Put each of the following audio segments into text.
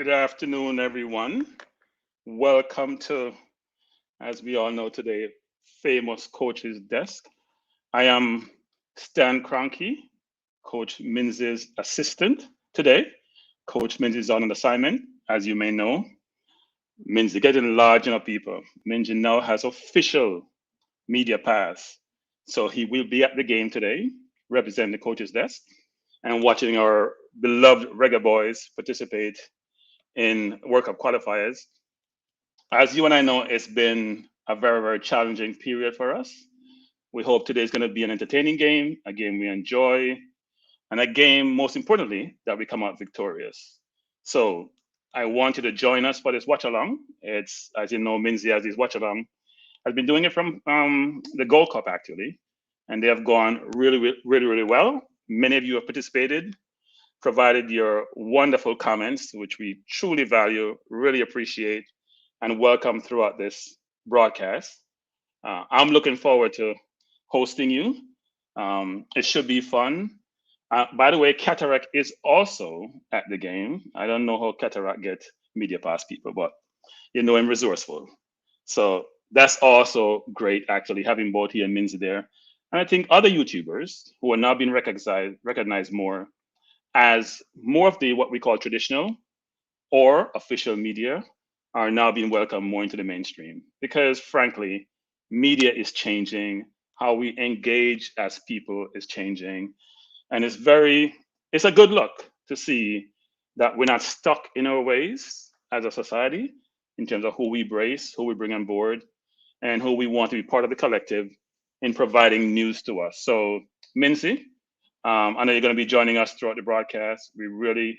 Good afternoon, everyone. Welcome to, as we all know today, famous Coach's Desk. I am Stan Kroenke, Coach Minz's assistant today. Coach Minz is on an assignment, as you may know. Minz is getting large enough people. Minz now has official media pass. So he will be at the game today, representing the Coach's Desk and watching our beloved Reggae Boyz participate in World Cup qualifiers. As you and I know, it's been a very, very challenging period for us. We hope today is going to be an entertaining game, a game we enjoy, and a game, most importantly, that we come out victorious. So I want you to join us for this watch along. It's, as you know, Minzy has this watch along, has been doing it from the Gold Cup, actually, and they have gone really, really, really well. Many of you have participated, provided your wonderful comments, which we truly value, really appreciate, and welcome throughout this broadcast. I'm looking forward to hosting you. It should be fun. By the way, Cataract is also at the game. I don't know how Cataract get media pass people, but you know him resourceful. So that's also great, actually, having both he and Minzy there. And I think other YouTubers who are now being recognized more as more of the what we call traditional or official media are now being welcomed more into the mainstream because frankly media is changing, how we engage as people is changing, and it's a good look to see that we're not stuck in our ways as a society in terms of who we brace, who we bring on board, and who we want to be part of the collective in providing news to us. So Mincy, I know you're going to be joining us throughout the broadcast. We really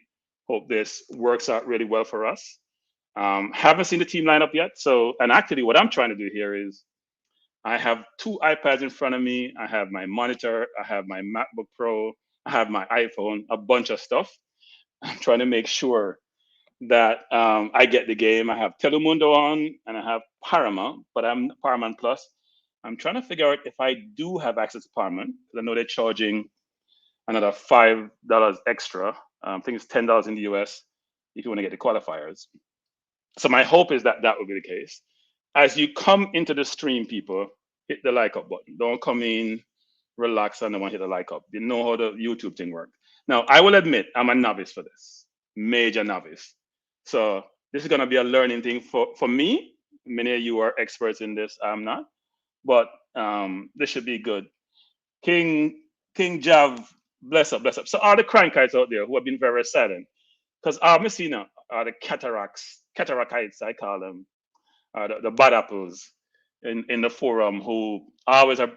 hope this works out really well for us. Haven't seen the team lineup yet. So, and actually, what I'm trying to do here is I have two iPads in front of me. I have my monitor. I have my MacBook Pro. I have my iPhone, a bunch of stuff. I'm trying to make sure that I get the game. I have Telemundo on and I have Paramount, but I'm Paramount Plus. I'm trying to figure out if I do have access to Paramount because I know they're charging another $5 extra. I think it's $10 in the US if you want to get the qualifiers. So my hope is that that will be the case. As you come into the stream, people, hit the like up button. Don't come in, relax, and don't want to hit the like up. You know how the YouTube thing works. Now, I will admit I'm a novice for this, major novice. So this is going to be a learning thing for me. Many of you are experts in this. I'm not, but this should be good. King Jav, bless up, bless up. So all the crankites out there who have been very silent, because I'm seeing are the cataractites, I call them, the bad apples in the forum who always are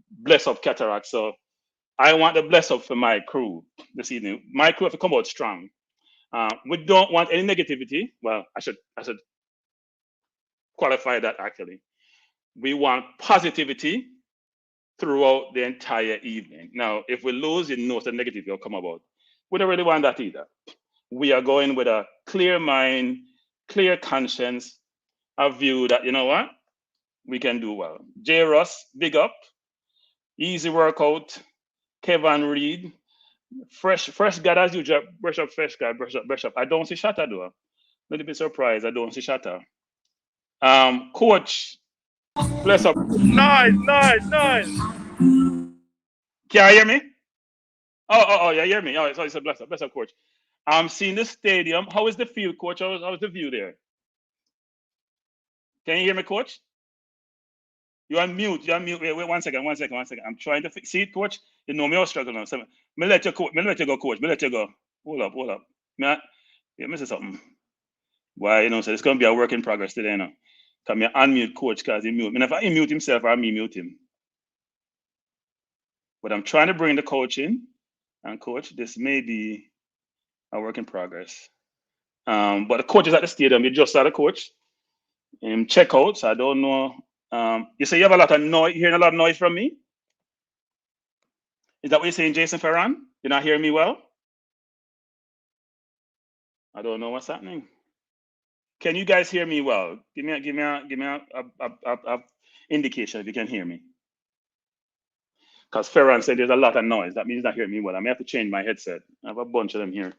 bless up cataract. So I want the bless up for my crew this evening. My crew have to come out strong. We don't want any negativity. Well, I should qualify that actually. We want positivity throughout the entire evening. Now, if we lose, you know the negative will come about. We don't really want that either. We are going with a clear mind, clear conscience, a view that, you know what, we can do well. J. Ross, big up, easy workout. Kevin Reed, fresh guy as usual, brush up, fresh guy, brush up, brush up. I don't see Shatter though. Little bit surprised, I don't see Shatter. Coach, bless up. Nice, nice, nice. Can you hear me? Oh, yeah, hear me. Oh, it's a bless up, coach. I'm seeing the stadium. How is the field, coach? How's the view there? Can you hear me, coach? You're on mute. You're on mute. Wait, one second, one second, one second. I'm trying to fix. See it, coach? You know me, I struggle now. So, me let you, me let you go, coach. Me let you go. Hold up, hold up. Me, yeah, me say something. Why, so it's going to be a work in progress today, you know. Come here, unmute coach because he mute. And if I mute himself, I me mute him. But I'm trying to bring the coach in. And coach, this may be a work in progress. But the coach is at the stadium. You just saw the coach. Check out. So I don't know. You say you have a lot of noise, hearing a lot of noise from me? Is that what you're saying, Jason Ferran? You're not hearing me well? I don't know what's happening. Can you guys hear me well? Give me a indication if you can hear me. Because Ferran said there's a lot of noise. That means he's not hearing me well. I may have to change my headset. I have a bunch of them here.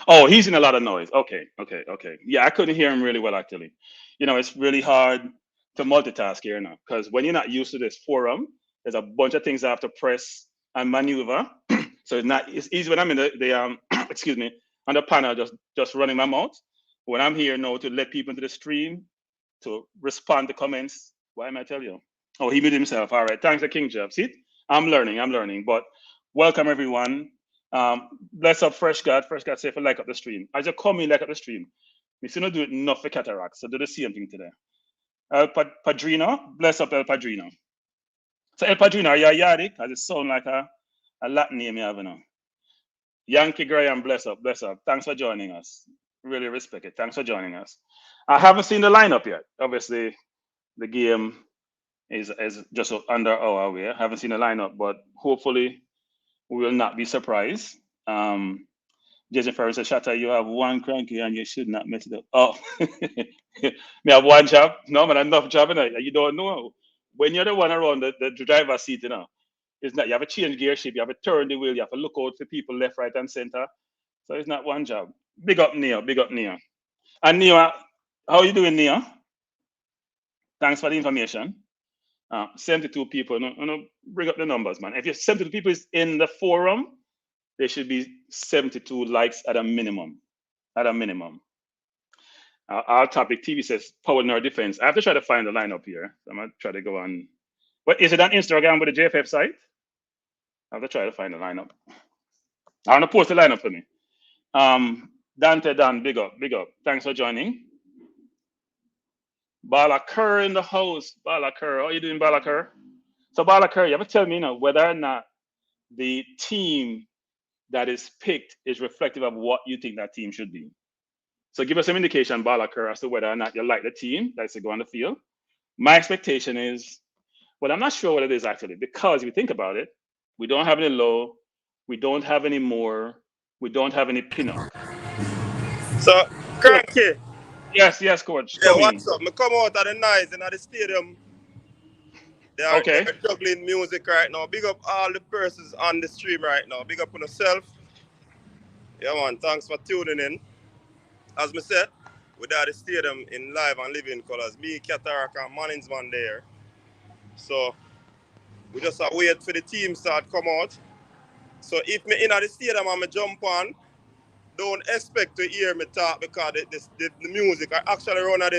Oh, he's in a lot of noise. Okay. Yeah, I couldn't hear him really well actually. It's really hard to multitask here now because when you're not used to this forum, there's a bunch of things I have to press and maneuver. So it's easy when I'm in the excuse me, on the panel just running my mouth. When I'm here now to let people into the stream to respond to comments, why am I tell you? Oh, he muted himself. All right. Thanks to King Jeff. See, I'm learning. But welcome everyone. Bless up Fresh God. Fresh God say for like up the stream. As you come in like up the stream, we still not do it enough for cataracts. So do the same thing today. Padrino, bless up El Padrino. So El Padrino, are you a Yardic? As it sound like a Latin name you have now. Yankee Graham, bless up. Thanks for joining us. Really respect it. Thanks for joining us. I haven't seen the lineup yet. Obviously, the game is just under our away. I haven't seen the lineup, but hopefully we will not be surprised. Jason Ferris says, Shatta, you have one cranky and you should not mess it up. Oh, me have one job. No, man, enough job. You don't know. When you're the one around the driver's seat, it's not, you have to change gear shift, you have to turn the wheel, you have to look out for people left, right, and center. So it's not one job. Big up, Neo. And Neo, how you doing, Neo? Thanks for the information. 72 people. No, bring up the numbers, man. If you're 72 people is in the forum, there should be 72 likes at a minimum. Our topic TV says power in our defense. I have to try to find the lineup here. So I'm gonna try to go on. What is it on Instagram with the JFF site? I have to try to find the lineup. I want to post the lineup for me. Dante Dan, big up. Thanks for joining. Balakir in the house. Balakir, how you doing, Balakir? So Balakir, you ever tell me whether or not the team that is picked is reflective of what you think that team should be? So give us some indication, Balakir, as to whether or not you like the team that's to go on the field. My expectation is, well, I'm not sure what it is actually, because if you think about it, we don't have any low, we don't have any more, we don't have any pinup. So, So, Cranky. yes, coach. Yeah, Tell me. what's up? I come out of the noise in the stadium. Okay. They're juggling music right now. Big up all the persons on the stream right now. Big up on yourself. Yeah, man. Thanks for tuning in. As I said, we're at the stadium in live and living colors. Me, Cataract, and Manningsman there. So, we just wait for the team start come out. So, if me in the stadium and me jump on, don't expect to hear me talk because the music I actually run at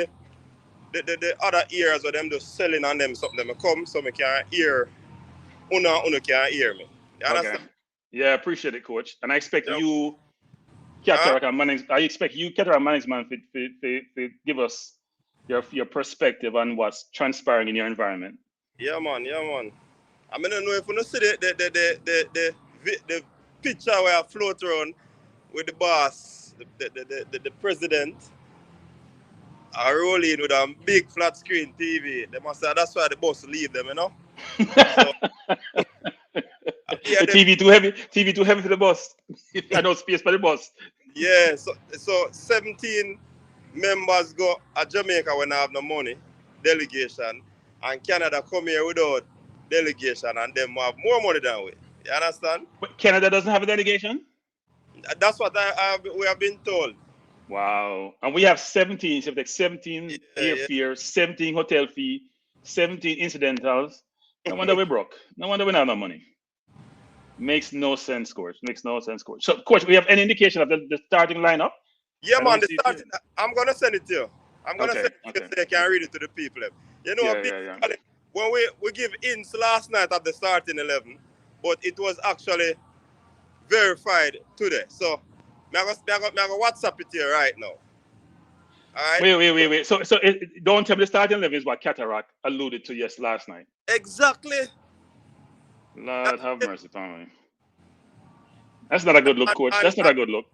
the other ears of them just selling on them something. Them come so me can hear. Una can hear me. You Okay. understand? Yeah, appreciate it, coach. And I expect Yeah. you, Huh? Cataract and Manningsman, I expect you, Cataract and Manningsman, to give us your perspective on what's transpiring in your environment. Yeah, man. I mean, I don't know if you see the picture where I float around with the boss, the president, I roll in with a big flat screen TV. They must say that's why the boss leave them, So, yeah, The TV too heavy for the bus. I no space for the bus. yeah. So 17 members go at Jamaica when I have no money, delegation, and Canada come here without delegation, and them have more money than we. You understand? But Canada doesn't have a delegation? That's what we have been told. Wow. And we have 17, so like 17 Yeah. airfare, 17 hotel fee, 17 incidentals. No wonder we broke. No wonder we don't have no money. Makes no sense, coach. So, coach, we have any indication of the starting lineup? Yeah, I man, don't the see it here. starting, I'm going to send it to you. I'm going to send it to you so you can read it to the people. You know, Yeah. when we give hints last night of the starting 11, but it was actually verified today. So, I'm going to WhatsApp it to you right now. All right? Wait. So don't tell me the starting 11 is what Cataract alluded to last night. Exactly. Lord have mercy, family. That's not a good look, coach. That's not a good look.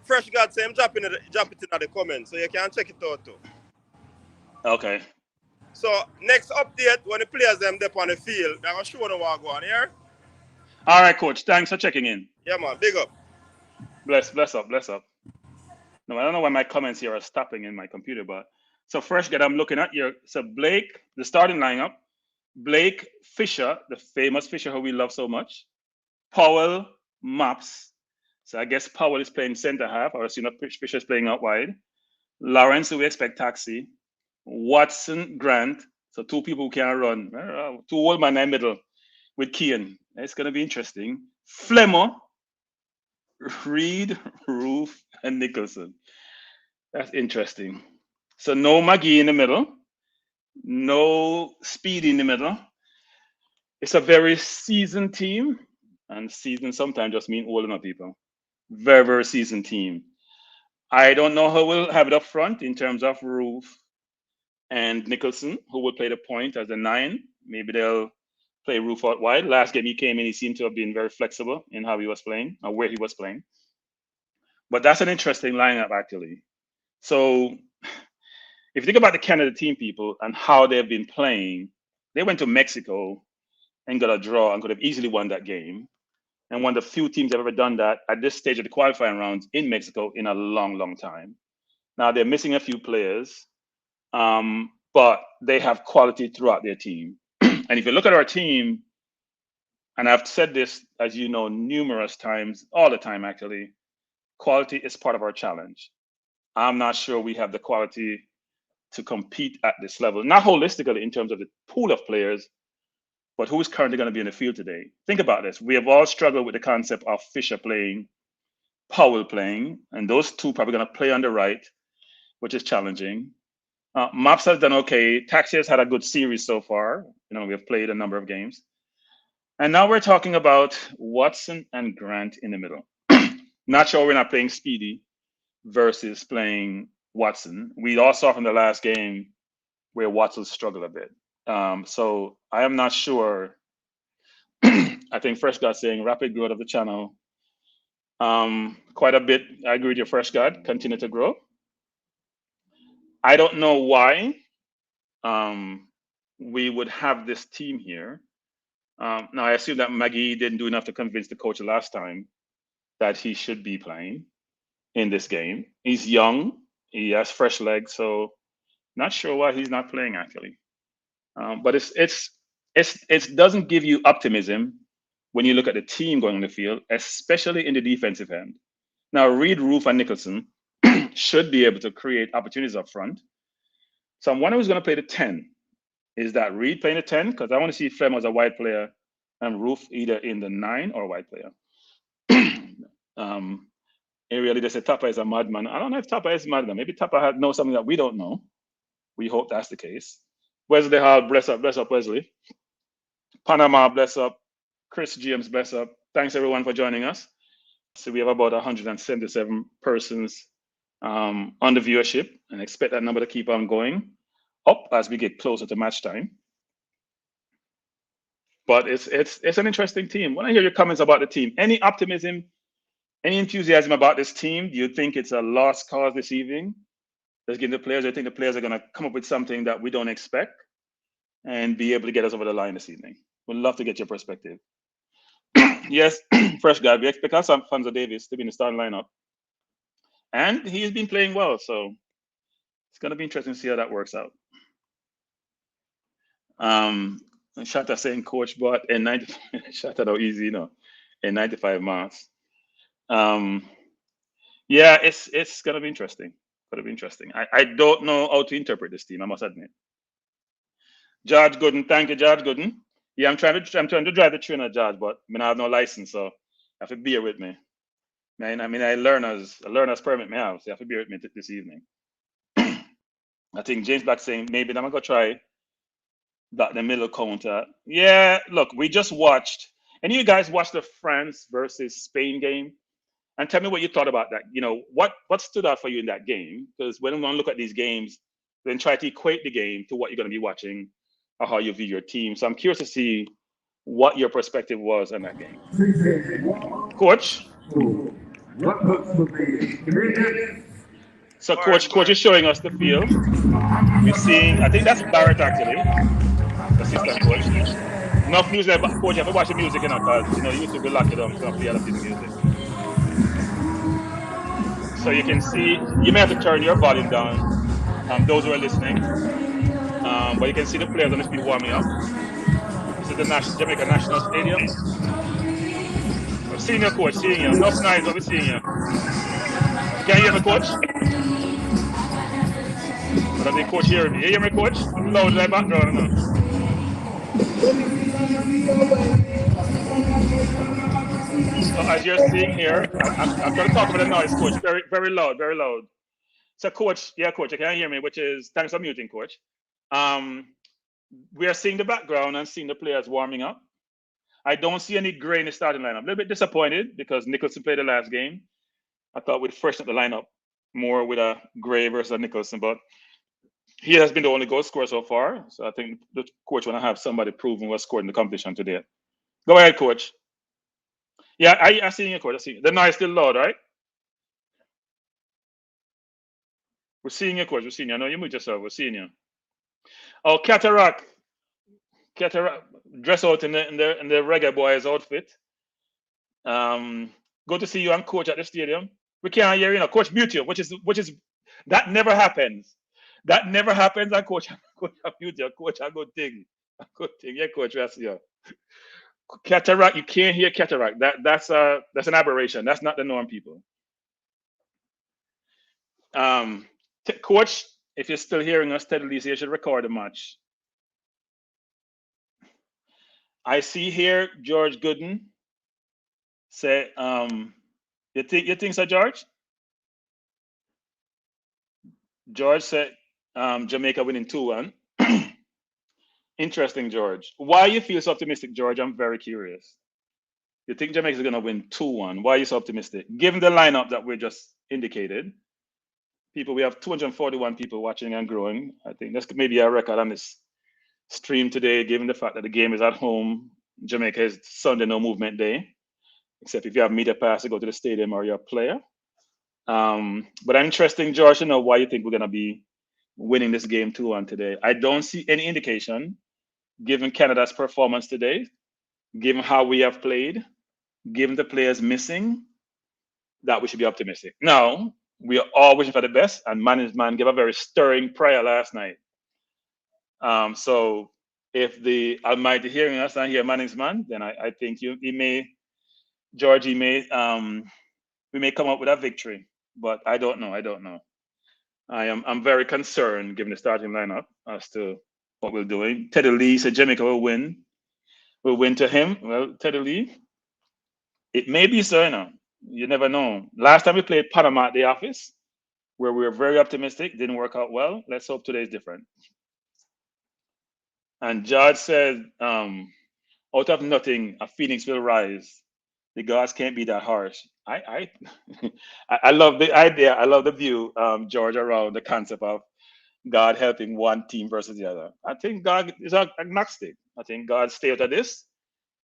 Fresh God say, drop it in the comments so you can check it out too. Okay. So next update when the players them up on the field, they're gonna show them what go on here. All right, coach. Thanks for checking in. Yeah, man. Big up. Bless up. No, I don't know why my comments here are stopping in my computer, but so Fresh God, I'm looking at your Blake, the starting lineup. Blake Fisher, the famous Fisher who we love so much. Powell, Maps, So I guess Powell is playing center half. I assume that Fisher's playing out wide. Lawrence, we expect taxi. Watson, Grant. So two people who can run. Two old man in the middle with Kean. It's going to be interesting. Flemmer, Reed, Roof, and Nicholson. That's interesting. So no McGee in the middle. No Speedy in the middle. It's a very seasoned team. And seasoned sometimes just mean old enough people. Very, very seasoned team. I don't know how we'll have it up front in terms of Roof and Nicholson, who will play the point as the 9. Maybe they'll play Roof out wide. Last game he came in, he seemed to have been very flexible in how he was playing or where he was playing. But that's an interesting lineup, actually. So if you think about the Canada team people and how they've been playing, they went to Mexico and got a draw and could have easily won that game. And one of the few teams that have ever done that at this stage of the qualifying rounds in Mexico in a long, long time. Now they're missing a few players, but they have quality throughout their team. And if you look at our team, and I've said this, as you know, numerous times, all the time actually, quality is part of our challenge. I'm not sure we have the quality to compete at this level, not holistically in terms of the pool of players, but who's currently going to be in the field today? Think about this. We have all struggled with the concept of Fisher playing, Powell playing, and those two probably going to play on the right, which is challenging. Maps has done okay. Taxi has had a good series so far. We have played a number of games. And now we're talking about Watson and Grant in the middle. Not sure we're not playing Speedy versus playing Watson. We all saw from the last game where Watson struggled a bit. So I am not sure. I think Fresh God saying rapid growth of the channel. Quite a bit. I agree with your Fresh God. Continue to grow. I don't know why we would have this team here. Now I assume that Maggie didn't do enough to convince the coach last time that he should be playing in this game. He's young. He has fresh legs, so not sure why he's not playing actually. But it doesn't give you optimism when you look at the team going on the field, especially in the defensive end. Now, Reed, Roof, and Nicholson should be able to create opportunities up front. So I'm wondering who's going to play the 10. Is that Reed playing the 10? Because I want to see Flem as a wide player and Roof either in the 9 or a wide player. Ariel, they say Tapa is a madman. I don't know if Tapa is a madman. Maybe Tapa knows something that we don't know. We hope that's the case. Wesley Hall, bless up, Wesley. Panama, bless up. Chris James, bless up. Thanks everyone for joining us. So we have about 177 persons on the viewership, and expect that number to keep on going up as we get closer to match time. But it's an interesting team. When I hear your comments about the team, any optimism, any enthusiasm about this team? Do you think it's a lost cause this evening? Let's give the players. I think the players are going to come up with something that we don't expect and be able to get us over the line this evening. We'd love to get your perspective. Yes, Fresh guy. We expect Alfonso Davis to be in the starting lineup. And he's been playing well, so it's going to be interesting to see how that works out. Shatta saying coach bought a 90. Shatta how easy, a 95 miles. Yeah, it's gonna be interesting. I don't know how to interpret this team, I must admit. George Gooden, thank you, George Gooden. Yeah, I'm trying to drive the train at George, but I have no license, so you have to bear with me. I learner's permit me have, so you have to bear with me this evening. I think James Black saying maybe I'm gonna try that the middle counter. Yeah, look, we just watched. Any of you guys watched the France versus Spain game? And tell me what you thought about that. What stood out for you in that game? Because when we want to look at these games, then try to equate the game to what you're going to be watching or how you view your team. So I'm curious to see what your perspective was on that game. Coach? So coach is showing us the field. We're seeing, I think that's Barrett actually, assistant coach. Enough music, coach, you have to watch the music, because YouTube will lock it up. It's going to play other people's music. So you can see, you may have to turn your volume down, those who are listening. But you can see the players on the field warming up. This is the Jamaica National Stadium. We're seeing you, coach. Seeing you. Enough nice, but we're seeing you. Can you hear me, coach? I don't think coach hearing me. You hear me, coach? I'm loud in the background now. So as you're seeing here, I'm trying to talk about the noise, coach. Very, very loud, very loud. So, coach, yeah, coach, you can hear me, which is thanks for muting, coach. We are seeing the background and seeing the players warming up. I don't see any gray in the starting lineup. A little bit disappointed because Nicholson played the last game. I thought we'd freshen up the lineup more with a Gray versus a Nicholson, but he has been the only goal scorer so far. So I think the coach want to have somebody proven what scored in the competition today. Go ahead, coach. Yeah, I see you, coach. I see you. The noise still loud, right? We're seeing you, coach. We're seeing you. I know you moved yourself. We're seeing you. Oh, Cataract. Dress out in the Reggae Boyz outfit. Go to see you and coach at the stadium. We can't hear coach mute you, which is that never happens. That never happens. And coach mute you. Coach, a good thing. A good thing. Yeah, coach, I see you. Cataract, you can't hear cataract. That's an aberration. That's not the norm, people. Coach, if you're still hearing us steadily, so you should record the match. I see here George Gooden say, you think so, George? George said Jamaica winning 2-1. Interesting, George. Why you feel so optimistic, George? I'm very curious. You think Jamaica's going to win 2-1? Why are you so optimistic? Given the lineup that we just indicated, we have 241 people watching and growing. I think that's maybe a record on this stream today, given the fact that the game is at home. Jamaica is Sunday no movement day, except if you have media pass to go to the stadium or you're a player. But I'm interested, George, to know why you think we're going to be winning this game 2-1 today. I don't see any indication, given Canada's performance today, given how we have played, given the players missing, that we should be optimistic. Now, we are all wishing for the best, and management gave a very stirring prayer last night. So if the Almighty hearing us and hear management, then I think we may come up with a victory. But I don't know. I'm very concerned given the starting lineup as to what we're doing. Teddy Lee said Jamaica will win. We'll win to him. Well, Teddy Lee, it may be so, you never know. Last time we played Panama at the office, where we were very optimistic, didn't work out well. Let's hope today is different. And George said, out of nothing, a phoenix will rise. The gods can't be that harsh. I I love the idea. I love the view, George, around the concept of God helping one team versus the other. I think God is agnostic. I think God stay out of this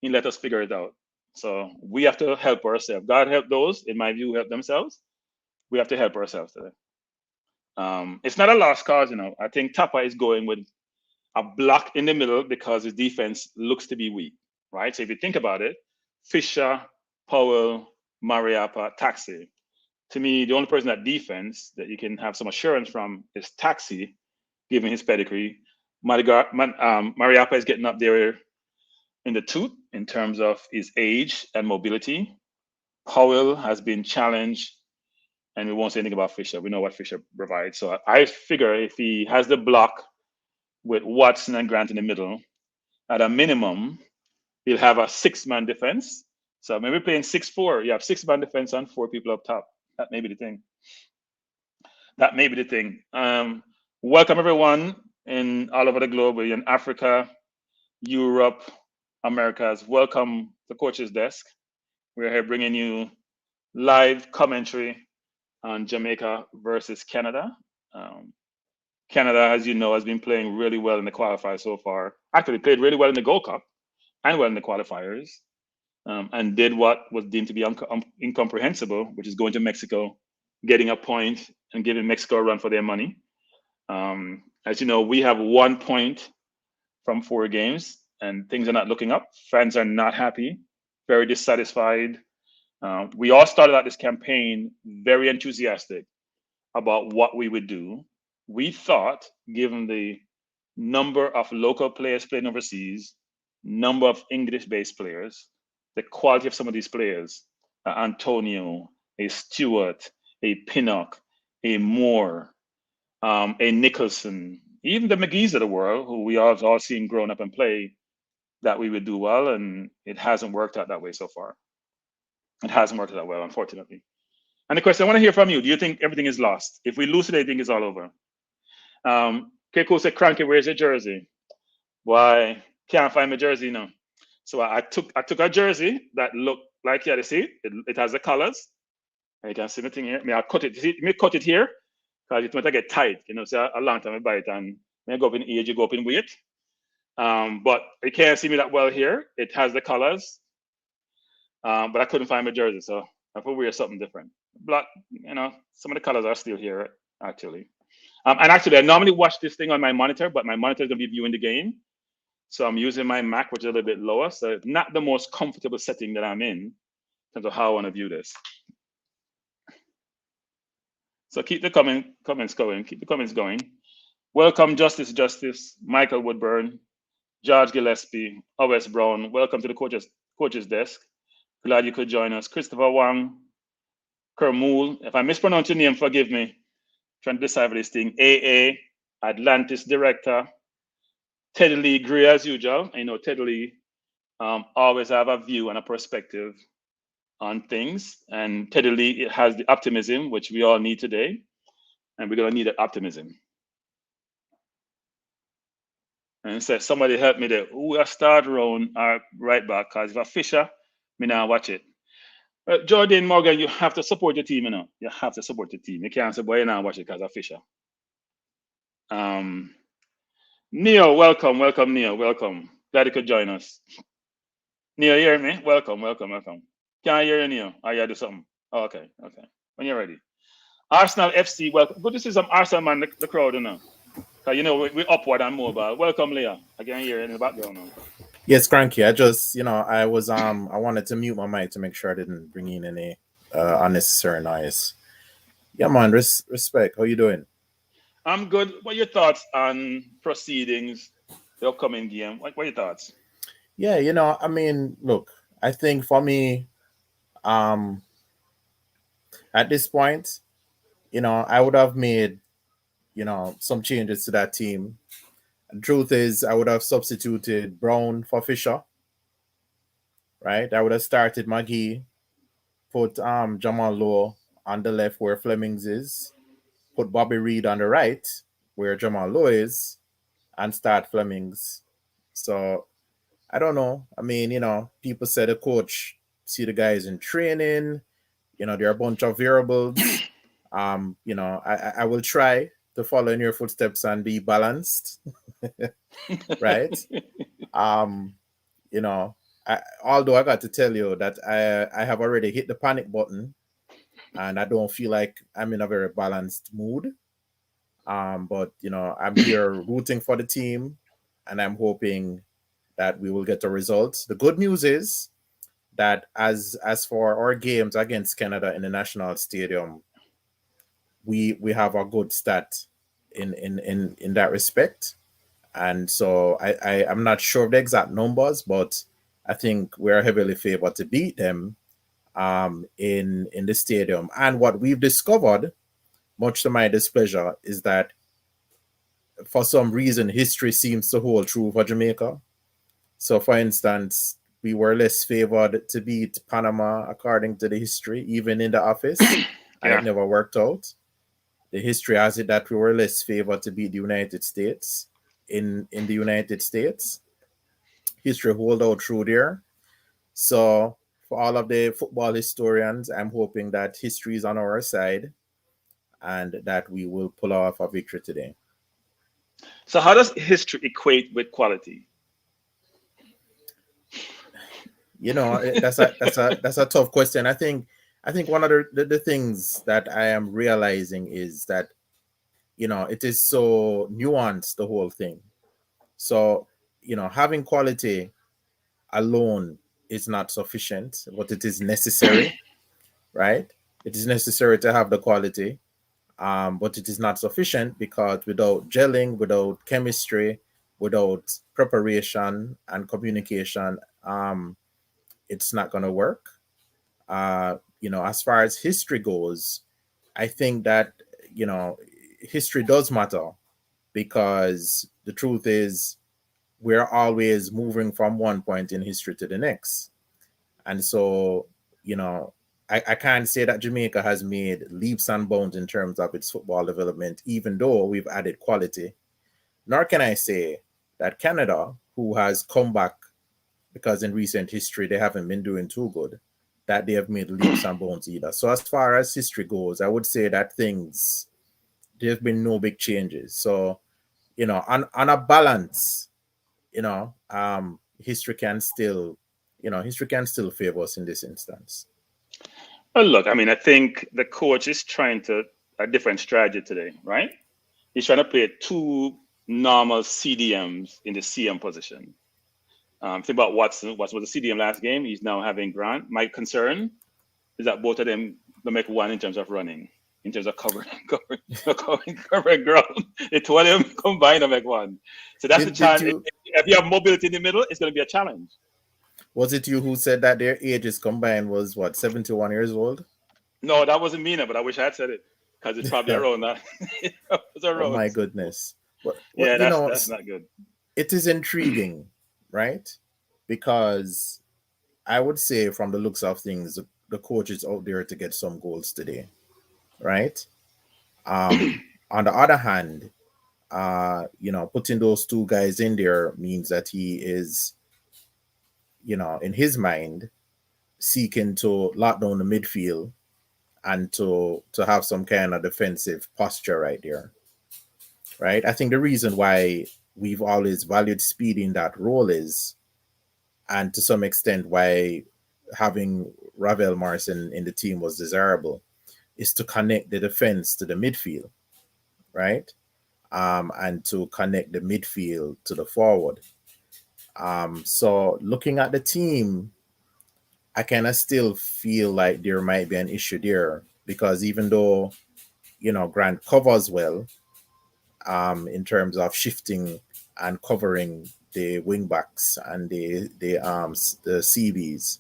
and let us figure it out. So we have to help ourselves. God help those, in my view, who help themselves. We have to help ourselves today. It's not a lost cause, I think Tapa is going with a block in the middle because his defense looks to be weak, right? So if you think about it, Fisher, Powell, Mariappa, Taxi. To me, the only person at defense that you can have some assurance from is Taxi, given his pedigree. Mariappa is getting up there in the tooth in terms of his age and mobility. Powell has been challenged, and we won't say anything about Fisher. We know what Fisher provides. So I figure if he has the block with Watson and Grant in the middle, at a minimum, he'll have a 6-man defense. So maybe playing 6-4, you have 6-man defense and 4 people up top. That may be the thing. Welcome everyone in all over the globe, in Africa, Europe, Americas. Welcome to Coach's Desk. We're here bringing you live commentary on Jamaica versus Canada. Canada, as you know, has been playing really well in the qualifiers so far. Actually played really well in the Gold Cup and well in the qualifiers, and did what was deemed to be incomprehensible, which is going to Mexico, getting a point and giving Mexico a run for their money. As you know, we have 1 point from 4 games, and things are not looking up. Fans are not happy, very dissatisfied. We all started out this campaign very enthusiastic about what we would do. We thought, given the number of local players playing overseas, number of English-based players, the quality of some of these players, Antonio, a Stewart, a Pinnock, a Moore, a Nicholson, even the McGee's of the world, who we all seen growing up and play, that we would do well, and it hasn't worked out that way so far. It hasn't worked out that well, unfortunately. And the question I want to hear from you: do you think everything is lost? If we lose today, think it's all over. Keiko said, "Cranky, where's your jersey?" Why can't find my jersey now? So I took a jersey that looked like, yeah, you see it has the colors. And you can see the thing here. I cut it. See, me cut it here because it might get tight. So a long time I buy it, and when you go up in age, you go up in weight. But you can't see me that well here. It has the colors, but I couldn't find my jersey, so I thought wear something different. Black, some of the colors are still here actually. And actually, I normally watch this thing on my monitor, but my monitor is gonna be viewing the game, so I'm using my Mac, which is a little bit lower. So it's not the most comfortable setting that I'm in terms of how I want to view this. So keep the comments going. Keep the comments going. Welcome, Justice, Michael Woodburn, George Gillespie, O.S. Brown. Welcome to the coaches desk. Glad you could join us. Christopher Wang, Kermul. If I mispronounce your name, forgive me. Trying to decipher this thing. AA, Atlantis Director. Teddy Lee Gray, as usual. I know Teddy Lee always have a view and a perspective on things. And Teddy Lee has the optimism, which we all need today. And we're going to need that optimism. And it says, somebody help me there. Ooh, I start round right back, because if I Fisher, me now watch it. Jordan Morgan, you have to support your team, You have to support the team. You can't say, boy, you now watch it because of Fisher. Neil, welcome, Neil, welcome. Glad you could join us. Neil, you hear me? Welcome. Can I hear you, Neil? Oh, yeah, do something. Oh, okay. When you're ready. Arsenal FC, welcome. Good to see some Arsenal man, the crowd, Because, we're upward and mobile. Welcome, Leah. I can hear you in the background now. Yes, Cranky. I just, I wanted to mute my mic to make sure I didn't bring in any unnecessary noise. Yeah, man, respect. How you doing? I'm good. What are your thoughts on proceedings, the upcoming game? What are your thoughts? Yeah, look, I think for me, at this point, I would have made, some changes to that team. The truth is, I would have substituted Brown for Fisher. Right? I would have started McGee, put Jamal Lowe on the left where Flemings is, put Bobby Reed on the right where Jamal Lowe is, and start Flemings. So I don't know. I mean, people say the coach see the guys in training. There are a bunch of variables. I will try to follow in your footsteps and be balanced. Right? Although I got to tell you that I have already hit the panic button, and I don't feel like I'm in a very balanced mood. But I'm here rooting for the team, and I'm hoping that we will get a result. The good news is that as for our games against Canada in the national stadium, we have a good stat in that respect. And so I'm not sure of the exact numbers, but I think we're heavily favored to beat them in the stadium. And what we've discovered, much to my displeasure, is that for some reason history seems to hold true for Jamaica. So, for instance, we were less favored to beat Panama according to the history, even in the office, and it never worked out. The history has it that we were less favored to beat the United States in the United States. History hold out true there. So for all of the football historians, I'm hoping that history is on our side and that we will pull off a victory today. So how does history equate with quality? That's a tough question. I think one of the things that I am realizing is that it is so nuanced, the whole thing. So having quality alone is not sufficient, but it is necessary, right? It is necessary to have the quality, but it is not sufficient because without gelling, without chemistry, without preparation and communication, it's not going to work. As far as history goes, I think that, history does matter, because the truth is we're always moving from one point in history to the next. And so, I can't say that Jamaica has made leaps and bounds in terms of its football development, even though we've added quality. Nor can I say that Canada, who has come back because in recent history they haven't been doing too good, that they have made leaps and bounds either. So as far as history goes, I would say that there's been no big changes. So, on a balance, history can still, history can still favor us in this instance. Well, look, I mean, I think the coach is trying a different strategy today, right? He's trying to play two normal CDMs in the CM position. Think about Watson. Watson was a CDM last game. He's now having Grant. My concern is that both of them will make one in terms of running, in terms of covering ground. The two of them combined to make one. So that's the challenge. If you have mobility in the middle, it's going to be a challenge. Was it you who said that their ages combined was 71 years old? No, that wasn't me, but I wish I had said it, because it's probably around that. Oh my goodness. Yeah, that's not good. It is intriguing, right? Because I would say, from the looks of things, the coach is out there to get some goals today, right? On the other hand, putting those two guys in there means that he is, in his mind, seeking to lock down the midfield and to have some kind of defensive posture right there, right? I think the reason why we've always valued speed in that role is, and to some extent why having Ravel Morrison in the team was desirable, is to connect the defense to the midfield, right? And to connect the midfield to the forward. So looking at the team, I kind of still feel like there might be an issue there, because even though, Grant covers well, in terms of shifting and covering the wing backs and the CBs,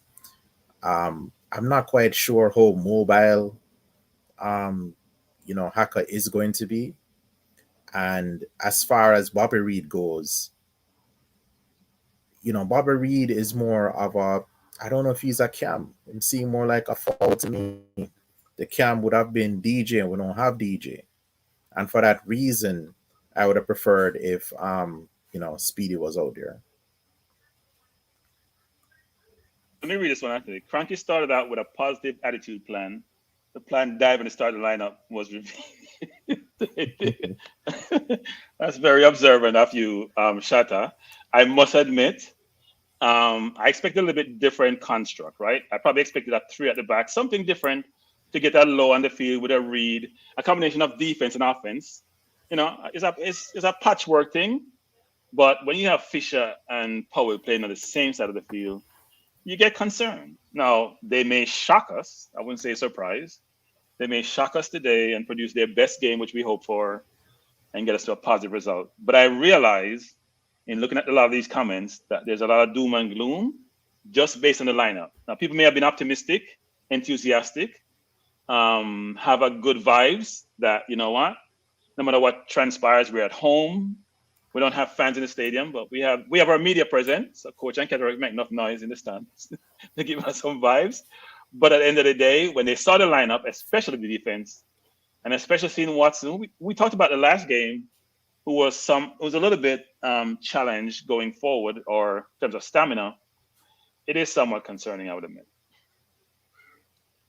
I'm not quite sure how mobile, Haka is going to be. And as far as Bobby Reed goes, Bobby Reed is more of I don't know if he's a cam. I'm seeing more like a forward to me. The cam would have been DJ, and we don't have DJ. And for that reason, I would have preferred if, Speedy was out there. Let me read this one actually. Cranky started out with a positive attitude plan. The plan died when the starting lineup was revealed. That's very observant of you, Shatta. I must admit, I expected a little bit different construct, right? I probably expected a three at the back, something different to get that low on the field with a read, a combination of defense and offense. It's a patchwork thing. But when you have Fisher and Powell playing on the same side of the field, you get concerned. Now, they may shock us. I wouldn't say surprise. They may shock us today and produce their best game, which we hope for, and get us to a positive result. But I realize, in looking at a lot of these comments, that there's a lot of doom and gloom just based on the lineup. Now, people may have been optimistic, enthusiastic, have a good vibes that, you know what, no matter what transpires, we're at home. We don't have fans in the stadium, but we have our media present. So Coach and Kettle make enough noise in the stands to give us some vibes. But at the end of the day, when they saw the lineup, especially the defense, and especially seeing Watson, we talked about the last game, who was a little bit challenged going forward, or in terms of stamina. It is somewhat concerning, I would admit.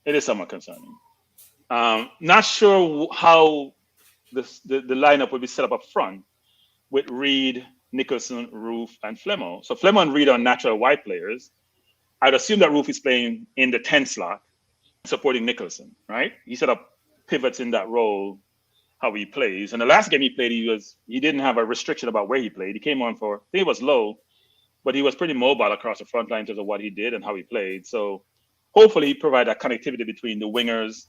It is somewhat concerning. Not sure how the lineup will be set up front with Reed, Nicholson, Roof, and Flemo. So Flemo and Reed are natural wide players. I'd assume that Roof is playing in the 10 slot, supporting Nicholson, right? He set up pivots in that role, how he plays. And the last game he played, he didn't have a restriction about where he played. He came on I think it was low, but he was pretty mobile across the front line in terms of what he did and how he played. So hopefully he provided that connectivity between the wingers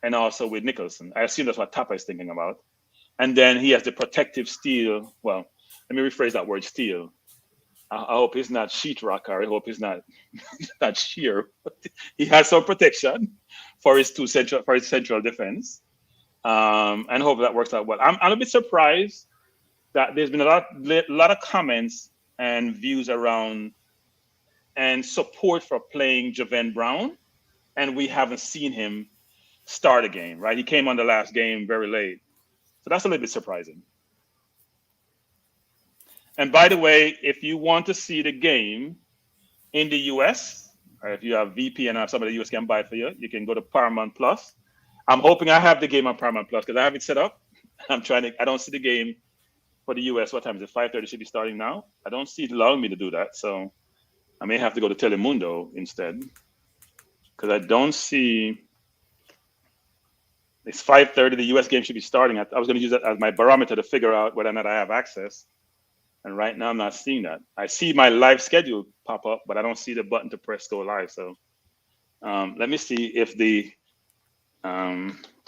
and also with Nicholson. I assume that's what Tapa is thinking about. And then he has the protective steel. Well, let me rephrase that word, steel. I hope he's not sheetrock, or I hope he's not sheer. He has some protection for his central defense, and hope that works out well. I'm a bit surprised that there's been a lot of comments and views around and support for playing Javen Brown, and we haven't seen him start a game. Right, he came on the last game very late, so that's a little bit surprising. And by the way, if you want to see the game in the US, or if you have VPN or somebody the US can buy it for you, you can go to Paramount Plus. I'm hoping I have the game on Paramount Plus because I have it set up. I'm trying to. I don't see the game for the US. What time is it? 5:30 should be starting now. I don't see it allowing me to do that, so I may have to go to Telemundo instead because I don't see. It's 5:30. The US game should be starting. I was going to use that as my barometer to figure out whether or not I have access. And right now, I'm not seeing that. I see my live schedule pop up, but I don't see the button to press go live. So let me see if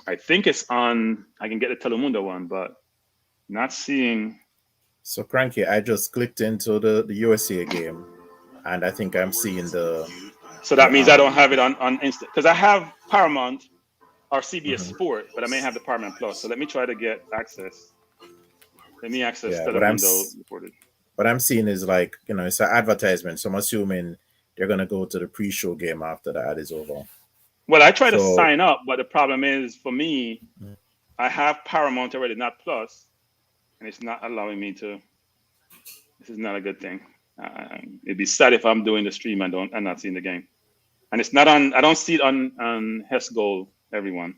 I think it's on, I can get the Telemundo one, but not seeing. So Cranky, I just clicked into the USA game, and I think I'm seeing So that means I don't have it on instant because I have Paramount or CBS Mhm. Sport, but I may have the Paramount Plus. So let me try to get access. Let me access Yeah, Telemundo reported. what I'm seeing is like, it's an advertisement. So I'm assuming they're gonna go to the pre-show game after the ad is over. Well, I try to So sign up, but the problem is for me, I have Paramount already, not Plus, and it's not allowing me to. This is not a good thing. It'd be sad if I'm doing the stream and I'm not seeing the game, and it's not on. I don't see it on Hess Gold. Everyone,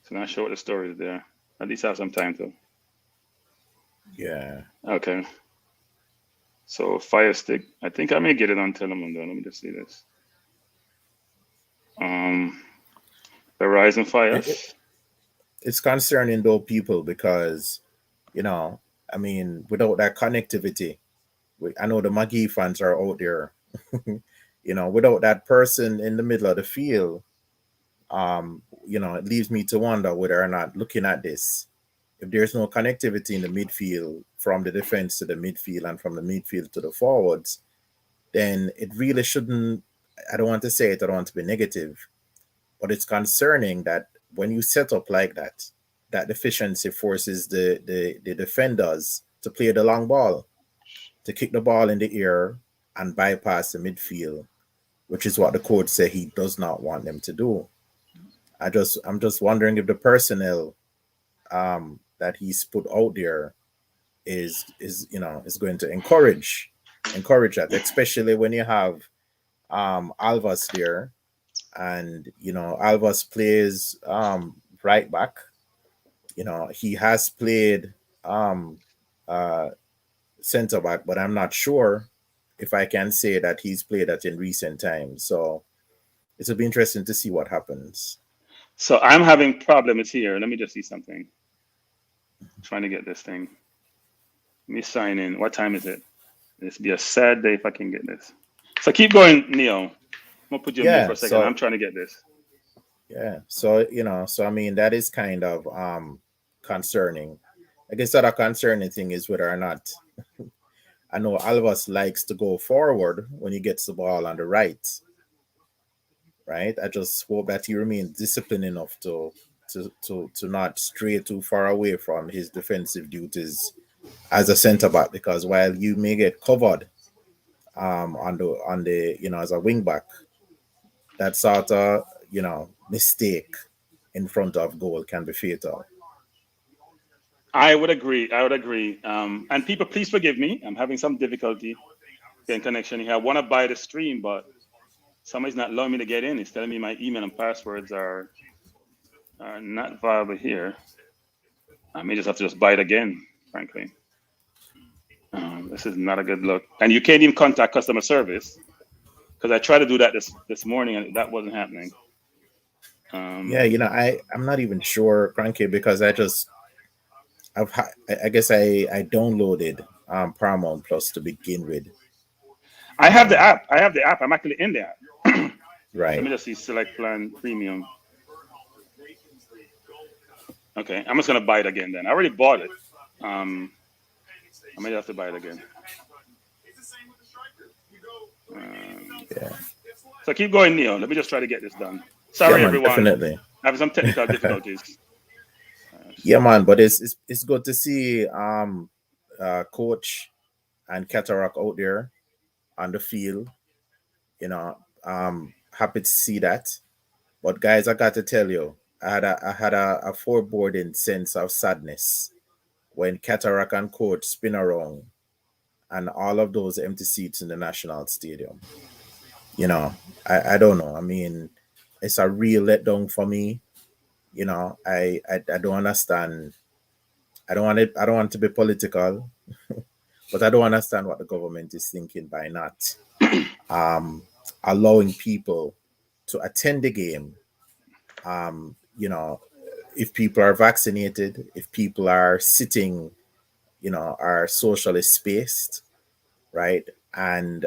so not sure what the story is there. At least I have some time to. yeah. Okay, so Fire Stick. I think I may get it on Telemundo. Let me just see this. Um, Verizon It, it, Fires. it's concerning though people because, you know, I mean, without that connectivity, I know the McGee fans are out there. Without that person in the middle of the field, it leaves me to wonder whether or not looking at this, if there's no connectivity in the midfield from the defense to the midfield and from the midfield to the forwards, then it really shouldn't. I don't want to say it, I don't want to be negative, but it's concerning that when you set up like that, that deficiency forces the defenders to play the long ball, to kick the ball in the air and bypass the midfield, which is what the coach said he does not want them to do. I'm just wondering if the personnel that he's put out there is going to encourage that, especially when you have Alvas there, and Alvas plays right back. He has played um, uh, center back, but I'm not sure if I can say that he's played that in recent times. So it'll be interesting to see what happens. So I'm having problems here. Let me just see something. Trying to get this thing. Let me sign in. What time is it? This be a sad day if I can get this. So keep going, Neo. I'm gonna put you on mute for Yeah. a second. I'm So trying to get this. yeah. So I mean that is kind of concerning. I guess that a concerning thing is whether or not I know Alvas likes to go forward when he gets the ball on the right? I just hope that he remains disciplined enough to not stray too far away from his defensive duties as a centre back, because while you may get covered on the as a wing back, that sort of mistake in front of goal can be fatal. I would agree. I would agree. And people, please forgive me. I'm having some difficulty getting connection here. I want to buy the stream, but somebody's not allowing me to get in. It's telling me my email and passwords are not viable here. I may just have to just buy it again, frankly. This is not a good look. And you can't even contact customer service because I tried to do that this morning and that wasn't happening. Yeah, I'm not even sure, Cranky, because I guess I downloaded Paramount Plus to begin with. I have the app. I have the app. I'm actually in the app. Let Right. me just see select plan premium. Okay, I'm just gonna buy it again then. I already bought it. I may have to buy it again. Um, Yeah. so keep going, Neil. Let me just try to get this done. Yeah, Sorry, man, everyone. definitely. Having some technical difficulties. Yeah, man, but it's good to see coach and Cataract out there on the field. You know, happy to see that. But guys, I got to tell you, I had a foreboding sense of sadness when Cataract and coach spin around and all of those empty seats in the national stadium. You know, I don't know. I mean, it's a real letdown for me. You know, I don't understand. I don't want to be political, but I don't understand what the government is thinking by not um, allowing people to attend the game. You know, if people are vaccinated, if people are sitting, you know, are socially spaced, right? And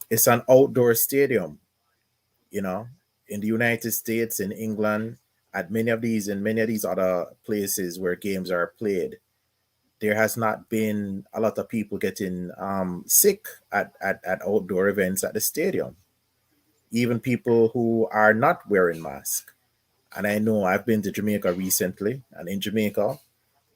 it's an outdoor stadium, you know, in the United States, in England, in many of these other places where games are played, there has not been a lot of people getting sick at outdoor events at the stadium, even people who are not wearing masks. And I know I've been to Jamaica recently, and in Jamaica,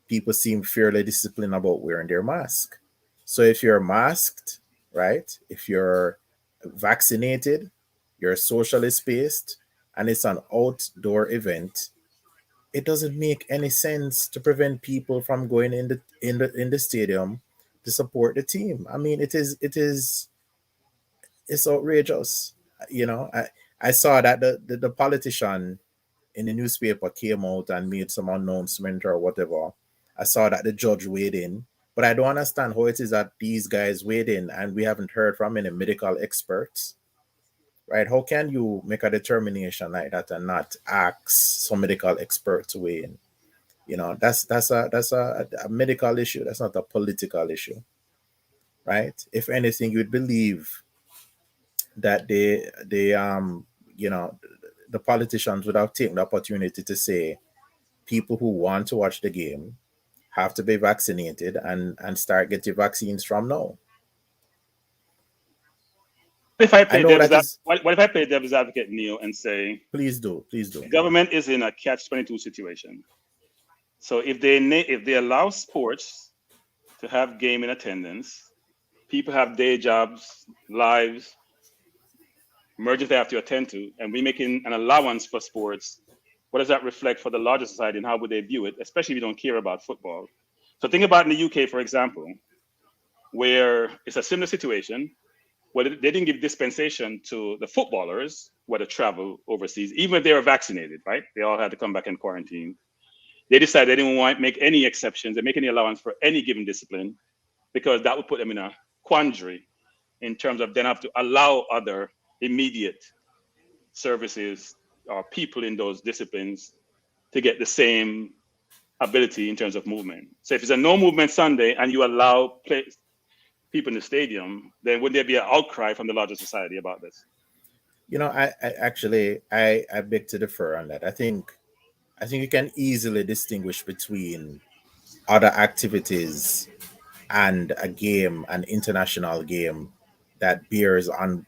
people seem fairly disciplined about wearing their mask. So if you're masked, right, if you're vaccinated, you're socially spaced, and it's an outdoor event, it doesn't make any sense to prevent people from going in the stadium to support the team. I mean, it's outrageous. You know, I saw that the politician in the newspaper came out and made some announcement or whatever. I saw that the judge weighed in, but I don't understand how it is that these guys weighed in and we haven't heard from any medical experts, right? How can you make a determination like that and not ask some medical expert to weigh in? You know, that's a medical issue. That's not a political issue, right? If anything, you'd believe that they you know the politicians would have taken the opportunity to say people who want to watch the game have to be vaccinated and start getting vaccines from now. If I I play know devil's that is. what if I play devil's advocate, Neil, and say Please do. the government is in a catch-22 situation. So if they allow sports to have game in attendance, people have day jobs, lives, mergers they have to attend to, and we're making an allowance for sports. What does that reflect for the larger society, and how would they view it, especially if you don't care about football? So think about in the UK, for example, where it's a similar situation where they didn't give dispensation to the footballers who had to travel overseas, even if they were vaccinated, right? They all had to come back in quarantine. They decided they didn't want to make any exceptions and make any allowance for any given discipline because that would put them in a quandary in terms of then have to allow other immediate services or people in those disciplines to get the same ability in terms of movement. So if it's a no movement Sunday and you allow people in the stadium, then would there be an outcry from the larger society about this? You know, I actually I beg to differ on that. I think you can easily distinguish between other activities and a game, an international game that bears on,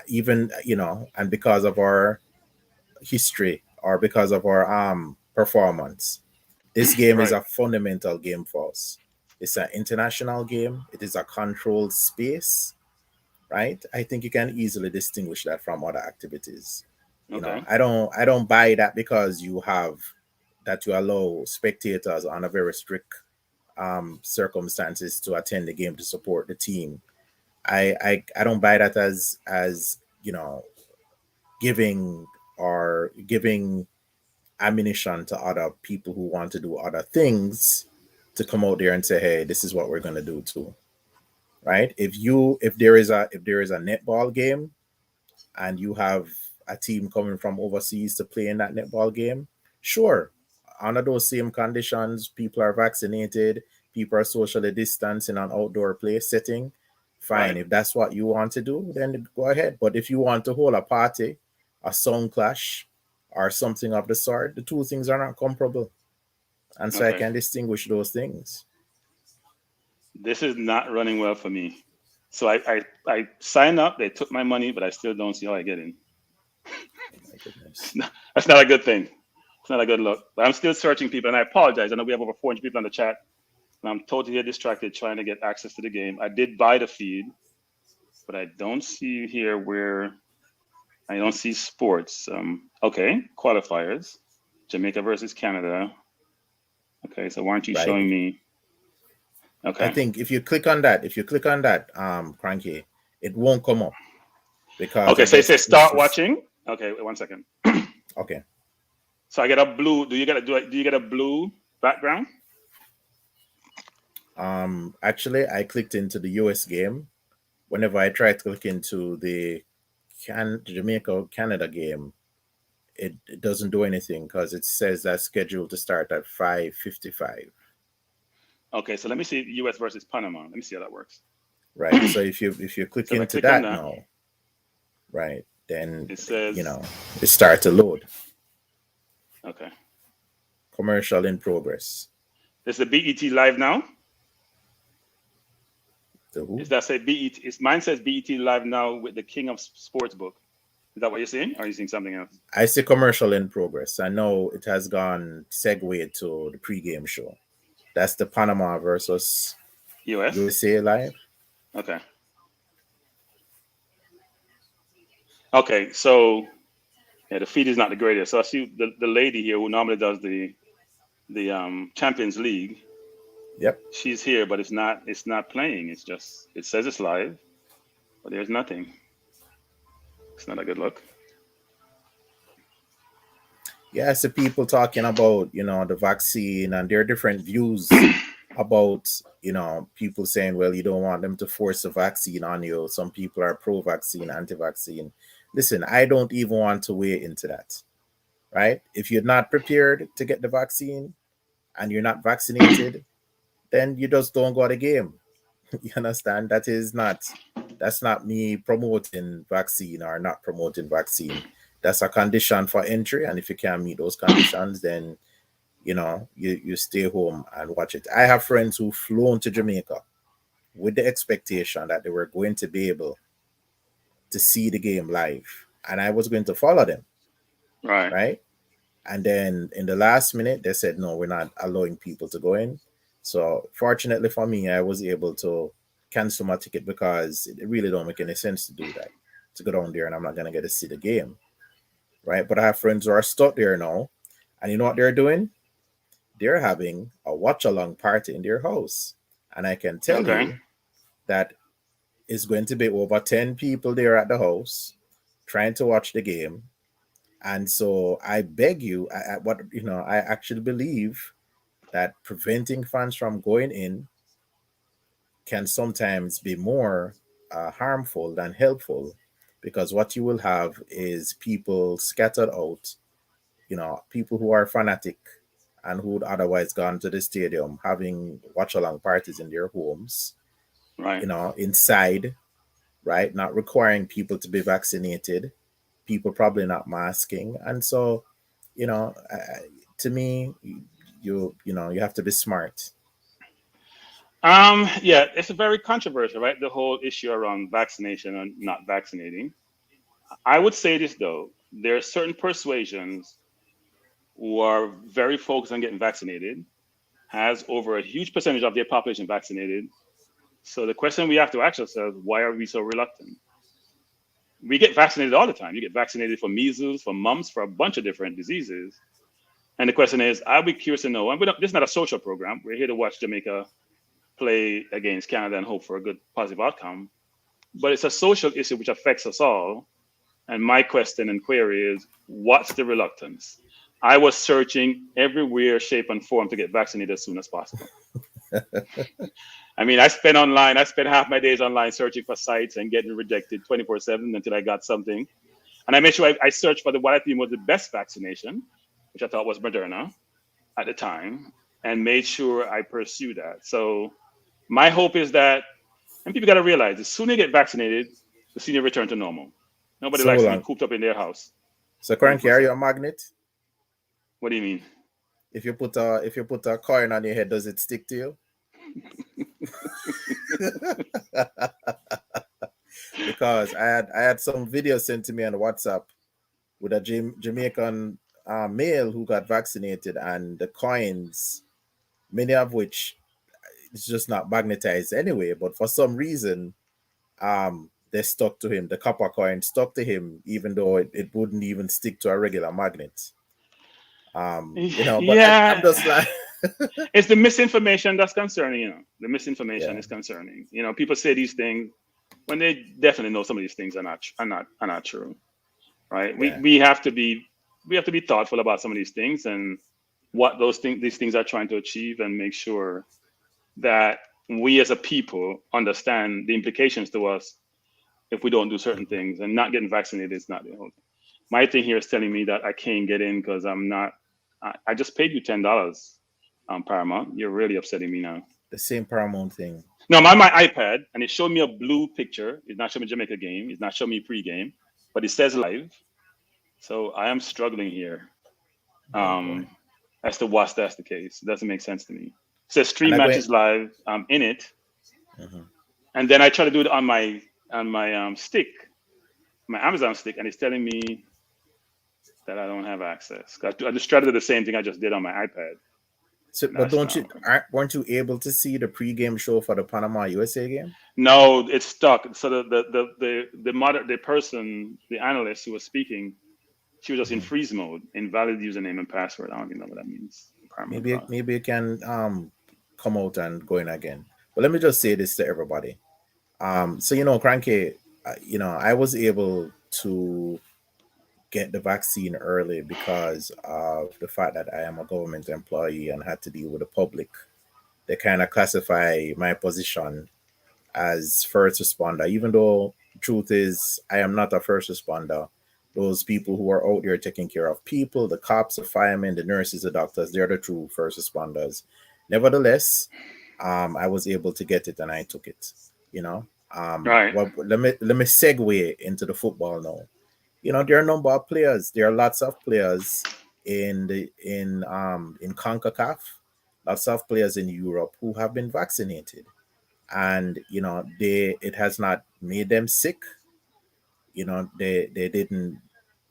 even, you know, and because of our history or because of our performance. This game is Right. a fundamental game for us. It's an international game. It is a controlled space, right? I think you can easily distinguish that from other activities. You know, Okay. I don't buy that because you allow spectators on a very strict circumstances to attend the game to support the team. I don't buy that as you know giving ammunition to other people who want to do other things to come out there and say, hey, this is what we're gonna do too. Right? If there is a netball game and you have a team coming from overseas to play in that netball game, sure. Under those same conditions, people are vaccinated, people are socially distanced in an outdoor play setting. Fine. Right. If that's what you want to do, then go ahead. But if you want to hold a party, a sound clash, or something of the sort, the two things are not comparable. And so I Okay. can distinguish those things. This is not running well for me. So I signed up. They took my money, but I still don't see how I get in. Oh my goodness. That's not a good thing. It's not a good look. But I'm still searching people, and I apologize. I know we have over 400 people on the chat, and I'm totally distracted trying to get access to the game. I did buy the feed, but I don't see here where I don't see sports. Okay, qualifiers, Jamaica versus Canada. Okay, so why aren't you Right. showing me? I Okay. think if you click on that, Cranky, it won't come up because Okay, I so it guess says start watching. Okay, wait 1 second. okay. So I get a blue. Do you get a blue background? Actually, I clicked into the US game. Whenever I try to click into the Jamaica Canada game, it doesn't do anything because it says that's scheduled to start at 5:55. Okay, so let me see U.S. versus Panama. Let me see how that works. Right. So if you click So if I into click on that that, now, right, then it says, it starts to load. okay, Commercial in progress. is the BET live now? The who? Is that say BET? Mine says BET live now with the King of Sportsbook. Is that what you're seeing? Or are you seeing something else? I see commercial in progress. I know it has gone segued to the pregame show. That's the Panama versus US? USA live. Okay. Okay, so yeah, the feed is not the greatest. So I see the lady here who normally does the Champions League. Yep. She's here, but it's not playing. It's just it says it's live, but there's nothing. It's not a good look. Yeah, I see people talking about, the vaccine, and there are different views about, people saying, well, you don't want them to force a vaccine on you. Some people are pro-vaccine, anti-vaccine. Listen, I don't even want to weigh into that, right? If you're not prepared to get the vaccine and you're not vaccinated, then you just don't go to the game. You understand? That's not me promoting vaccine or not promoting vaccine. That's a condition for entry, and if you can't meet those conditions, then you stay home and watch it. I have friends who flown to Jamaica with the expectation that they were going to be able to see the game live, and I was going to follow them, Right. right? And then in the last minute, they said, no, we're not allowing people to go in. So fortunately for me, I was able to cancel my ticket because it really don't make any sense to do that, to go down there and I'm not going to get to see the game, right? But I have friends who are stuck there now. And you know what they're doing? They're having a watch along party in their house. And I can tell Okay. you that it's going to be over 10 people there at the house trying to watch the game. And so I beg you, I actually believe that preventing fans from going in can sometimes be more harmful than helpful, because what you will have is people scattered out, people who are fanatic and who would otherwise gone to the stadium having watch along parties in their homes, Right. inside, right? Not requiring people to be vaccinated, people probably not masking. And so, to me, you have to be smart. Yeah, it's a very controversial, right? The whole issue around vaccination and not vaccinating. I would say this though, there are certain persuasions who are very focused on getting vaccinated, has over a huge percentage of their population vaccinated. So the question we have to ask ourselves, why are we so reluctant? We get vaccinated all the time. You get vaccinated for measles, for mumps, for a bunch of different diseases. And the question is, I'll be curious to know, and this is not a social program. We're here to watch Jamaica play against Canada and hope for a good positive outcome. But it's a social issue which affects us all. And my question and query is, what's the reluctance? I was searching everywhere, shape, and form to get vaccinated as soon as possible. I mean, I spent half my days online searching for sites and getting rejected 24/7 until I got something. And I made sure I searched for what I think was the best vaccination, which I thought was Moderna at the time, and made sure I pursue that. So my hope is that, and people got to realize, the sooner you get vaccinated, the sooner you return to normal. Nobody So likes hold to be on. cooped up in their house So currently, are you 24/7. a magnet? What do you mean? If you put a coin on your head, does it stick to you? Because I had some video sent to me on WhatsApp with a Jamaican male who got vaccinated, and the coins, many of which it's just not magnetized anyway, but for some reason, they stuck to him. The copper coin stuck to him, even though it wouldn't even stick to a regular magnet. But I'm Yeah, just like, it's the misinformation that's concerning. The misinformation yeah, is concerning. People say these things when they definitely know some of these things are not true, right? We yeah, we have to be we have to be thoughtful about some of these things and what these things are trying to achieve, and make sure that we as a people understand the implications to us if we don't do certain mhm. things. And not getting vaccinated is not the whole thing. My thing here is telling me that I can't get in because I'm not. I just paid you $10, Paramount. You're really upsetting me now. The same Paramount thing. No, I'm on my iPad and it showed me a blue picture. It's not showing me Jamaica game. It's not showing me pre-game, but it says live. So I am struggling here. Oh boy. Um, as to why that's the case. It doesn't make sense to me. It says And stream I went, matches live. I'm in it, mhm. and then I try to do it on my stick, my Amazon stick, and it's telling me that I don't have access. I just tried to do the same thing I just did on my iPad, So, and but that's don't not you okay. weren't you able to see the pregame show for the Panama USA game? No, it's stuck. So the person, the analyst who was speaking, she was just in Mhm. freeze mode, invalid username and password. I don't even know what that means. Paramount Maybe Plus. maybe you can come out and go in again. But let me just say this to everybody. So Cranky, I was able to get the vaccine early because of the fact that I am a government employee and had to deal with the public. They kind of classify my position as first responder, even though truth is I am not a first responder. Those people who are out there taking care of people, the cops, the firemen, the nurses, the doctors, they're the true first responders. Nevertheless, I was able to get it and I took it. You know, Right. well, let me segue into the football now. There are a number of players. There are lots of players in CONCACAF, lots of players in Europe who have been vaccinated, and it has not made them sick. They didn't.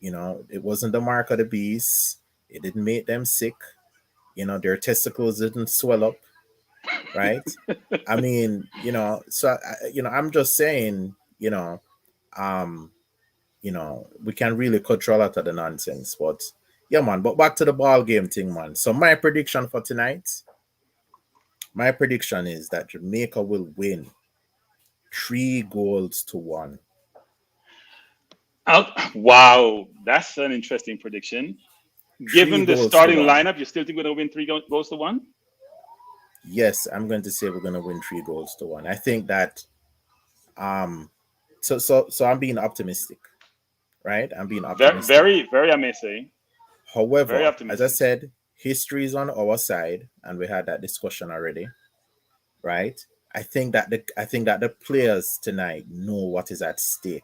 It wasn't the mark of the beast. It didn't make them sick. Their testicles didn't swell up, right? I mean, so I'm just saying, um, we can really control out of the nonsense. But yeah, man. But back to the ball game thing, man. So my prediction is that Jamaica will win 3 goals to 1. Wow, that's an interesting prediction. Three Given the goals to starting one. lineup, you still think we're going to win three goals to one? Yes, I'm going to say we're going to win 3 goals to 1. I think that um, so I'm being optimistic, right? I'm being Very, optimistic. very, very, I may say, very However, as I optimistic. said, history is on our side, and we had that discussion already, right? I think that the players tonight know what is at stake.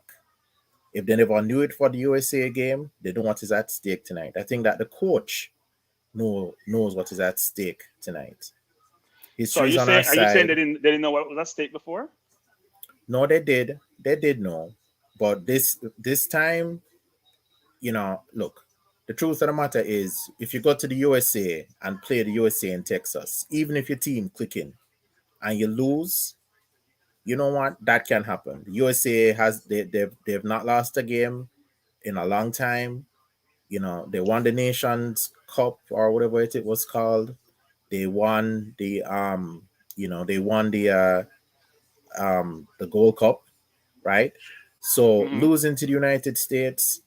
If they never knew it for the USA game, they know what is at stake tonight. I think that the coach knows what is at stake tonight. So History is on our are you saying side. they didn't know what was at stake before? No, they did. They did know. But this time, look, the truth of the matter is if you go to the USA and play the USA in Texas, even if your team clicking and you lose, you know what? That can happen. The USA they've not lost a game in a long time. They won the Nations Cup or whatever it was called. They won the Gold Cup, right? So Hmm. losing to the United States,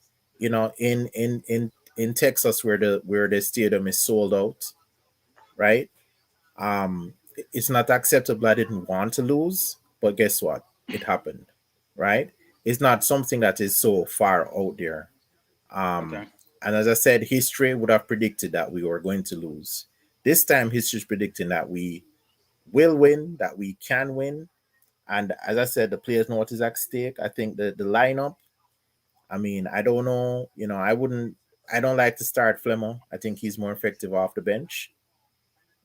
in Texas where the stadium is sold out, right? It's not acceptable. I didn't want to lose, but guess what? It happened, right? It's not something that is so far out there. Um, Okay. and as I said, history would have predicted that we were going to lose. This time, history is predicting that we will win, that we can win. And as I said, the players know what is at stake. I think the lineup, I mean, I don't know. I don't like to start Flemo. I think he's more effective off the bench,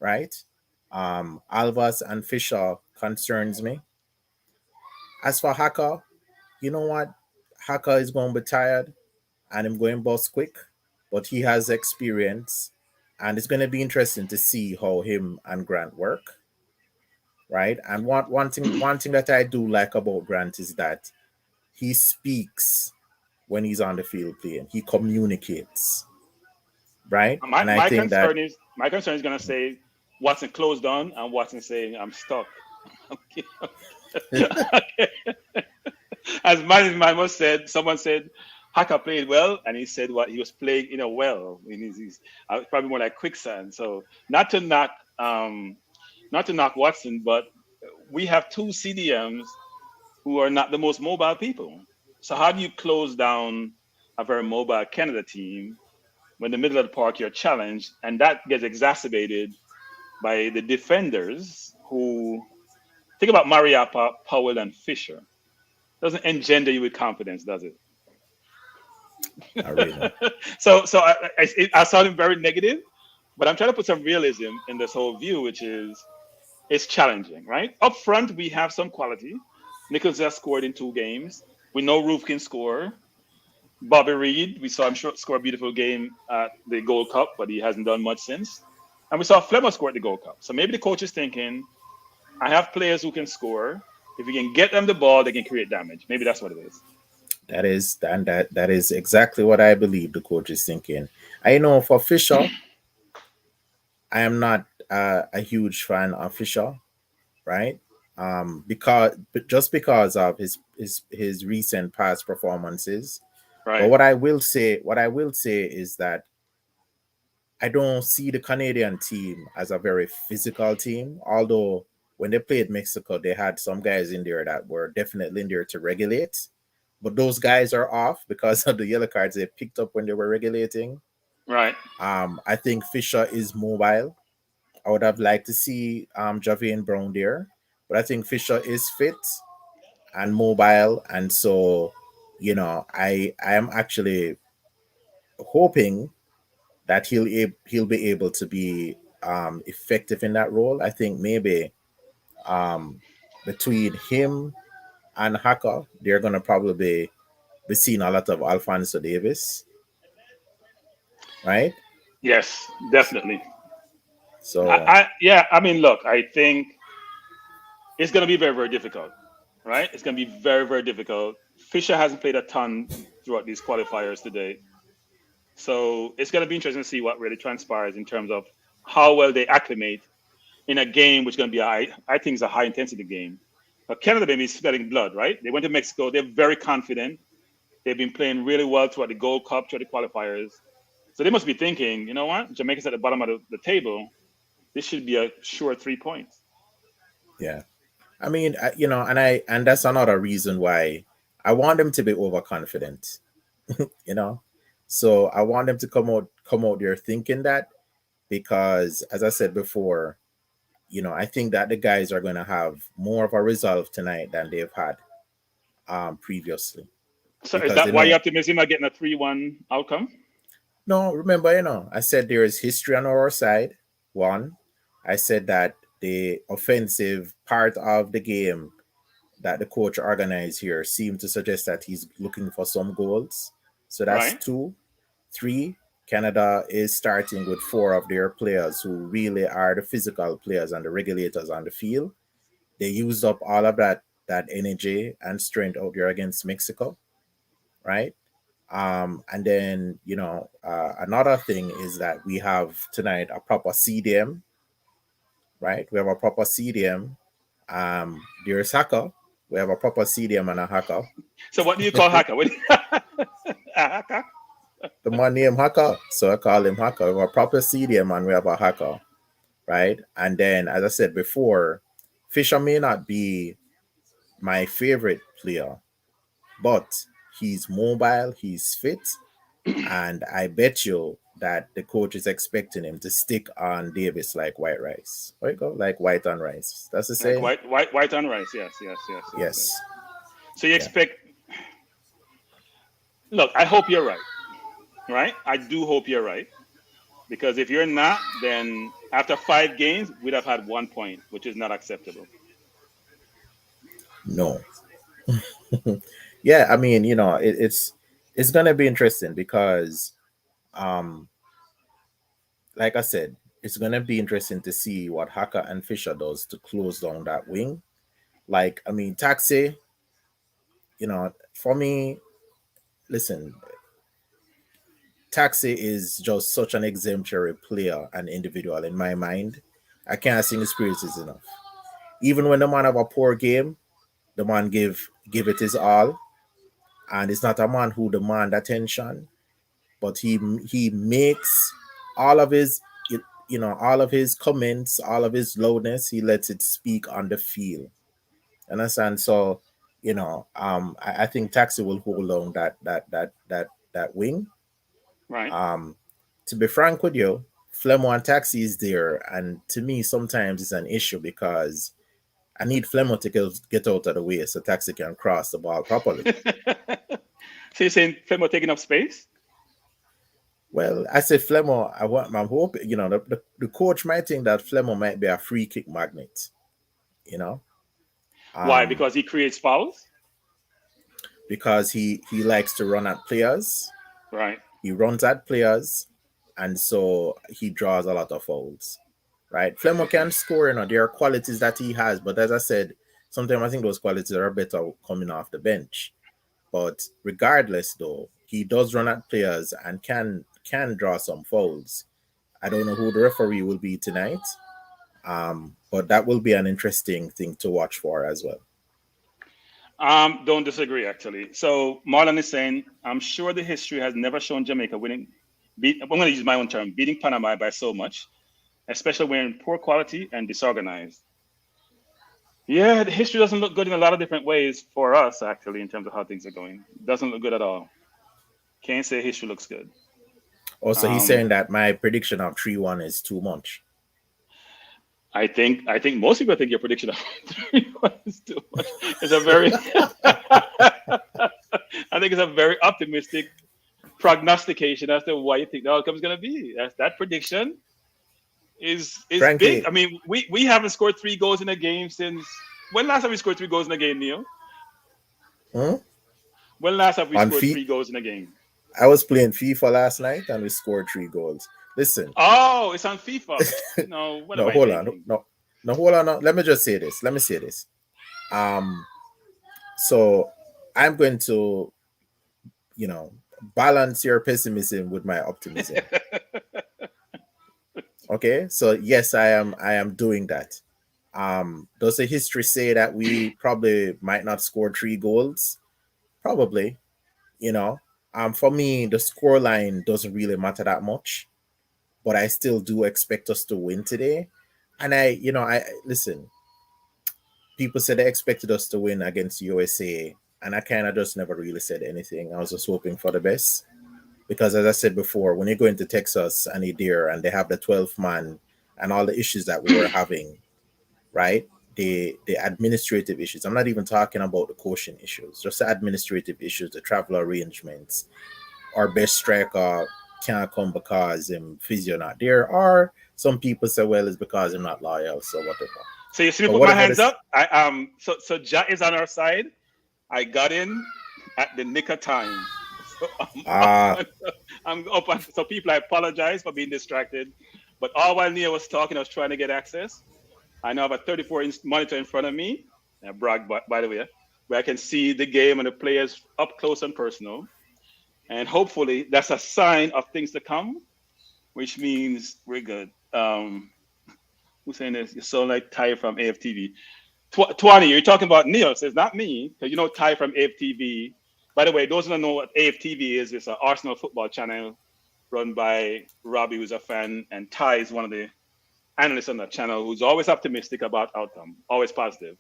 right? Alvas and Fisher concerns me. As for Haka, you know what? Haka is going to be tired and him going bust quick, but he has experience, and it's going to be interesting to see how him and Grant work, right? And one thing that I do like about Grant is that he speaks when he's on the field playing. He communicates, right? My And I my think that concern is my concern is gonna say Watson closed on and Watson saying I'm stuck. As Mimo said, someone said Haka played well, and he said what he was playing in a well. I mean, he's probably more like quicksand. So um, not to knock Watson, but we have two CDMs who are not the most mobile people. So how do you close down a very mobile Canada team when in the middle of the park you're challenged, and that gets exacerbated by the defenders who think about Mariappa, Powell, and Fisher. Doesn't engender you with confidence, does it? I really know. So I sound very negative, but I'm trying to put some realism in this whole view, which is it's challenging, right? Up front, we have some quality. Nichols has scored in 2 games. We know Roof can score. Bobby Reed, we saw him score a beautiful game at the Gold Cup, but he hasn't done much since. And we saw Flemmer score at the Gold Cup. So maybe the coach is thinking, I have players who can score. If we can get them the ball, they can create damage. Maybe that's what it is. That is exactly what I believe the coach is thinking. I know for Fisher, I am not a huge fan of Fisher, right? But just because of his recent past performances. But Right, what I will say is that I don't see the Canadian team as a very physical team. Although when they played Mexico, they had some guys in there that were definitely in there to regulate. But those guys are off because of the yellow cards they picked up when they were regulating. right. I think Fisher is mobile. I would have liked to see Javian Brown there, but I think Fisher is fit and mobile, and so I am actually hoping that he'll be able to be effective in that role. I think maybe um, between him and Haka, they're gonna probably be seeing a lot of Alfonso Davis, right? Yes, definitely. So Yeah, I mean, look, I think it's going to be very, very difficult, right? It's going to be very, very difficult. Fisher hasn't played a ton throughout these qualifiers today. So it's going to be interesting to see what really transpires in terms of how well they acclimate in a game which is going to be I think it's a high intensity game. But Canada maybe is spilling blood, right? They went to Mexico. They're very confident. They've been playing really well throughout the Gold Cup, throughout the qualifiers. So they must be thinking, you know what? Jamaica's at the bottom of the table. This should be a sure 3 points. yeah, I mean, and that's another reason why I want them to be overconfident. You know, so I want them to come out there thinking that, because, as I said before, I think that the guys are going to have more of a resolve tonight than they've had previously, So is because that why you optimism are getting a 3-1 outcome? no, remember, I said there is history on our side. One, I said that the offensive part of the game that the coach organized here seemed to suggest that he's looking for some goals. So that's Right? two. Three, Canada is starting with four of their players who really are the physical players and the regulators on the field. They used up all of that energy and strength out there against Mexico, right? And then another thing is that we have tonight a proper CDM, right? We have a proper CDM. There's Haka. We have a proper CDM and a Haka. So what do you call Haka? A Haka? The man named Haka, so I call him Haka. We have a proper CDM and we have a Haka, right? And then, as I said before, Fisher may not be my favorite player, but he's mobile, he's fit, and I bet you that the coach is expecting him to stick on Davis like white rice. Where you go? Like white on rice. That's the Like saying? white on rice. Yes, yes, yes, yes, yes. Yes. So you Yeah. expect look, I hope you're right. Right? I do hope you're right. Because if you're not, then after 5 games, we'd have had 1 point, which is not acceptable. No. Yeah, I mean, it's gonna be interesting because, um, like I said, it's gonna be interesting to see what Haka and Fisher does to close down that wing. Like, I mean, Taxi, for me, listen, Taxi is just such an exemplary player and individual in my mind. I can't sing his praises enough. Even when the man have a poor game, the man give it his all, and it's not a man who demand attention, but he makes all of his all of his comments, all of his loudness, he lets it speak on the field. Understand? So, I think Taxi will hold on that wing. Right. Um, to be frank with you, Flemo and Taxi is there, and to me, sometimes it's an issue because I need Flemo to get out of the way so Taxi can cross the ball properly. So you're saying Flemo taking up space? Well, I say Flemo. I'm hoping, the coach might think that Flemo might be a free kick magnet. You know, Why? um, Because he creates fouls? because he likes to run at players. Right. He runs at players, and so he draws a lot of fouls. Right? Flemo can score. There are qualities that he has, but as I said, sometimes I think those qualities are better coming off the bench. But regardless, though, he does run at players and can draw some fouls. I don't know who the referee will be tonight, but that will be an interesting thing to watch for as well. Don't disagree actually. So Marlon is saying, I'm sure the history has never shown Jamaica winning. I'm going to use my own term, beating Panama by so much, especially when poor quality and disorganized. Yeah, the history doesn't look good in a lot of different ways for us actually in terms of how things are going. Doesn't look good at all. Can't say history looks good. Also, he's Um, saying that my prediction of 3-1 is too much. I think most people think your prediction of 3-1 is too much. It's a very I think it's a very optimistic prognostication as to what you think the outcome is going to be. That prediction is big. Frankie, I mean, we haven't scored 3 goals in a game since when last time we scored 3 goals in a game, Neil? hmm? When last have we On scored feet, 3 goals in a game? I was playing FIFA last night and we scored 3 goals. Listen, Oh, it's on FIFA. No, what am no, I hold on, thinking? no, hold on. No. Let me just say this. Let me say this. Um, so I'm going to, you know, balance your pessimism with my optimism. Okay, so yes, I am doing that. Does the history say that we probably might not score 3 goals? Probably. You know, for me, the score line doesn't really matter that much, but I still do expect us to win today. And I listen. People said they expected us to win against USA, and I kind of just never really said anything. I was just hoping for the best because, as I said before, when you go into Texas and you're there and they have the 12th man and all the issues that we were having, right? The administrative issues. I'm not even talking about the coaching issues, just the administrative issues, the travel arrangements. Our best striker can't come because physio not there. Or some people say, well, it's because I'm not loyal, so whatever. So you see me But put my whatever hands this, up. So Jack is on our side. I got in at the nick of time. So uh I'm up on, so people, I apologize for being distracted. But all while Nia was talking, I was trying to get access. I now have a 34-inch monitor in front of me. I brag, by the way, where I can see the game and the players up close and personal. And hopefully that's a sign of things to come, which means we're good. Who's saying this? You sound like Ty from AFTV. 20, you're talking about Neil, so it's not me, because you know Ty from AFTV. By the way, those who don't know what AFTV is, it's an Arsenal football channel run by Robbie, who's a fan, and Ty is one of the analysts on that channel who's always optimistic about outcome, always positive.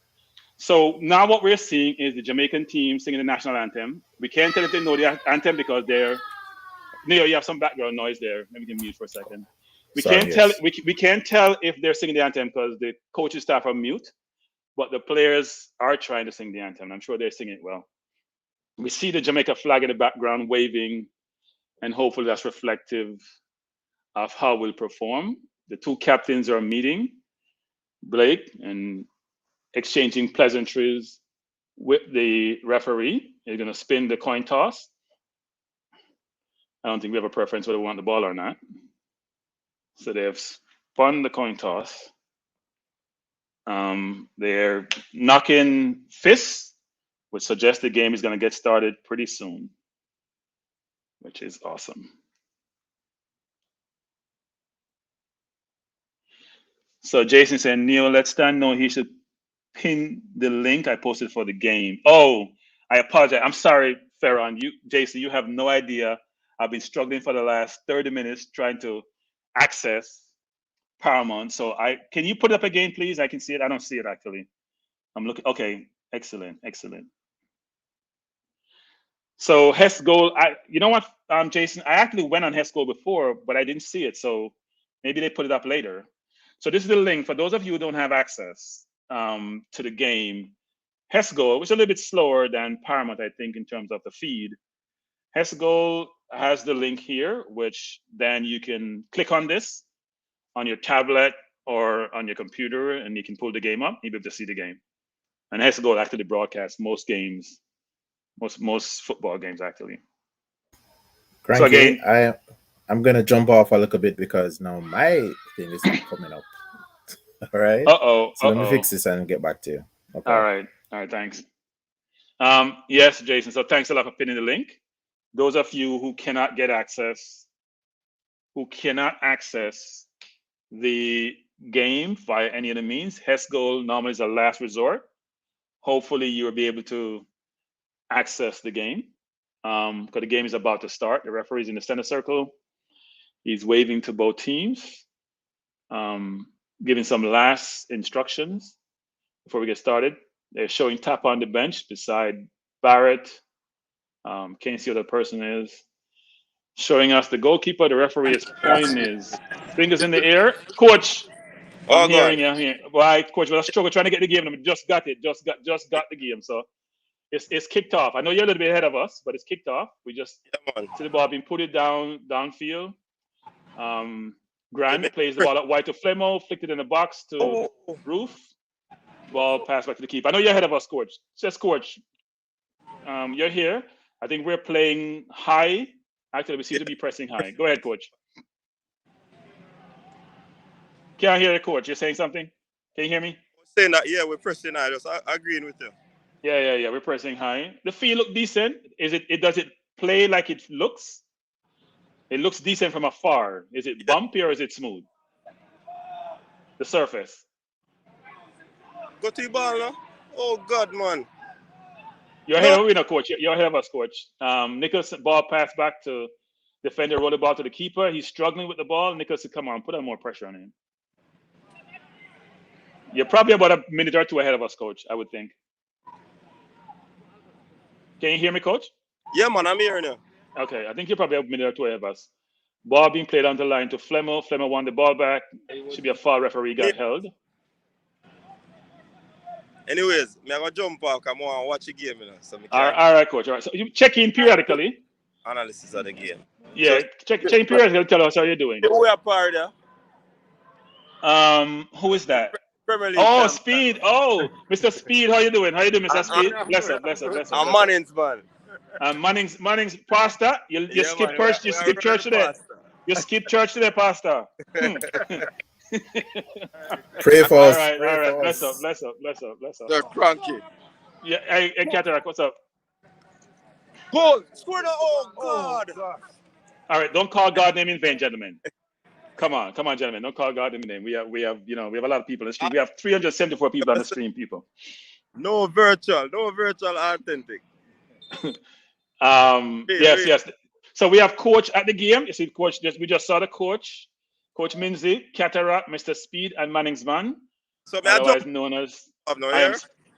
So now what we're seeing is the Jamaican team singing the national anthem. We can't tell if they know the anthem because they're Neil, you have some background noise there. Let me get mute for a second. We sorry, can't tell yes. we can't tell if they're singing the anthem because the coaching staff are mute, but the players are trying to sing the anthem. I'm sure they're singing it well. We see the Jamaica flag in the background waving, and hopefully that's reflective of how we'll perform. The two captains are meeting, Blake, and exchanging pleasantries with the referee. He's going to spin the coin toss. I don't think we have a preference whether we want the ball or not. So they have spun the coin toss. They're knocking fists, which suggests the game is going to get started pretty soon, which is awesome. So Jason said, Neil, let Stan know he should pin the link I posted for the game. Oh, I apologize. I'm sorry, Ferron. Jason, you have no idea. I've been struggling for the last 30 minutes trying to access Paramount. So can you put it up again, please? I can see it. I don't see it actually. I'm looking. Okay, excellent. So Hess goal. You know what, Jason? I actually went on Hess goal before, but I didn't see it. So maybe they put it up later. So this is the link for those of you who don't have access to the game. Hess goal, which is a little bit slower than Paramount, I think, in terms of the feed. Hess goal has the link here, which then you can click on this on your tablet or on your computer, and you can pull the game up. You'll be able to see the game. And Hess goal actually broadcasts most games. Most football games actually. Cranky, so again, I'm gonna jump off a little bit because now my thing is coming up. All right. So let me fix this and get back to you. Okay. All right. Thanks. Yes, Jason. So thanks a lot for pinning the link. Those of you who cannot access the game via any of the means, Hess goal normally is a last resort. Hopefully, you will be able to access the game because the game is about to start. The referee is in the center circle. He's waving to both teams, giving some last instructions before we get started. They're showing tap on the bench beside Barrett. Can't see what the person is. Showing us the goalkeeper. The referee is pointing his fingers in the air. Coach, I'm hearing you here. Why, Coach? Well, I struggle trying to get the game. I just got it. Just got the game. So it's kicked off. I know you're a little bit ahead of us, but it's kicked off. We just see the ball being put it downfield. Grant plays the ball up wide to Flemo, flicked it in the box to Roof. Ball passed back to the keeper. I know you're ahead of us, Coach. Says Coach. You're here. I think we're playing high. Actually, we seem to be pressing high. Go ahead, Coach. Can't hear you, Coach. You're saying something? Can you hear me? Saying that, yeah, we're pressing high. Just agreeing with you. Yeah. We're pressing high. The field look decent. Does it play like it looks? It looks decent from afar. Is it bumpy or is it smooth? The surface. Go to the ball now. Oh God, man. You're ahead of us, Coach. You're ahead of us, Coach. Nicholson, ball pass back to defender, roll the ball to the keeper. He's struggling with the ball. Nicholson, come on, put on more pressure on him. You're probably about a minute or two ahead of us, Coach, I would think. Can you hear me, Coach? Yeah, man, I'm hearing you. Okay, I think you're probably a minute or two ahead of us. Ball being played on the line to Flemo. Flemo won the ball back. Should be a foul. Referee got held. Anyways, I'm going to jump off. I'm going to watch the game. So all right, Coach. All right. So you check in periodically. Analysis of the game. Yeah, so, check in periodically. Tell us how you're doing. Who are part there? Who is that? Premier League Speed. Oh, Mr. Speed, how you doing? Mr. Speed? Bless up. I'm Manning's man. Manning's pastor. You skip church. You skip church today. You skip church today, pastor. Pray for us. All right. Bless up. They're cranky. Yeah, hey, Cataract, what's up? Goal! Score the God! All right, don't call God name in vain, gentlemen. Come on, gentlemen. Don't call God in name. We have a lot of people in the stream. We have 374 people on the stream, people. No virtual, authentic. Yes. So we have Coach at the game. You see, Coach. We just saw the coach, Coach Minzy, Cataract, Mr. Speed, and Manning's man. So otherwise known as.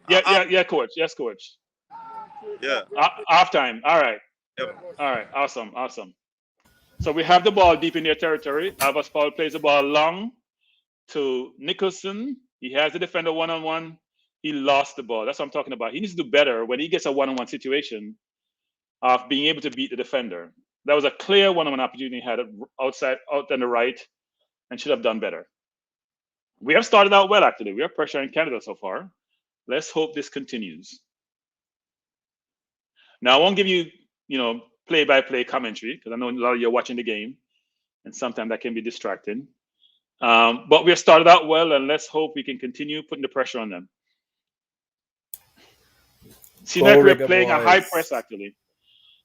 Yeah, Coach. Yes, Coach. Yeah. Half time. All right. Yep. All right. Awesome. So we have the ball deep in their territory. Albus Paul plays the ball long to Nicholson. He has the defender one-on-one. He lost the ball. That's what I'm talking about. He needs to do better when he gets a one-on-one situation of being able to beat the defender. That was a clear one-on-one opportunity he had out on the right and should have done better. We have started out well, actually. We are pressuring Canada so far. Let's hope this continues. Now, I won't give you, play-by-play commentary because I know a lot of you are watching the game, and sometimes that can be distracting. But we started out well, and let's hope we can continue putting the pressure on them. Seems like we're Reggae playing a high Boyz. press, actually.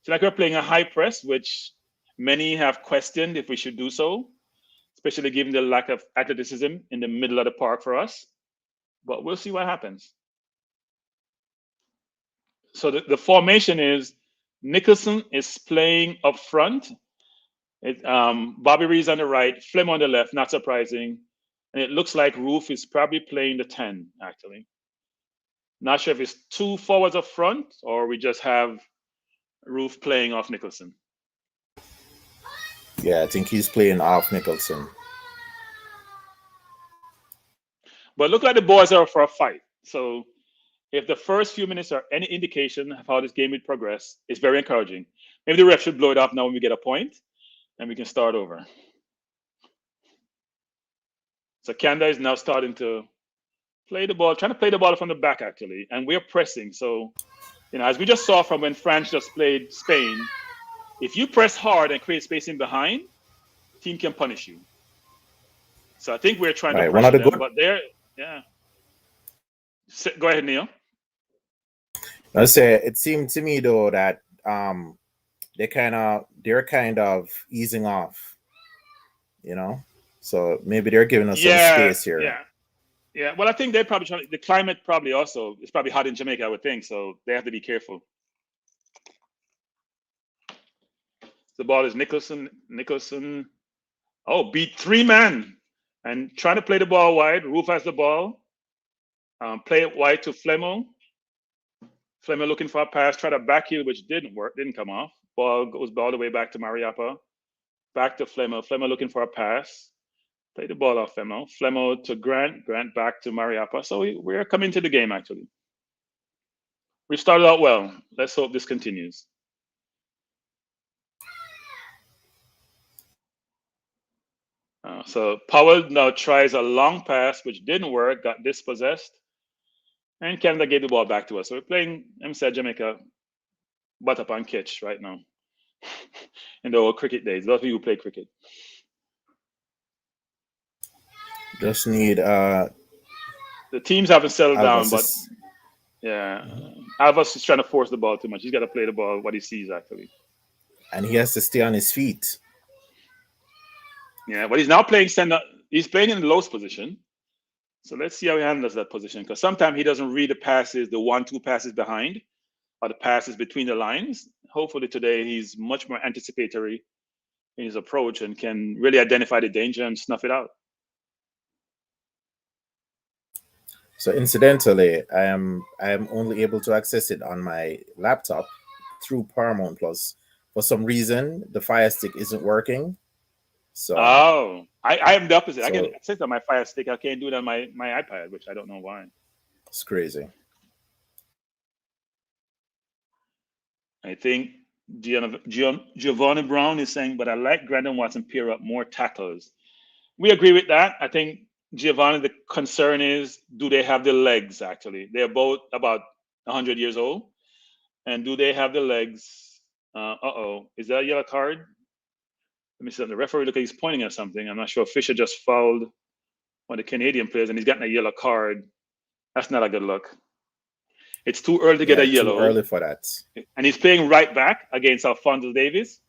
Seems like we're playing a high press, which many have questioned if we should do so, especially given the lack of athleticism in the middle of the park for us. But we'll see what happens. So the formation is Nicholson is playing up front. Bobby Reed's on the right, Flem on the left, not surprising. And it looks like Roof is probably playing the 10, actually. Not sure if it's two forwards up front or we just have Roof playing off Nicholson. Yeah, I think he's playing off Nicholson. But look like the boys are for a fight. So if the first few minutes are any indication of how this game would progress, it's very encouraging. Maybe the ref should blow it off now when we get a point, and we can start over. So Kanda is now starting to play the ball, trying to play the ball from the back, actually. And we're pressing. So, as we just saw from when France just played Spain, if you press hard and create space in behind, team can punish you. So I think we're trying to pressure them, but they're, Go ahead, Neil. I say it seemed to me though that they're kind of easing off, so maybe they're giving us some space here. Yeah. Well, I think they're probably trying. The climate probably also it's probably hot in Jamaica, I would think. So they have to be careful. The ball is Nicholson. Oh, beat 3 man and trying to play the ball wide. Roof has the ball. Play it wide to Flemo. Flemo looking for a pass, try to back heel, which didn't work, didn't come off. Ball goes all the way back to Mariappa. Back to Flemo. Flemo looking for a pass. Play the ball off Flemo. Flemo to Grant. Grant back to Mariappa. So we're coming to the game, actually. We started out well. Let's hope this continues. So Powell now tries a long pass, which didn't work, got dispossessed. And Canada gave the ball back to us. So we're playing, Jamaica, butt up on catch right now. In the old cricket days. Those of you who play cricket. Just need the teams haven't settled down, but Alvas is trying to force the ball too much. He's got to play the ball what he sees, actually. And he has to stay on his feet. Yeah, but he's now playing he's playing in the lowest position. So let's see how he handles that position, because sometimes he doesn't read the passes, the 1-2 passes behind, or the passes between the lines. Hopefully today he's much more anticipatory in his approach and can really identify the danger and snuff it out. So incidentally, I am only able to access it on my laptop through Paramount Plus. For some reason, the Fire Stick isn't working. So I am the opposite. I can access it on my Fire Stick. I can't do it on my iPad, which I don't know why. It's crazy. I think Giovanni Brown is saying, but I like Grant and Watson pair up more tackles. We agree with that. I think Giovanni, the concern is, do they have the legs, actually? They're both about 100 years old. And do they have the legs? Is that a yellow card? Let me see. The referee looks like he's pointing at something. I'm not sure. Fisher just fouled one of the Canadian players, and he's gotten a yellow card. That's not a good look. It's too early to get a yellow. Too early for that. And he's playing right back against Alphonso Davies.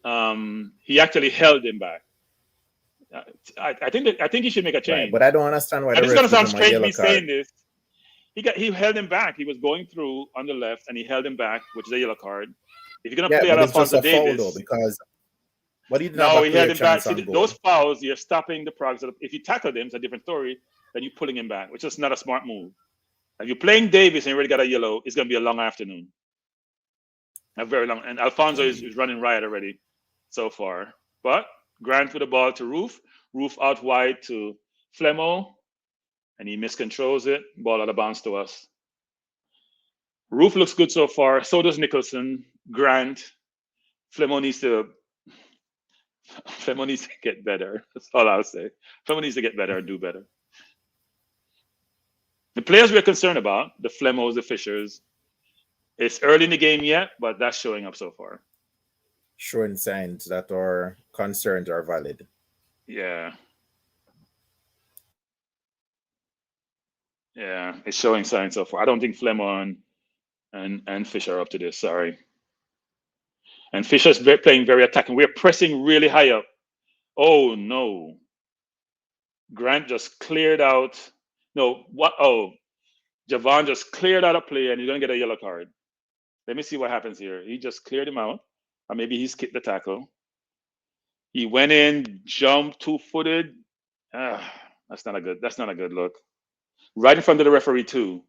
He actually held him back. I think he should make a change. Right, but I don't understand why. It's going to sound strange me saying this. He held him back. He was going through on the left, and he held him back, which is a yellow card. If you're going to play at Alphonso Davies, foul, though, because he held him back. See, those fouls, you're stopping the progress. If you tackle them, it's a different story than you pulling him back, which is not a smart move. If you're playing Davis and you already got a yellow, it's going to be a long afternoon. A very long. And Alfonso is running riot already so far. But Grant with the ball to Roof. Roof out wide to Flemo. And he miscontrols it. Ball out of bounds to us. Roof looks good so far. So does Nicholson. Grant. Flemo needs to get better. That's all I'll say. Flemo needs to get better and do better. The players we're concerned about, the Flemos, the Fishers, It's early in the game yet, but that's showing up so far. Showing signs that our concerns are valid. Yeah. Yeah, it's showing signs so far. I don't think Flemon and Fish are up to this. Sorry. And Fisher's playing very attacking. We're pressing really high up. Oh no. Grant just cleared out. No, what? Oh, Javon just cleared out a play and he's going to get a yellow card. Let me see what happens here. He just cleared him out. Or maybe he skipped the tackle. He went in, jumped, two-footed. Ah, that's not a good look. Right in front of the referee too.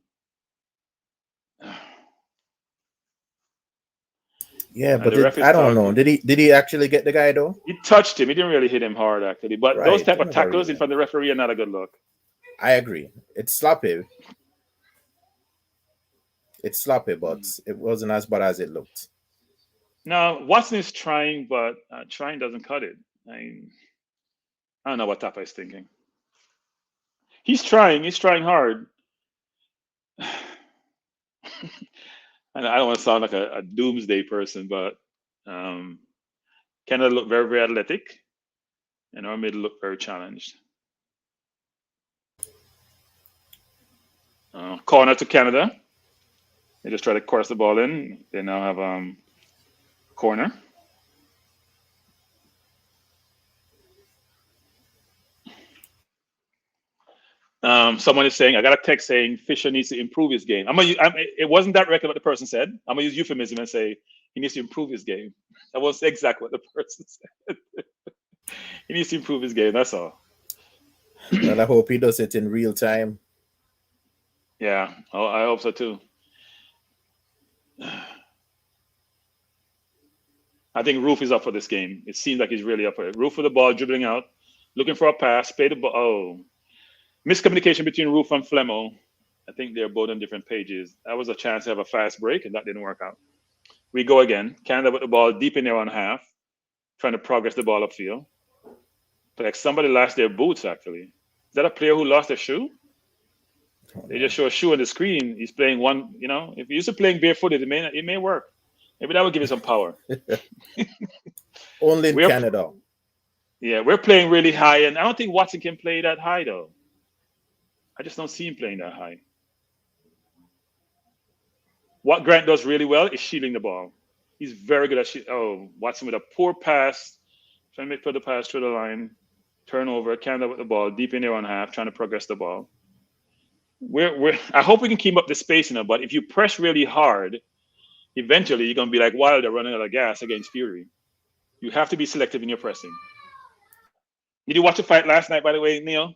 Yeah, And but the ref is I don't know. talking. Did he actually get the guy though? He touched him. He didn't really hit him hard actually. But those Right. type of tackles in front of the referee are not a good look. I agree. It's sloppy. It's sloppy, but it wasn't as bad as it looked. Now Watson is trying, but trying doesn't cut it. I don't know what Tapa is thinking. He's trying. He's trying hard. And I don't want to sound like a doomsday person, but Canada look very, very athletic, and our middle look very challenged. Corner to Canada. They just try to course the ball in. They now have corner. Someone is saying, I got a text saying Fisher needs to improve his game. It wasn't that record what the person said. I'm gonna use euphemism and say he needs to improve his game. That was exactly what the person said. He needs to improve his game. That's all. Well, I hope he does it in real time. Yeah, I hope so too. I think Roof is up for this game. It seems like he's really up for it. Roof with the ball, dribbling out, looking for a pass, play the ball. Oh, miscommunication between Roof and Flemo. I think they're both on different pages. That was a chance to have a fast break, and that didn't work out. We go again. Canada with the ball deep in their own half, trying to progress the ball upfield. But like somebody lost their boots, actually. Is that a player who lost their shoe? They just show a shoe on the screen. He's playing one, if you're used to playing barefooted, it may work. Maybe that will give you some power. Only in Canada. Yeah, we're playing really high, and I don't think Watson can play that high, though. I just don't see him playing that high. What Grant does really well is shielding the ball. He's very good at Watson with a poor pass, trying to put the pass through the line, turnover, Canada with the ball, deep in their own half, trying to progress the ball. I hope we can keep up the space, but if you press really hard, eventually you're going to be like Wilder running out of gas against Fury. You have to be selective in your pressing. Did you watch the fight last night, by the way, Neil?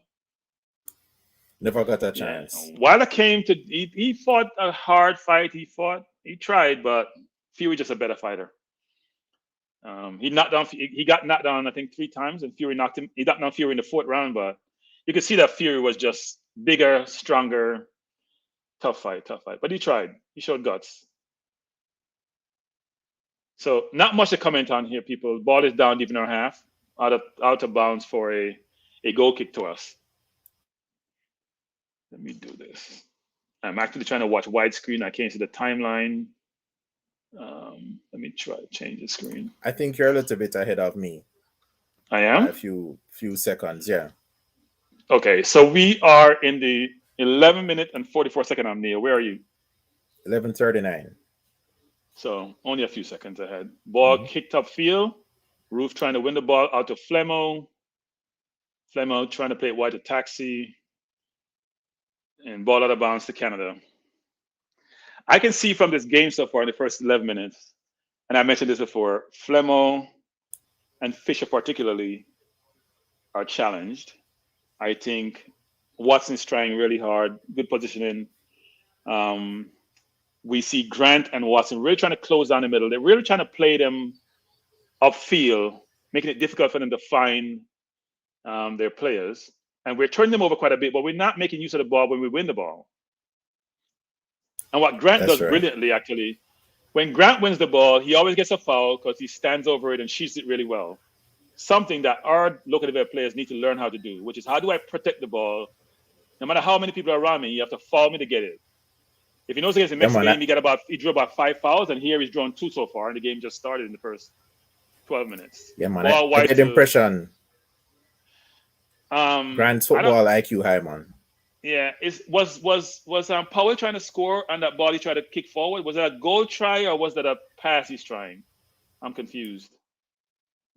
Never got a chance. Yeah. Wilder came to, he fought a hard fight. He tried, but Fury just a better fighter. He got knocked down, I think, 3 times, and Fury knocked down Fury in the 4th round, but you could see that Fury was just bigger, stronger, tough fight. But he tried. He showed guts. So not much to comment on here, people. Ball is down deep in our half, out of bounds for a goal kick to us. Let me do this. I'm actually trying to watch widescreen. I can't see the timeline. Let me try to change the screen. I think you're a little bit ahead of me. I am? A few seconds, yeah. Okay, so we are in the 11-minute and 44-second. I'm Neil. Where are you? 11:39. So only a few seconds ahead. Ball kicked upfield. Roof trying to win the ball out to Flemo. Flemo trying to play it wide to Taxi. And ball out of bounds to Canada. I can see from this game so far in the first 11 minutes, and I mentioned this before, Flemo and Fisher particularly are challenged. I think Watson's trying really hard, good positioning. We see Grant and Watson really trying to close down the middle. They're really trying to play them upfield, making it difficult for them to find their players. And we're turning them over quite a bit, but we're not making use of the ball when we win the ball. And what Grant does brilliantly, actually, when Grant wins the ball, he always gets a foul because he stands over it and shoots it really well. Something that our local development players need to learn how to do, which is how do I protect the ball? No matter how many people are around me, you have to follow me to get it. If he knows against the Yeah, Mexican man. game, he drew about 5 fouls, and here he's drawn 2 so far, and the game just started in the first 12 minutes. Yeah, man. Ball I wide get the to impression Grant's I don't. football IQ high, man. Yeah, was Powell trying to score on that ball he tried to kick forward? Was that a goal try or was that a pass he's trying? I'm confused.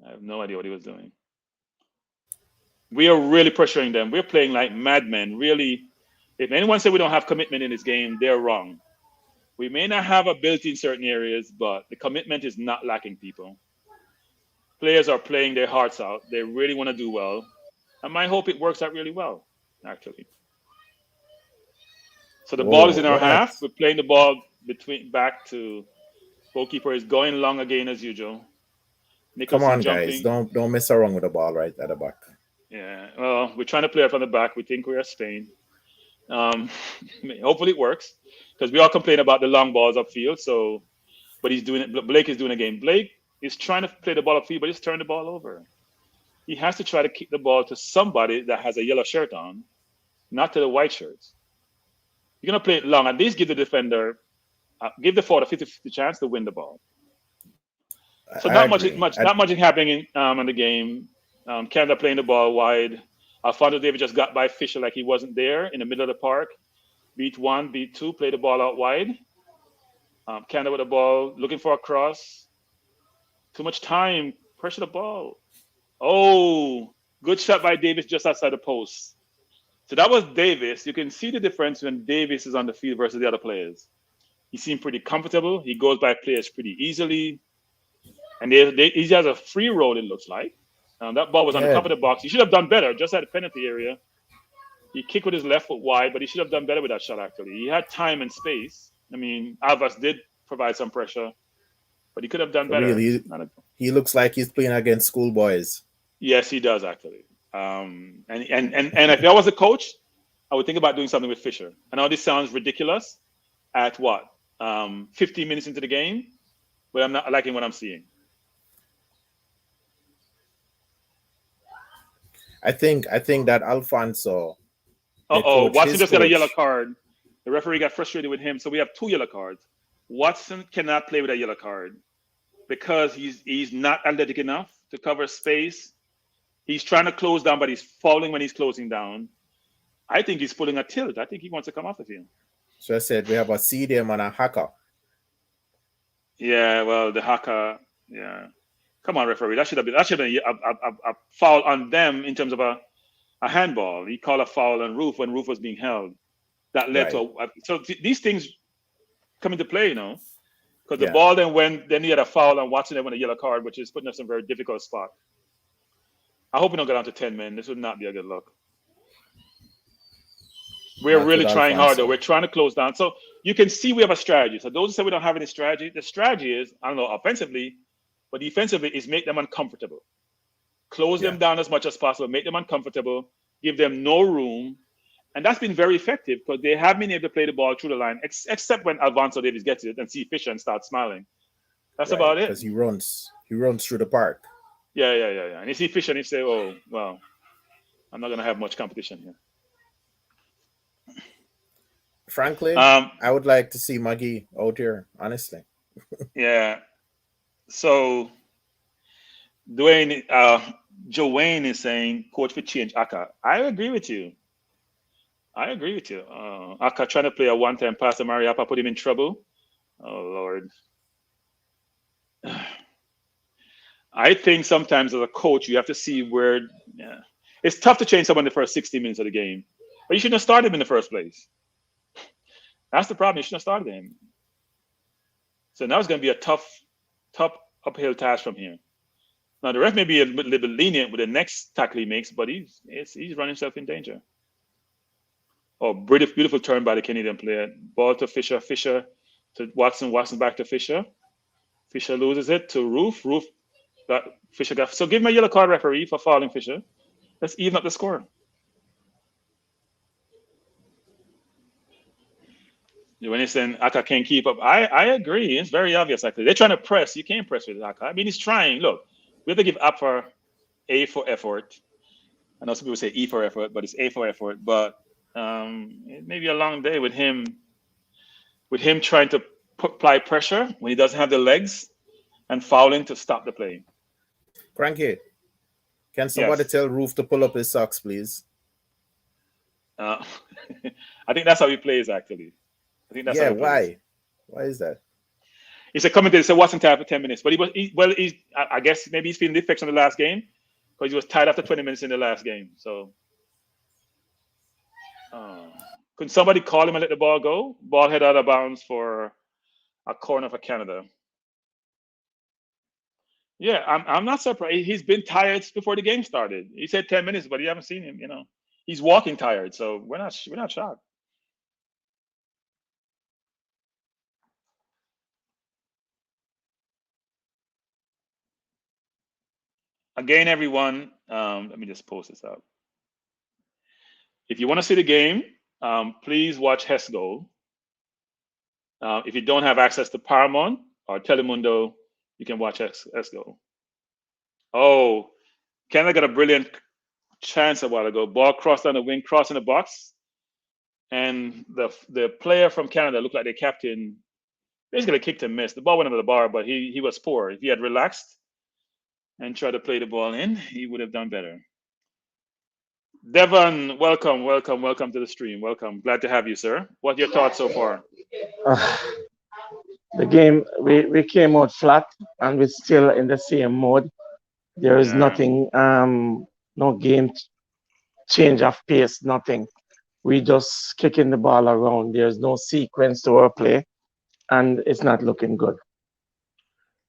I have no idea what he was doing. We are really pressuring them. We're playing like madmen. Really, if anyone said we don't have commitment in this game, they're wrong. We may not have ability in certain areas, but the commitment is not lacking, people. Players are playing their hearts out. They really want to do well. And I hope it works out really well, actually. So the ball is Whoa, in our what? half. We're playing the ball back to goalkeeper is going long again as usual. Come Nicholson on, guys. jumping. Don't mess around with the ball right at the back. Yeah. Well, we're trying to play it from the back. We think we are Spain. Hopefully it works because we all complain about the long balls upfield. So, but he's doing it. Blake is doing a game. Blake is trying to play the ball upfield, but he's turned the ball over. He has to try to kick the ball to somebody that has a yellow shirt on, not to the white shirts. You're gonna play it long. At least give the defender, give the forward a 50-50 chance to win the ball. So not much happening in the game. Canada playing the ball wide. Alfonso David just got by Fisher like he wasn't there in the middle of the park. Beat 1, beat 2, play the ball out wide. Canada with the ball, looking for a cross. Too much time, pressure the ball. Oh, good shot by Davis just outside the post. So that was Davis. You can see the difference when Davis is on the field versus the other players. He seemed pretty comfortable. He goes by players pretty easily. And he has a free roll, it looks like. That ball was on the top of the box. He should have done better, just at the penalty area. He kicked with his left foot wide, but he should have done better with that shot, actually. He had time and space. I mean, Alvas did provide some pressure, but he could have done better. Really, he looks like he's playing against schoolboys. Yes, he does, actually. And if I was a coach, I would think about doing something with Fisher. I know this sounds ridiculous at 15 minutes into the game, but I'm not liking what I'm seeing. I think that Alfonso. Watson just got a yellow card. The referee got frustrated with him, so we have 2 yellow cards. Watson cannot play with a yellow card because he's not athletic enough to cover space. He's trying to close down, but he's falling when he's closing down. I think he's pulling a tilt. I think he wants to come off the field. So I said we have a CDM and a hacker. Yeah, well, the hacker, yeah. Come on, referee. That should have been a foul on them in terms of a handball. He called a foul on Roof when Roof was being held. That led to these things come into play, because the ball then he had a foul on Watson and won a yellow card, which is putting us in a very difficult spot. I hope we don't get down to 10 men. This would not be a good look. We're really trying hard, though. We're trying to close down. So you can see we have a strategy. So those who say we don't have any strategy, the strategy is, I don't know, offensively, but defensively is make them uncomfortable. Close them down as much as possible, make them uncomfortable, give them no room. And that's been very effective because they have been able to play the ball through the line, except when Alfonso Davis gets it and see Fisher and start smiling. That's about it. Because he runs through the park. Yeah. And you see Fisher and you say, oh, well, I'm not going to have much competition here. Frankly, I would like to see Maggie out here, honestly. Yeah. So Joanne is saying, coach for change Aka. I agree with you. Aka trying to play a one-time pass to Mariappa, put him in trouble. Oh, Lord. I think sometimes as a coach, you have to see where, it's tough to change someone in the first 60 minutes of the game. But you shouldn't have started him in the first place. That's the problem. You shouldn't have started him. So now it's going to be a tough uphill task from here. Now, the ref may be a little bit lenient with the next tackle he makes, but he's running himself in danger. Oh, beautiful turn by the Canadian player. Ball to Fisher to Watson back to Fisher. Fisher loses it to Roof. Fisher got. So give him a yellow card, referee, for fouling Fisher. Let's even up the score. When he's saying Aka can't keep up, I agree. It's very obvious, actually. They're trying to press. You can't press with Aka. I mean, he's trying. Look, we have to give A for effort. I know some people say E for effort, but it's A for effort. But it may be a long day with him with him trying to apply pressure when he doesn't have the legs and fouling to stop the play. Cranky, can somebody Yes. tell Roof to pull up his socks, please? I think that's how he plays, actually. I think that's how Yeah, he plays. why? Why is that? He said, commentator said, Watson tired for 10 minutes. But I guess maybe he's feeling the effects on the last game because he was tired after 20 minutes in the last game. So, could somebody call him and let the ball go? Ball head out of bounds for a corner for Canada. Yeah, I'm not surprised. He's been tired before the game started. He said 10 minutes, but you haven't seen him. He's walking tired, so we're not shocked. Again, everyone, let me just post this out. If you want to see the game, please watch HESGO. If you don't have access to Paramount or Telemundo, you can watch HESGO. Oh, Canada got a brilliant chance a while ago. Ball crossed down the wing, crossing the box. And the player from Canada looked like the captain basically kicked and missed. The ball went under the bar, but he was poor. If he had relaxed and tried to play the ball in, he would have done better. Devon, welcome to the stream. Welcome. Glad to have you, sir. What are your thoughts so far? The game, we came out flat and we're still in the same mode. There is nothing, no game change of pace, nothing. We just kicking the ball around. There's no sequence to our play, and it's not looking good.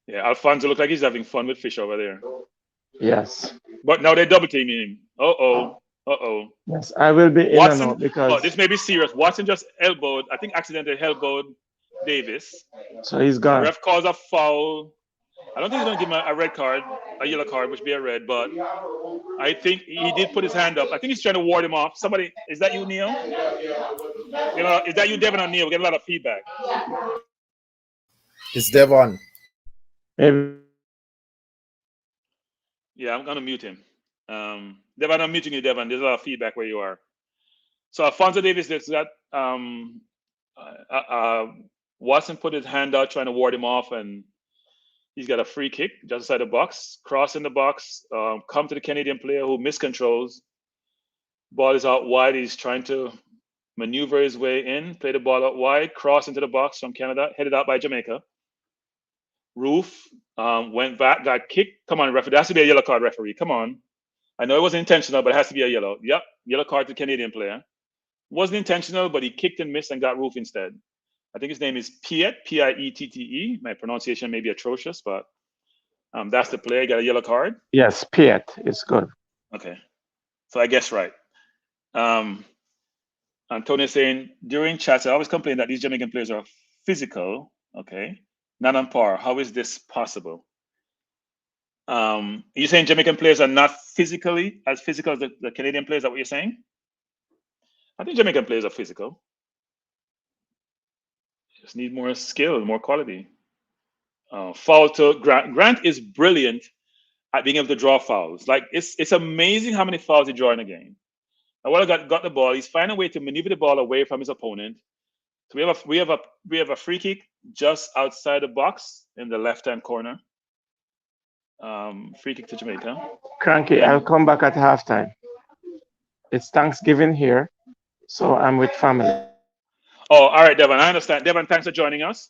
Yeah, Alfonso look like he's having fun with Fish over there. Yes. But now they're double teaming him. Uh-oh. Yes, I will be in and out because this may be serious. Watson just elbowed, I think accidentally elbowed Davis. So he's gone. The ref calls a foul. I don't think he's going to give him a red card, a yellow card, which would be a red, but I think he did put his hand up. I think he's trying to ward him off. Somebody, is that you, Neil? Is that you, Devon or Neil? We get a lot of feedback. It's Devon. Maybe. Yeah, I'm going to mute him. Devon, I'm muting you, Devon. There's a lot of feedback where you are. So Alfonso Davis, there's that. Watson put his hand out trying to ward him off, and he's got a free kick just outside the box, crossing the box, come to the Canadian player who miscontrols. Ball is out wide. He's trying to maneuver his way in, play the ball out wide, cross into the box from Canada, headed out by Jamaica. Roof went back, got kicked. Come on, referee. There has to be a yellow card, referee. Come on. I know it wasn't intentional, but it has to be a yellow. Yep, yellow card to the Canadian player. Wasn't intentional, but he kicked and missed and got Roof instead. I think his name is Piet, P-I-E-T-T-E. My pronunciation may be atrocious, but that's the player. Got a yellow card. Yes, Piet. It's good. Okay. So I guess right. Antonio saying, during chats, I always complain that these Jamaican players are physical, okay, not on par. How is this possible? You're saying Jamaican players are not physically as physical as the Canadian players? Is that what you're saying? I think Jamaican players are physical. Just need more skill, more quality. Foul to Grant. Grant is brilliant at being able to draw fouls. Like it's amazing how many fouls he draw in a game. And while I got the ball, he's finding a way to maneuver the ball away from his opponent. So we have a free kick just outside the box in the left-hand corner. Free kick to Jamaica. Cranky, I'll come back at halftime. It's Thanksgiving here, so I'm with family. Oh, all right, Devon. I understand. Devon, thanks for joining us.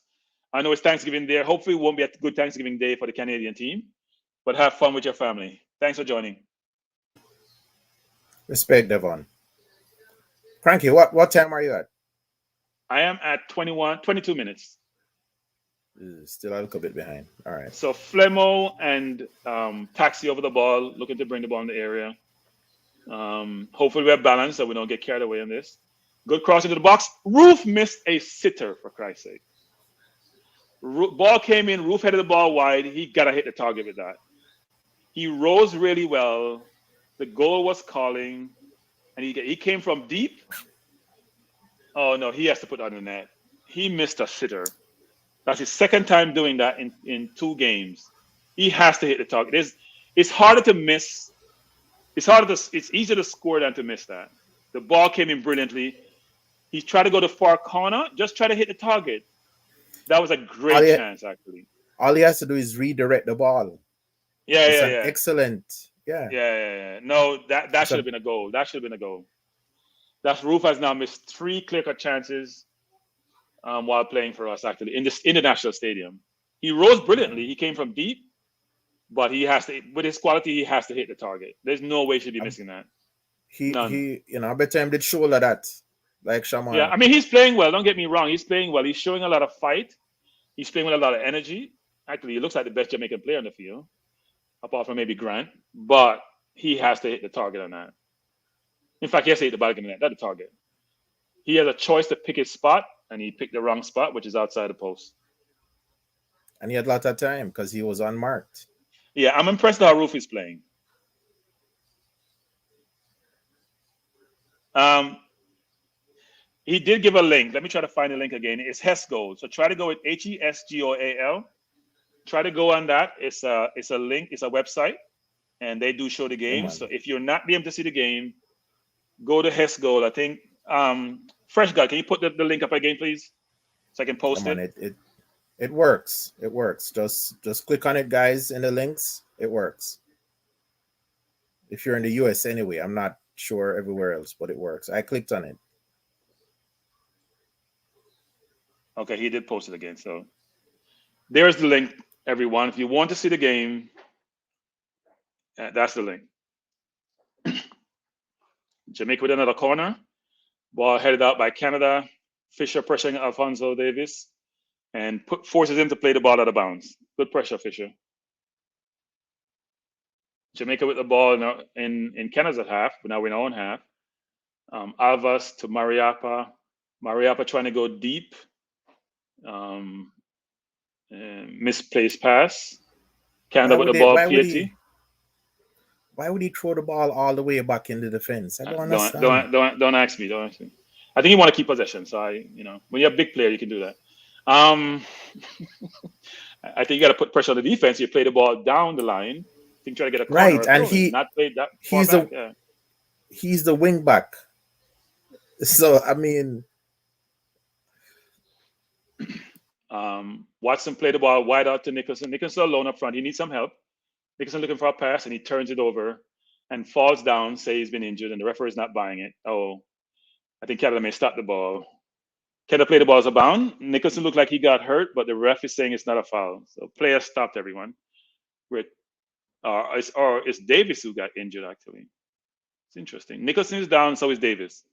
I know it's Thanksgiving there. Hopefully it won't be a good Thanksgiving day for the Canadian team, but have fun with your family. Thanks for joining. Respect, Devon. Cranky, what time are you at? I am at 22 minutes. Still a little bit behind. All right. So Flemo and Taxi over the ball, looking to bring the ball in the area. Hopefully we're balanced so we don't get carried away in this. Good cross into the box. Roof missed a sitter, for Christ's sake. Ball came in, Roof headed the ball wide. He got to hit the target with that. He rose really well. The goal was calling, and he came from deep. Oh, no, he has to put that in the net. He missed a sitter. That's his second time doing that in 2 games. He has to hit the target. It's harder to miss. It's easier to score than to miss that. The ball came in brilliantly. He tried to go to far corner, just try to hit the target. That was a All great he, chance, actually. all he has to do is redirect the ball. Yeah, It's yeah, an yeah. excellent, Yeah, yeah, yeah. No, that it's should a have been a goal. That should have been a goal. That Roof has now missed 3 clear-cut chances while playing for us, actually, in the national stadium. He rose brilliantly. He came from deep, but he has to, with his quality, he has to hit the target. There's no way he should be um, missing that. he None. he I bet him did shoulder that like Yeah, Shaman. I mean, he's playing well. Don't get me wrong. He's playing well. He's showing a lot of fight. He's playing with a lot of energy. Actually, he looks like the best Jamaican player on the field, apart from maybe Grant. But he has to hit the target on that. In fact, he has to hit the balcony net. That's the target. He has a choice to pick his spot, and he picked the wrong spot, which is outside the post. And he had a lot of time because he was unmarked. Yeah, I'm impressed how Roof is playing. He did give a link. Let me try to find the link again. It's HESGOAL. So try to go with HESGOAL. Try to go on that. It's a link. It's a website, and they do show the Yeah, game. man. So if you're not being able to see the game, go to HESGOAL. I think Fresh Guy, can you put the link up again, please, so I can Yeah, post man, it? it works. It works. Just click on it, guys, in the links. It works. If you're in the US anyway, I'm not sure everywhere else, but it works. I clicked on it. Okay, he did post it again. So there's the link, everyone. If you want to see the game, that's the link. Jamaica with another corner. Ball headed out by Canada. Fisher pressuring Alfonso Davis and forces him to play the ball out of bounds. Good pressure, Fisher. Jamaica with the ball now in Canada's half, but now we're in our own half. Alvas to Mariapa. Mariapa trying to go deep. Misplaced pass. Canada with the ball, Piety. Why would he throw the ball all the way back in the defense? I don't understand. Don't ask me. Don't ask me. I think you want to keep possession. So when you're a big player, you can do that. I think you got to put pressure on the defense. You play the ball down the line. I think try to get a corner. Right, and not play that far back. He's the wing back. So I mean, Watson played the ball wide out to Nicholson. Nicholson alone up front. He needs some help. Nicholson looking for a pass, and he turns it over and falls down, say he's been injured, and the referee is not buying it. Oh, I think Canada may stop the ball. Canada played the ball as a bound. Nicholson looked like he got hurt, but the ref is saying it's not a foul. So player stopped, everyone. It's Davis who got injured, actually. It's interesting. Nicholson is down, so is Davis.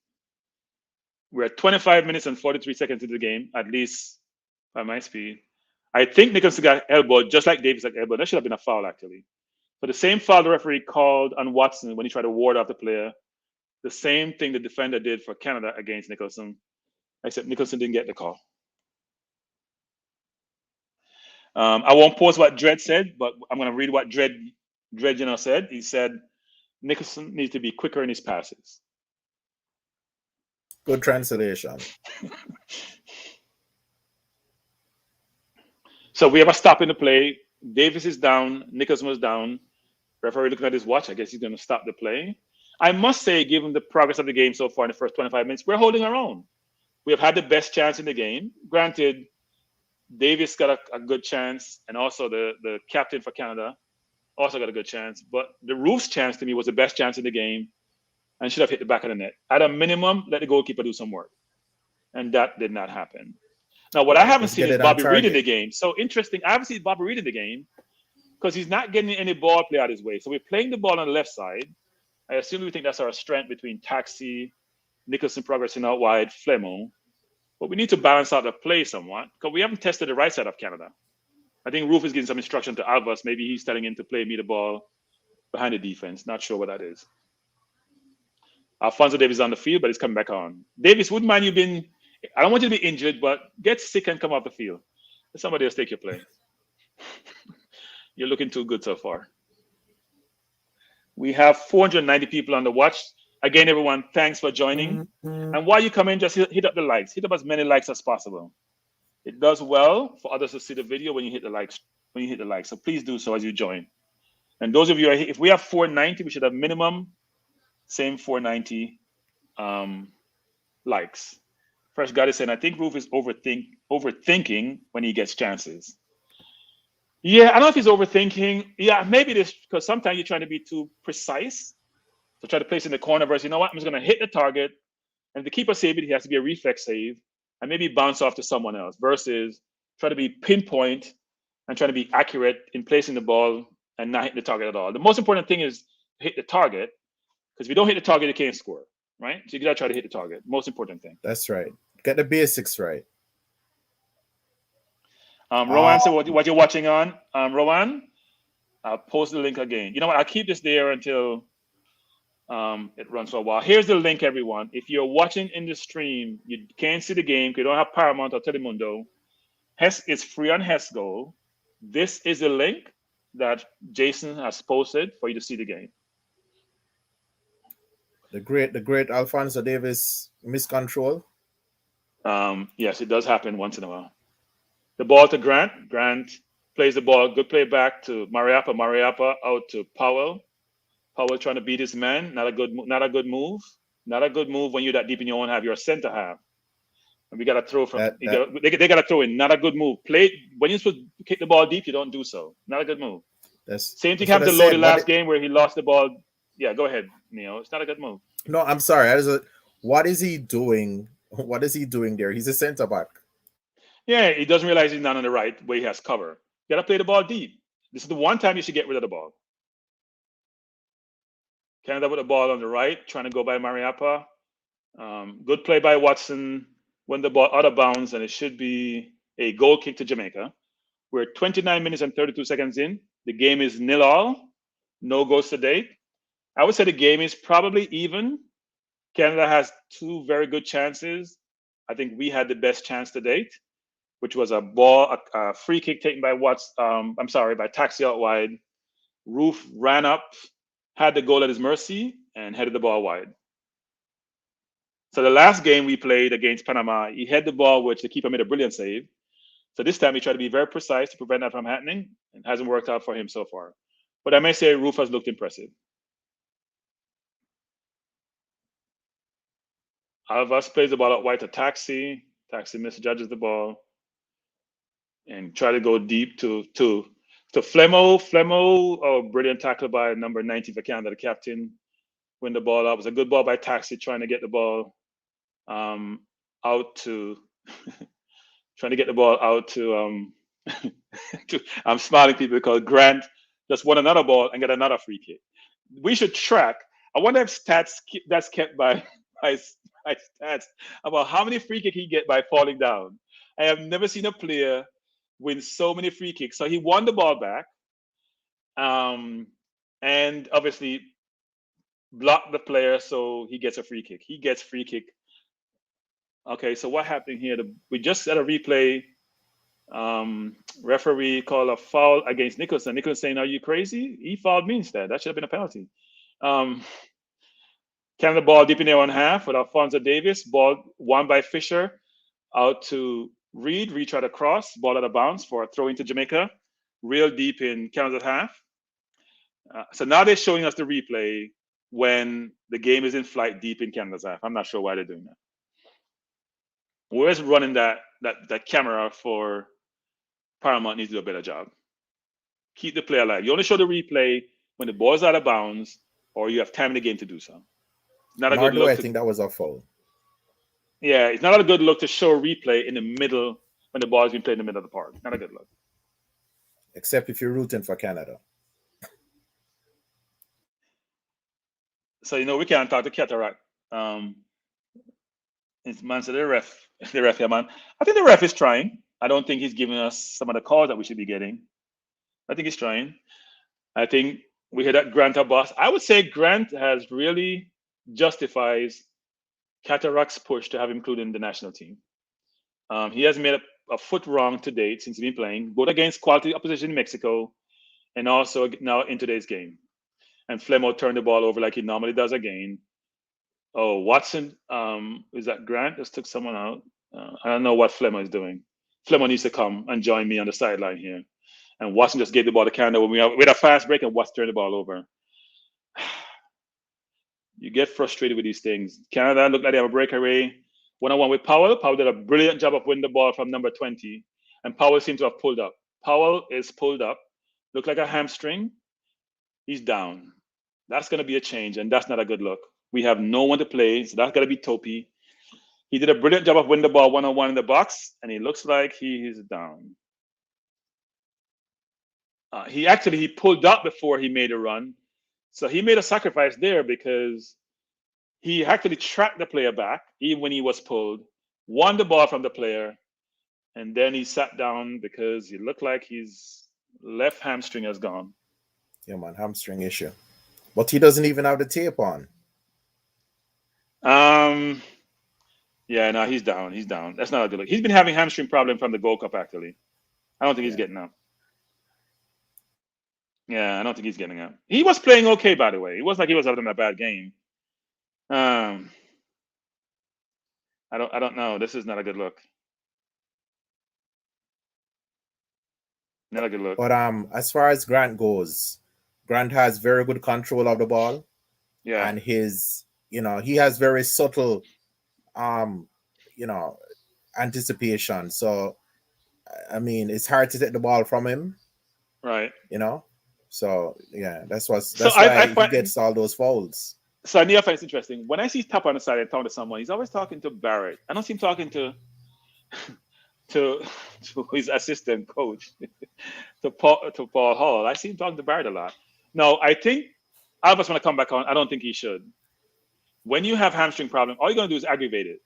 We're at 25 minutes and 43 seconds into the game, at least by my speed. I think Nicholson got elbowed, just like Davis got elbowed. That should have been a foul, actually. But the same foul the referee called on Watson when he tried to ward off the player, the same thing the defender did for Canada against Nicholson, except Nicholson didn't get the call. I won't post what Dredd said, but I'm going to read what Dredd said. He said Nicholson needs to be quicker in his passes. good translation. So we have a stop in the play. Davis is down. Nicholson was down. Referee looking at his watch. I guess he's going to stop the play. I must say, given the progress of the game so far in the first 25 minutes, we're holding our own. We have had the best chance in the game. Granted, Davis got a good chance, and also the captain for Canada also got a good chance. But the Roof's chance to me was the best chance in the game and should have hit the back of the net. At a minimum, let the goalkeeper do some work. And that did not happen. Now, what I haven't seen is Bobby Reid in the game. So interesting. I haven't seen Bobby Reid in the game because he's not getting any ball play out his way. So we're playing the ball on the left side. I assume we think that's our strength between Taxi, Nicholson progressing out wide, Flemo. But we need to balance out the play somewhat because we haven't tested the right side of Canada. I think Roof is giving some instruction to Alvas. Maybe he's telling him to play me the ball behind the defense. Not sure what that is. Alfonso Davis is on the field, but he's coming back on. Davis, wouldn't mind you being... I don't want you to be injured, but get sick and come off the field. Let somebody else take your play. You're looking too good so far. We have 490 people on the watch. Again, everyone, thanks for joining. And while you come in, just hit up the likes. Hit up as many likes as possible. It does well for others to see the video when you hit the likes. So please do so as you join. And those of you, if we have 490, we should have minimum same 490 likes. Fresh God is saying, I think Roof is overthinking when he gets chances. Yeah, I don't know if he's overthinking. Yeah, maybe this because sometimes you're trying to be too precise. So try to place in the corner versus, you know what, I'm just going to hit the target. And to keep a save it, he has to be a reflex save and maybe bounce off to someone else versus try to be pinpoint and try to be accurate in placing the ball and not hit the target at all. The most important thing is hit the target because if you don't hit the target, you can't score, right? So you got to try to hit the target. Most important thing. That's right. Get the basics right. Rowan said, what you're watching on? Rowan, I'll post the link again. You know what? I'll keep this there until it runs for a while. Here's the link, everyone. If you're watching in the stream, you can't see the game because you don't have Paramount or Telemundo. Hess is free on HESGO. This is the link that Jason has posted for you to see the game. The great Alfonso Davis miscontrol. Yes, it does happen once in a while. The ball to Grant. Grant plays the ball. Good play back to Mariappa. Mariappa out to Powell. Powell trying to beat his man. Not a good move. Not a good move when you're that deep in your own half. You're a center half. And we got to throw from. They got to throw in. Not a good move. Play when you're supposed to kick the ball deep. You don't do so. Not a good move. Same thing happened to Lodi last game where he lost the ball. Yeah, go ahead, Neo. It's not a good move. No, I'm sorry. What is he doing? What is he doing there? He's a center back. Yeah, he doesn't realize he's not on the right where he has cover. You got to play the ball deep. This is the one time you should get rid of the ball. Canada with the ball on the right, trying to go by Mariappa. Good play by Watson. When the ball out of bounds, and it should be a goal kick to Jamaica. We're 29 minutes and 32 seconds in. The game is 0-0. No goals to date. I would say the game is probably even. Canada has two very good chances. I think we had the best chance to date, which was a free kick taken by by Taxi out wide. Roof ran up, had the goal at his mercy, and headed the ball wide. So the last game we played against Panama, he had the ball, which the keeper made a brilliant save. So this time he tried to be very precise to prevent that from happening. It hasn't worked out for him so far. But I may say Roof has looked impressive. Alvas plays the ball out wide to Taxi. Taxi misjudges the ball and try to go deep to Flemo. Flemo, brilliant tackle by number 90 for Canada, the captain. Win the ball out. It was a good ball by Taxi trying to get the ball out to trying to get the ball out to I'm smiling people because Grant just won another ball and got another free kick. We should track. I wonder if that's kept by stats about how many free kicks he get by falling down. I have never seen a player win so many free kicks. So he won the ball back, and obviously blocked the player, so he gets a free kick. He gets free kick. Okay, so what happened here? We just had a replay. Referee called a foul against Nicholson. Nicholson saying, "Are you crazy? He fouled me instead. That should have been a penalty." Canada ball deep in their own half with Alfonso Davis. Ball won by Fisher out to Reed. Reed tried to cross. Ball out of bounds for a throw into Jamaica. Real deep in Canada's half. So now they're showing us the replay when the game is in flight deep in Canada's half. I'm not sure why they're doing that. Whoever's running that camera for Paramount needs to do a better job. Keep the play alive. You only show the replay when the ball's out of bounds or you have time in the game to do so. Not a good look. I think that was a foul. Yeah, it's not a good look to show a replay in the middle when the ball's being played in the middle of the park. Not a good look. Except if you're rooting for Canada. So, we can't talk to Cataract. Man, so the ref, yeah, man. I think the ref is trying. I don't think he's giving us some of the calls that we should be getting. I think he's trying. I think we had that Grant Abbas. I would say Grant has really justifies Cataract's push to have him included in the national team. He has made a foot wrong to date since he's been playing, both against quality opposition in Mexico and also now in today's game. And Flemo turned the ball over like he normally does again. Oh, Watson, is that Grant? Just took someone out. I don't know what Flemo is doing. Flemo needs to come and join me on the sideline here. And Watson just gave the ball to Canada when we had a fast break and Watson turned the ball over. You get frustrated with these things. Canada looked like they have a breakaway. one-on-one with Powell. Powell did a brilliant job of winning the ball from number 20, and Powell seemed to have pulled up. Powell is pulled up, looked like a hamstring. He's down. That's going to be a change, and that's not a good look. We have no one to play, so that's going to be Topi. He did a brilliant job of winning the ball one-on-one in the box, and he looks like he is down. He pulled up before he made a run, so he made a sacrifice there because he actually tracked the player back even when he was pulled, won the ball from the player, and then he sat down because he looked like his left hamstring has gone. Yeah, man, hamstring issue. But he doesn't even have the tape on. Yeah, no, he's down. He's down. That's not a good look. He's been having hamstring problem from the Gold Cup, actually. I don't think he's getting up. Yeah, I don't think he's getting up. He was playing okay, by the way. It wasn't like he was having a bad game. I don't know. This is not a good look. Not a good look. But as far as Grant goes, Grant has very good control of the ball. Yeah. And he has very subtle anticipation. So I mean, it's hard to take the ball from him. Right. So yeah, that's why he gets all those fouls. So I find it's interesting. When I see Tap on the side and talking to someone, he's always talking to Barrett. I don't see him talking to his assistant coach, to Paul Hall. I see him talking to Barrett a lot. No, I think I just want to come back on. I don't think he should. When you have hamstring problem, all you're going to do is aggravate it,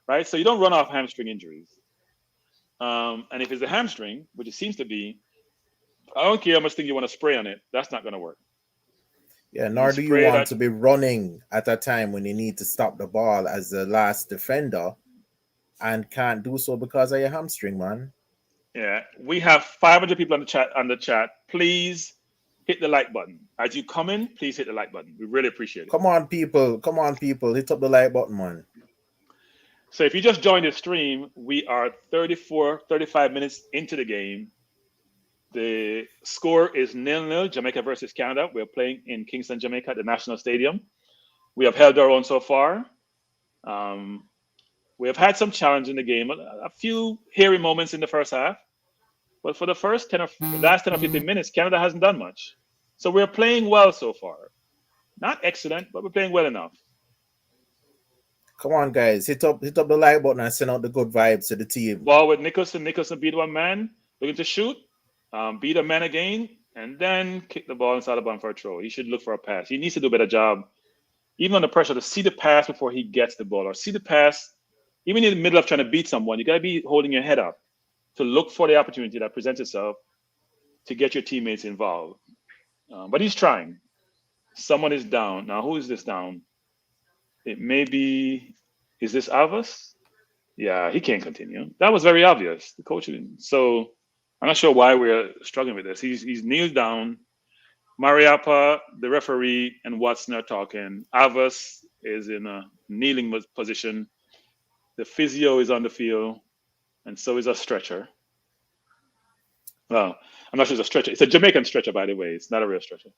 right? So you don't run off hamstring injuries. And if it's a hamstring, which it seems to be, I don't care how much thing you want to spray on it. That's not going to work. Yeah, nor do you want to be running at a time when you need to stop the ball as the last defender and can't do so because of your hamstring, man. Yeah, we have 500 people on the chat. Please hit the like button. As you come in, please hit the like button. We really appreciate it. Come on, people. Hit up the like button, man. So if you just joined the stream, we are 35 minutes into the game. The score is 0-0, Jamaica versus Canada. We're playing in Kingston, Jamaica, at the National Stadium. We have held our own so far. We have had some challenge in the game, a few hairy moments in the first half. But for the last 10 or 15 minutes, Canada hasn't done much. So we're playing well so far. Not excellent, but we're playing well enough. Come on, guys. Hit up the like button and send out the good vibes to the team. Ball with Nicholson. Nicholson beat one man, looking to shoot. Beat a man again, and then kick the ball inside the ball for a throw. He should look for a pass. He needs to do a better job, even under pressure, to see the pass before he gets the ball, or see the pass, even in the middle of trying to beat someone. You got to be holding your head up to look for the opportunity that presents itself to get your teammates involved. But he's trying. Someone is down. Now, who is this down? It may be, is this Alvis? Yeah, he can't continue. That was very obvious. The coach didn't. So I'm not sure why we're struggling with this. He's kneeled down. Mariappa, the referee, and Watson are talking. Avas is in a kneeling position. The physio is on the field, and so is a stretcher. Well, I'm not sure it's a stretcher. It's a Jamaican stretcher, by the way. It's not a real stretcher.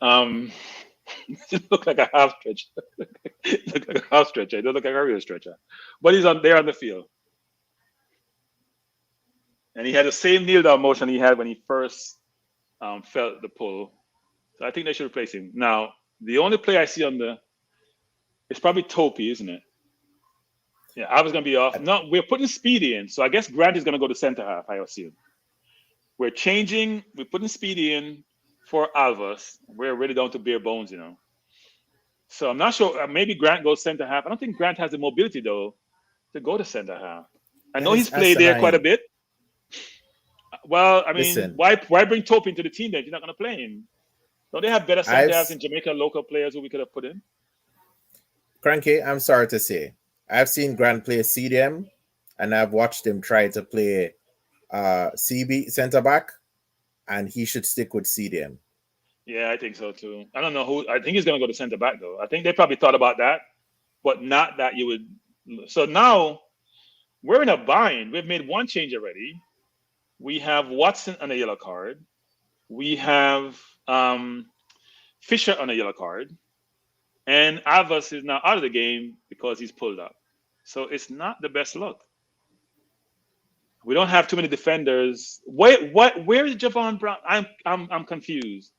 It looks like a half stretcher. It looks like a half stretcher. It doesn't look like a real stretcher. But he's there on the field. And he had the same kneel down motion he had when he first felt the pull. So I think they should replace him. Now, the only play I see it's probably Topi, isn't it? Yeah, I was going to be off. No, we're putting Speedy in. So I guess Grant is going to go to center half, I assume. We're putting Speedy in for Alvis. We're really down to bare bones, So I'm not sure. Maybe Grant goes center half. I don't think Grant has the mobility, though, to go to center half. I know he's played there quite a bit. Well, I mean, why bring Topi into the team then if you're not going to play him? Don't they have better center halves in Jamaica, local players who we could have put in? Cranky, I'm sorry to say. I've seen Grant play CDM, and I've watched him try to play CB center back, and he should stick with CDM. Yeah, I think so too. I don't know who. I think he's going to go to center back though. I think they probably thought about that, but not that you would. So now we're in a bind. We've made one change already. We have Watson on a yellow card. We have Fisher on a yellow card, and Avas is now out of the game because he's pulled up. So it's not the best look. We don't have too many defenders. Where is Javon Brown? I'm confused.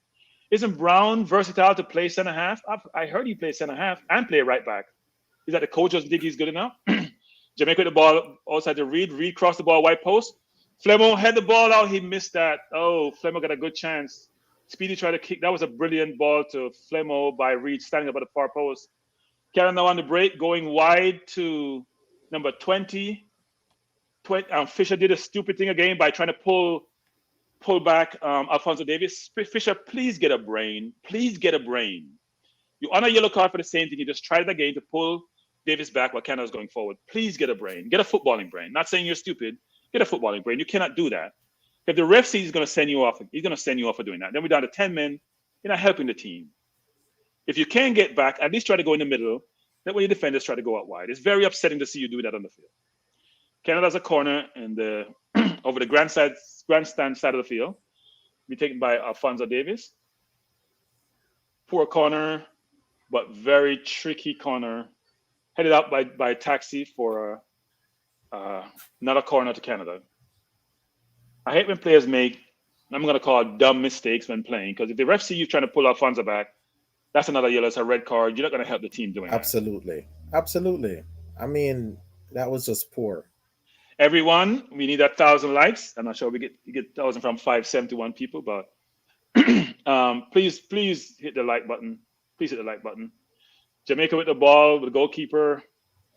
Isn't Brown versatile to play center half? I heard he plays center half and play right back. Is that the coach doesn't think he's good enough? Jamaica with the ball outside to Reed. Reed crossed the ball white post. Flemo had the ball out. He missed that. Oh, Flemo got a good chance. Speedy tried to kick. That was a brilliant ball to Flemo by Reed standing up at the far post. Canada on the break, going wide to number 20. Fisher did a stupid thing again by trying to pull back Alfonso Davis. Fisher, please get a brain. Please get a brain. You on a yellow card for the same thing. You just tried it again to pull Davis back while Canada's going forward. Please get a brain. Get a footballing brain. Not saying you're stupid. Get a footballing brain. You cannot do that. If the ref sees he's going to send you off, he's going to send you off for doing that. Then we're down to 10 men. You're not helping the team. If you can get back, at least try to go in the middle. That way your defenders try to go out wide. It's very upsetting to see you do that on the field. Canada's a corner and over the grandstand side of the field. Be taken by Alfonso Davis. Poor corner, but very tricky corner. Headed up by Taxi for another corner to Canada. I hate when players make, I'm going to call it dumb mistakes when playing, because if the ref see you trying to pull Alfonso back, that's another yellow. It's a red card. You're not going to help the team doing Absolutely. That. Absolutely. I mean, that was just poor. Everyone, we need 1,000 likes. I'm not sure we get 1,000 from 571 people, but please hit the like button. Please hit the like button. Jamaica with the ball, with the goalkeeper,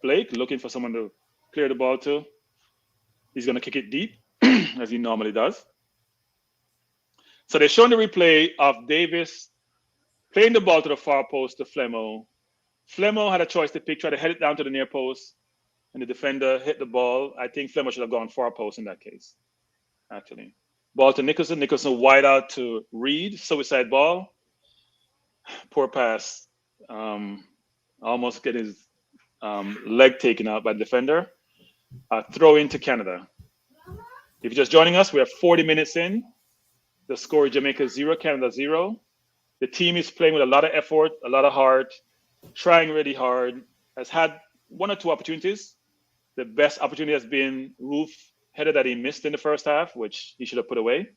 Blake, looking for someone to clear the ball to. He's going to kick it deep, as he normally does. So they're showing the replay of Davis playing the ball to the far post to Flemo. Flemo had a choice to pick, try to head it down to the near post, and the defender hit the ball. I think Flemo should have gone far post in that case, actually. Ball to Nicholson. Nicholson wide out to Reed. Suicide ball. Poor pass. Almost get his leg taken out by the defender. Throw into Canada. If you're just joining us, we are 40 minutes in. The score is Jamaica 0, Canada 0. The team is playing with a lot of effort, a lot of heart, trying really hard. Has had one or two opportunities. The best opportunity has been Roof header that he missed in the first half, which he should have put away.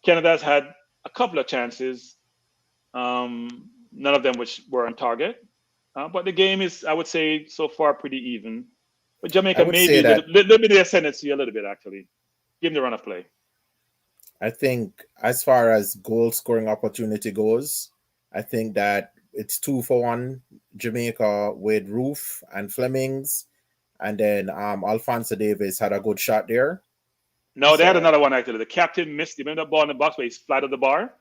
Canada has had a couple of chances, none of them which were on target. But the game is, I would say, so far pretty even. But Jamaica maybe a little bit of ascendancy, a little bit actually. Give him the run of play. I think as far as goal scoring opportunity goes, I think that it's 2-for-1 Jamaica with Roof and Flemings. And then Alfonso Davis had a good shot there. No, they had another one actually. The captain missed. You remember that ball in the box where he flattered the bar?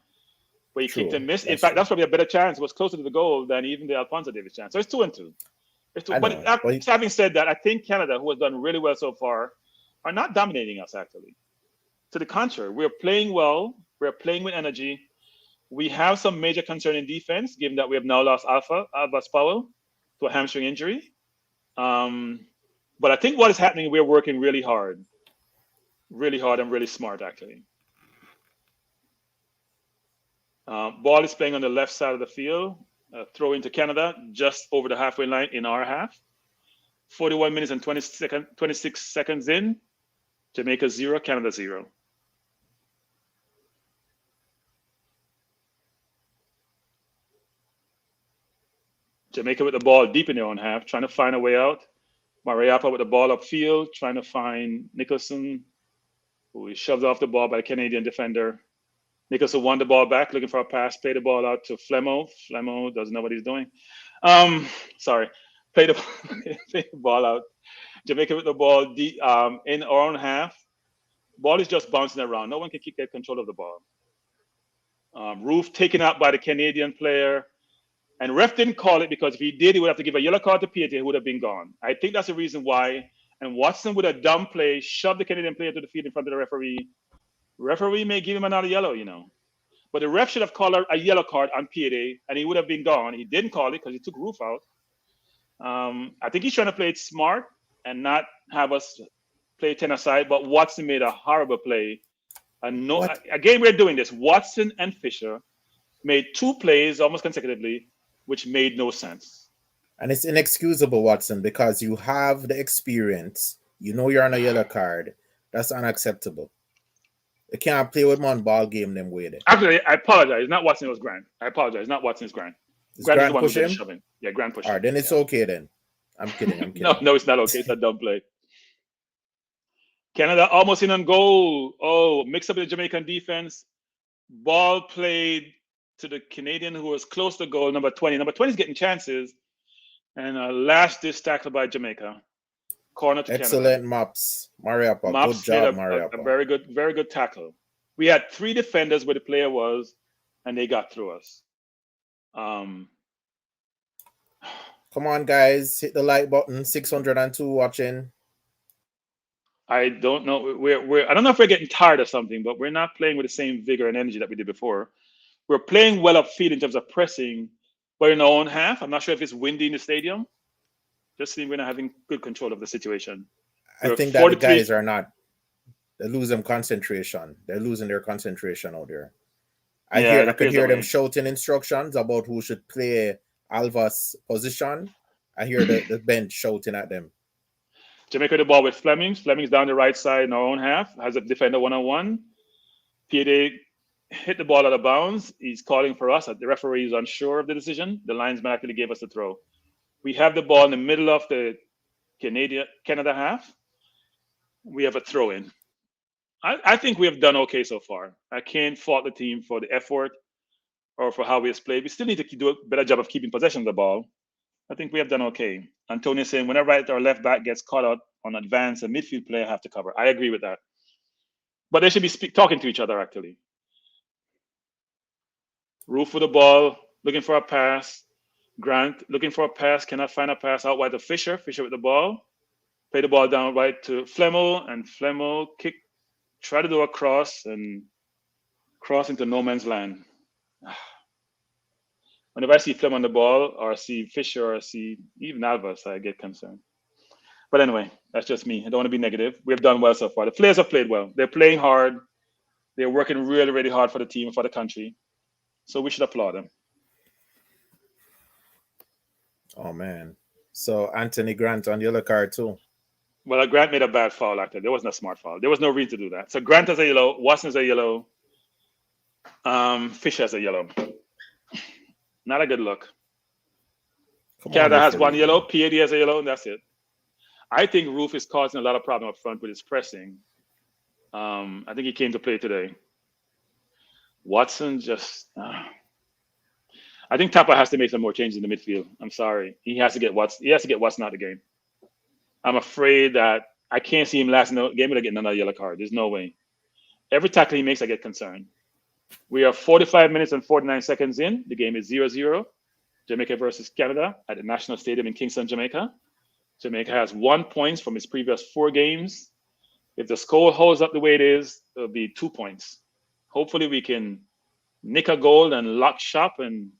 Where he kicked and missed. In fact, that's probably a better chance. It was closer to the goal than even the Alfonso Davis chance. So it's 2-2. But having said that, I think Canada, who has done really well so far, are not dominating us actually. To the contrary, we're playing well. We're playing with energy. We have some major concern in defense, given that we have now lost Albas Powell to a hamstring injury. But I think what is happening, we're working really hard and really smart, actually. Ball is playing on the left side of the field. Throw into Canada, just over the halfway line in our half. 41 minutes and 26 seconds in. Jamaica 0, Canada 0. Jamaica with the ball deep in their own half, trying to find a way out. Mariappa with the ball upfield, trying to find Nicholson, who is shoved off the ball by the Canadian defender. Nicholson won the ball back, looking for a pass, play the ball out to Flemo. Flemo doesn't know what he's doing. Play the ball out. Jamaica with the ball deep, in our own half. Ball is just bouncing around. No one can get control of the ball. Roof taken out by the Canadian player. And ref didn't call it because if he did, he would have to give a yellow card to Pietri, who would have been gone. I think that's the reason why. And Watson, with a dumb play, shoved the Canadian player to the field in front of the referee. Referee may give him another yellow, But the ref should have called a yellow card on Pietri, and he would have been gone. He didn't call it because he took Roof out. I think he's trying to play it smart and not have us play 10 aside. But Watson made a horrible play. Again, we're doing this. Watson and Fisher made two plays almost consecutively, which made no sense. And it's inexcusable, Watson, because you have the experience. You know you're on a yellow card. That's unacceptable. You can't play with one ball game them way there. Actually, I apologize. Not Watson, it was Grant. I apologize. Not Watson, it's Grant. Is Grant is the Grant one who push did the him? shoving. Yeah, Grant pushed All right, him. then it's Yeah. okay then. I'm kidding. I'm No, kidding. no, it's not okay. It's a dumb play. Canada almost in on goal. Oh, mix up with the Jamaican defense. Ball played to the Canadian who was close to goal, number 20. Number 20 is getting chances. And a last dish tackle by Jamaica. Corner to Excellent Canada. maps. Mariappa. Good Mops made job, a Mariappa. very good tackle. We had 3 defenders where the player was, and they got through us. Come on, guys. Hit the like button. 602 watching. I don't know. I don't know if we're getting tired or something, but we're not playing with the same vigor and energy that we did before. We're playing well upfield in terms of pressing, but in our own half. I'm not sure if it's windy in the stadium. Just seeing we're not having good control of the situation. I think that the guys are not. They're losing concentration. They're losing their concentration out there. I could hear them shouting instructions about who should play Alva's position. I hear the bench shouting at them. Jamaica the ball with Flemings. Flemings down the right side in our own half. Has a defender one-on-one. Piede hit the ball out of bounds. He's calling for us. The referee is unsure of the decision. The linesman actually gave us the throw. We have the ball in the middle of the Canada half. We have a throw in. I think we have done okay so far. I can't fault the team for the effort or for how we have played. We still need to do a better job of keeping possession of the ball. I think we have done okay. Antonio saying whenever our left back gets caught out on advance, a midfield player have to cover. I agree with that. But they should be talking to each other, actually. Roof with the ball, looking for a pass. Grant looking for a pass, cannot find a pass out wide to Fisher. Fisher with the ball. Play the ball down right to Flemo, and Flemo try to do a cross and cross into no man's land. Whenever I see Flem on the ball, or I see Fisher, or I see even Alvas, I get concerned. But anyway, that's just me. I don't want to be negative. We've done well so far. The players have played well. They're playing hard. They're working really, really hard for the team and for the country. So we should applaud them. Oh, man. So Anthony Grant on the yellow card too. Well, Grant made a bad foul, actually. There wasn't a smart foul. There was no reason to do that. So Grant has a yellow. Watson has a yellow. Fisher has a yellow. Not a good look. Canada has one yellow. PAD has a yellow, and that's it. I think Roof is causing a lot of problem up front with his pressing. I think he came to play today. Watson just... I think Tapa has to make some more changes in the midfield. I'm sorry. He has to get Watson out of the game. I'm afraid that I can't see him lasting the game without getting another yellow card. There's no way. Every tackle he makes, I get concerned. We are 45 minutes and 49 seconds in. The game is 0-0. Jamaica versus Canada at the National Stadium in Kingston, Jamaica. Jamaica has 1 point from its previous 4 games. If the score holds up the way it is, it'll be 2 points. Hopefully we can nick a goal and lock shop and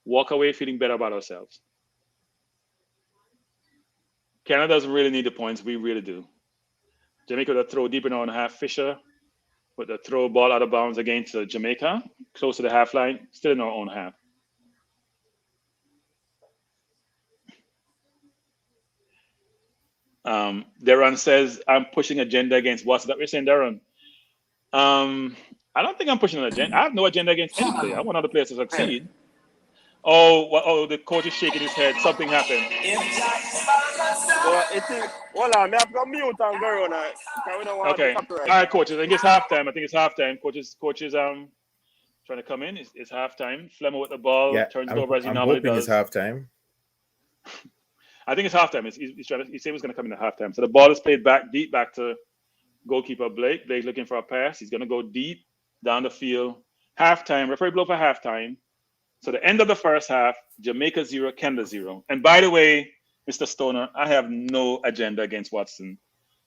walk away feeling better about ourselves. Canada doesn't really need the points. We really do. Jamaica with a throw deep in our own half. Fisher with the throw ball out of bounds against Jamaica, close to the half line, still in our own half. Darren says, I'm pushing agenda against what's that we're saying, Darren? I don't think I'm pushing an agenda. I have no agenda against any player. I want other players to succeed. Oh, the coach is shaking his head. Something happened. Hold on, I have to mute and go on. Okay. All right, coaches. I think it's halftime. Coaches trying to come in. It's halftime. Flemo with the ball, turns it over as he normally does. It's halftime. I think it's halftime. He said he was going to come in at halftime. So the ball is played deep back to goalkeeper Blake. Blake's looking for a pass. He's going to go deep down the field. Halftime. Referee blow for halftime. So the end of the first half, Jamaica 0, Canada 0. And by the way, Mr. Stoner, I have no agenda against Watson.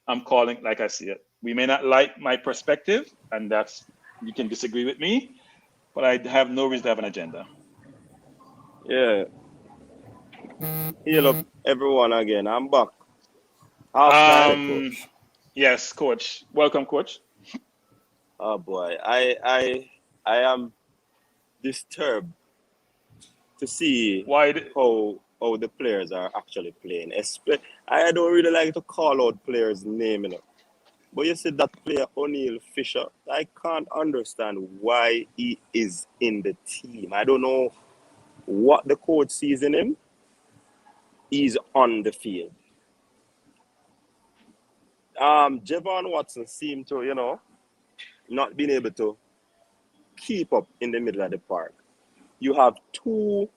I'm calling like I see it. We may not like my perspective, and you can disagree with me, but I have no reason to have an agenda. Yeah. Heal up everyone again. I'm back. Coach. Yes, coach. Welcome, coach. Oh boy. I am disturbed to see how how the players are actually playing. I don't really like to call out players' name, you know. But you see that player, O'Neal Fisher, I can't understand why he is in the team. I don't know what the coach sees in him. He's on the field. Javon Watson seemed to, you know, not being able to keep up in the middle of the park. You have two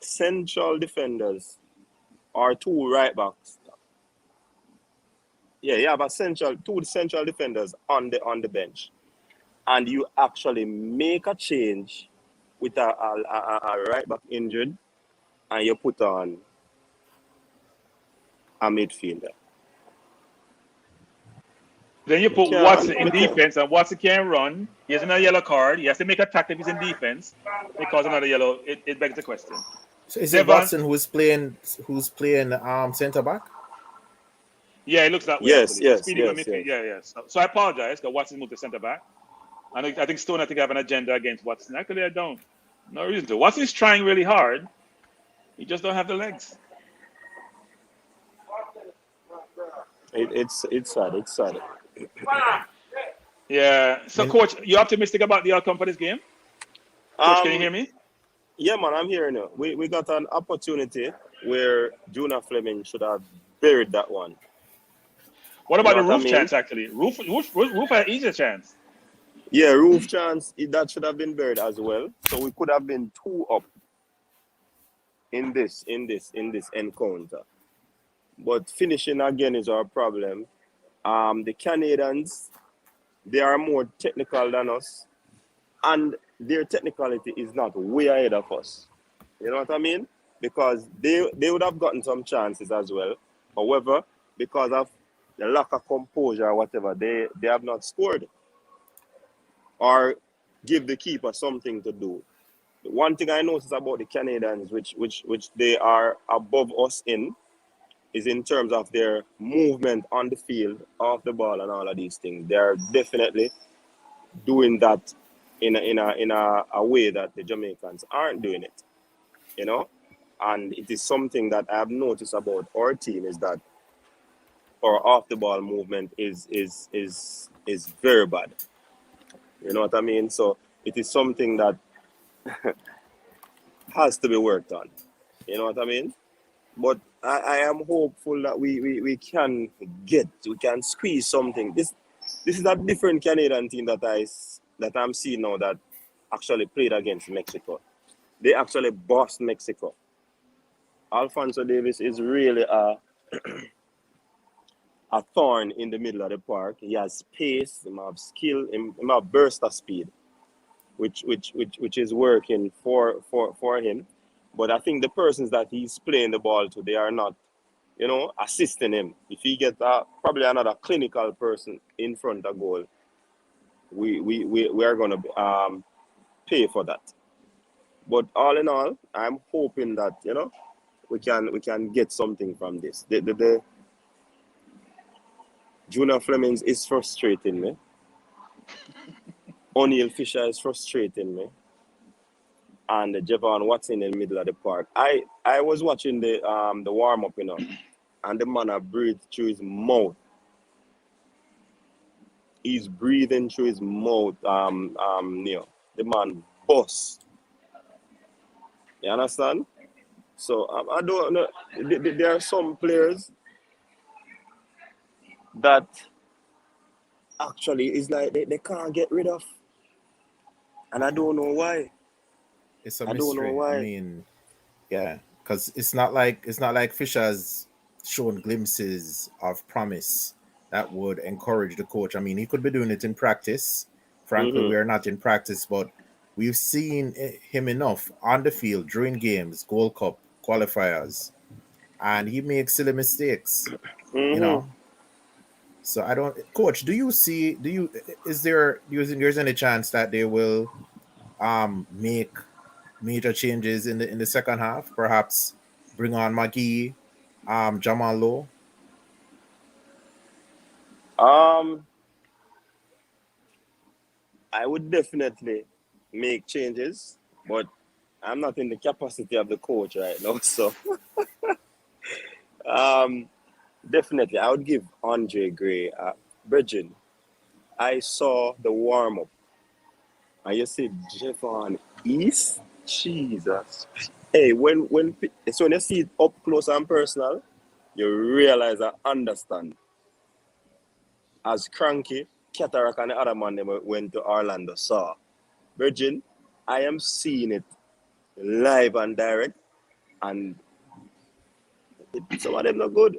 central defenders or two right backs. Yeah, you have two central defenders on the bench, and you actually make a change with a right back injured, and you put on a midfielder. Then you We put can't, Watson in we can't. defense, and Watson can't run. He has another yellow card. He has to make a tackle if he's in defense. Because another yellow, it begs the question. So is it Devon, Watson who's playing centre back? yeah, it looks that way Yes, actually. So yes, Speedy going yes, midfield. yes. Yeah, yeah. So I apologize because Watson moved to centre back. And I think Stone, I think, have an agenda against Watson. Actually, I don't. No reason to. Watson's trying really hard. He just don't have the legs. It's sad. It's sad. Yeah. I So, mean, Coach, you optimistic about the outcome for this game? Coach, can you hear Um, me? yeah, man, I'm hearing you. We got an opportunity where Juna Fleming should have buried that one. What You about know the what I roof mean? chance, actually? Roof had an easier chance. Yeah, roof chance that should have been buried as well. So we could have been two up in this encounter. But finishing again is our problem. The Canadians, they are more technical than us, and their technicality is not way ahead of us. You know what I mean? Because they would have gotten some chances as well. However, because of the lack of composure or whatever, they have not scored or give the keeper something to do. One thing I noticed about the Canadians, which they are above us in, is in terms of their movement on the field, off the ball, and all of these things. They are definitely doing that in a way that the Jamaicans aren't doing it. You know, and it is something that I have noticed about our team is that our off the ball movement is very bad. You know what I mean? So it is something that has to be worked on. You know what I mean? But I am hopeful that we can squeeze something. This is a different Canadian team that I'm seeing now that actually played against Mexico. They actually bossed Mexico. Alfonso Davis is really a thorn in the middle of the park. He has pace, he have skill, he have burst of speed, which is working for him. But I think the persons that he's playing the ball to, they are not, you know, assisting him. If he gets probably another clinical person in front of goal, we are going to pay for that. But all in all, I'm hoping that, you know, we can get something from this. The Junior Flemings is frustrating me. O'Neal Fisher is frustrating me. And Javon Watson in the middle of the park. I was watching the warm up, you know, and the man breathed through his mouth. He's breathing through his mouth. You know, the man bust. You understand? So I don't know. There are some players that actually is like they can't get rid of, and I don't know why. it's a I don't know mystery. I why. mean, yeah, because it's not like Fisher's shown glimpses of promise that would encourage the coach. I mean, he could be doing it in practice. Frankly, we Mm-hmm. are not in practice, but we've seen him enough on the field during games, Gold Cup qualifiers, and he makes silly mistakes. You Mm-hmm. know, so I don't. Coach, do you see? Do you is there? Do you think there's any chance that they will make major changes in the second half? Perhaps bring on McGee, Jamal Lowe. Um, I would definitely make changes, but I'm not in the capacity of the coach right now, so um, definitely I would give Andre Gray Bridging. I saw the warm up, and you see Javon East. Jesus, hey, so when you see it up close and personal, you realize and understand. As Cranky, Cataract, and the other man them went to Orlando saw. Virgin, I am seeing it live and direct, and some of them not good.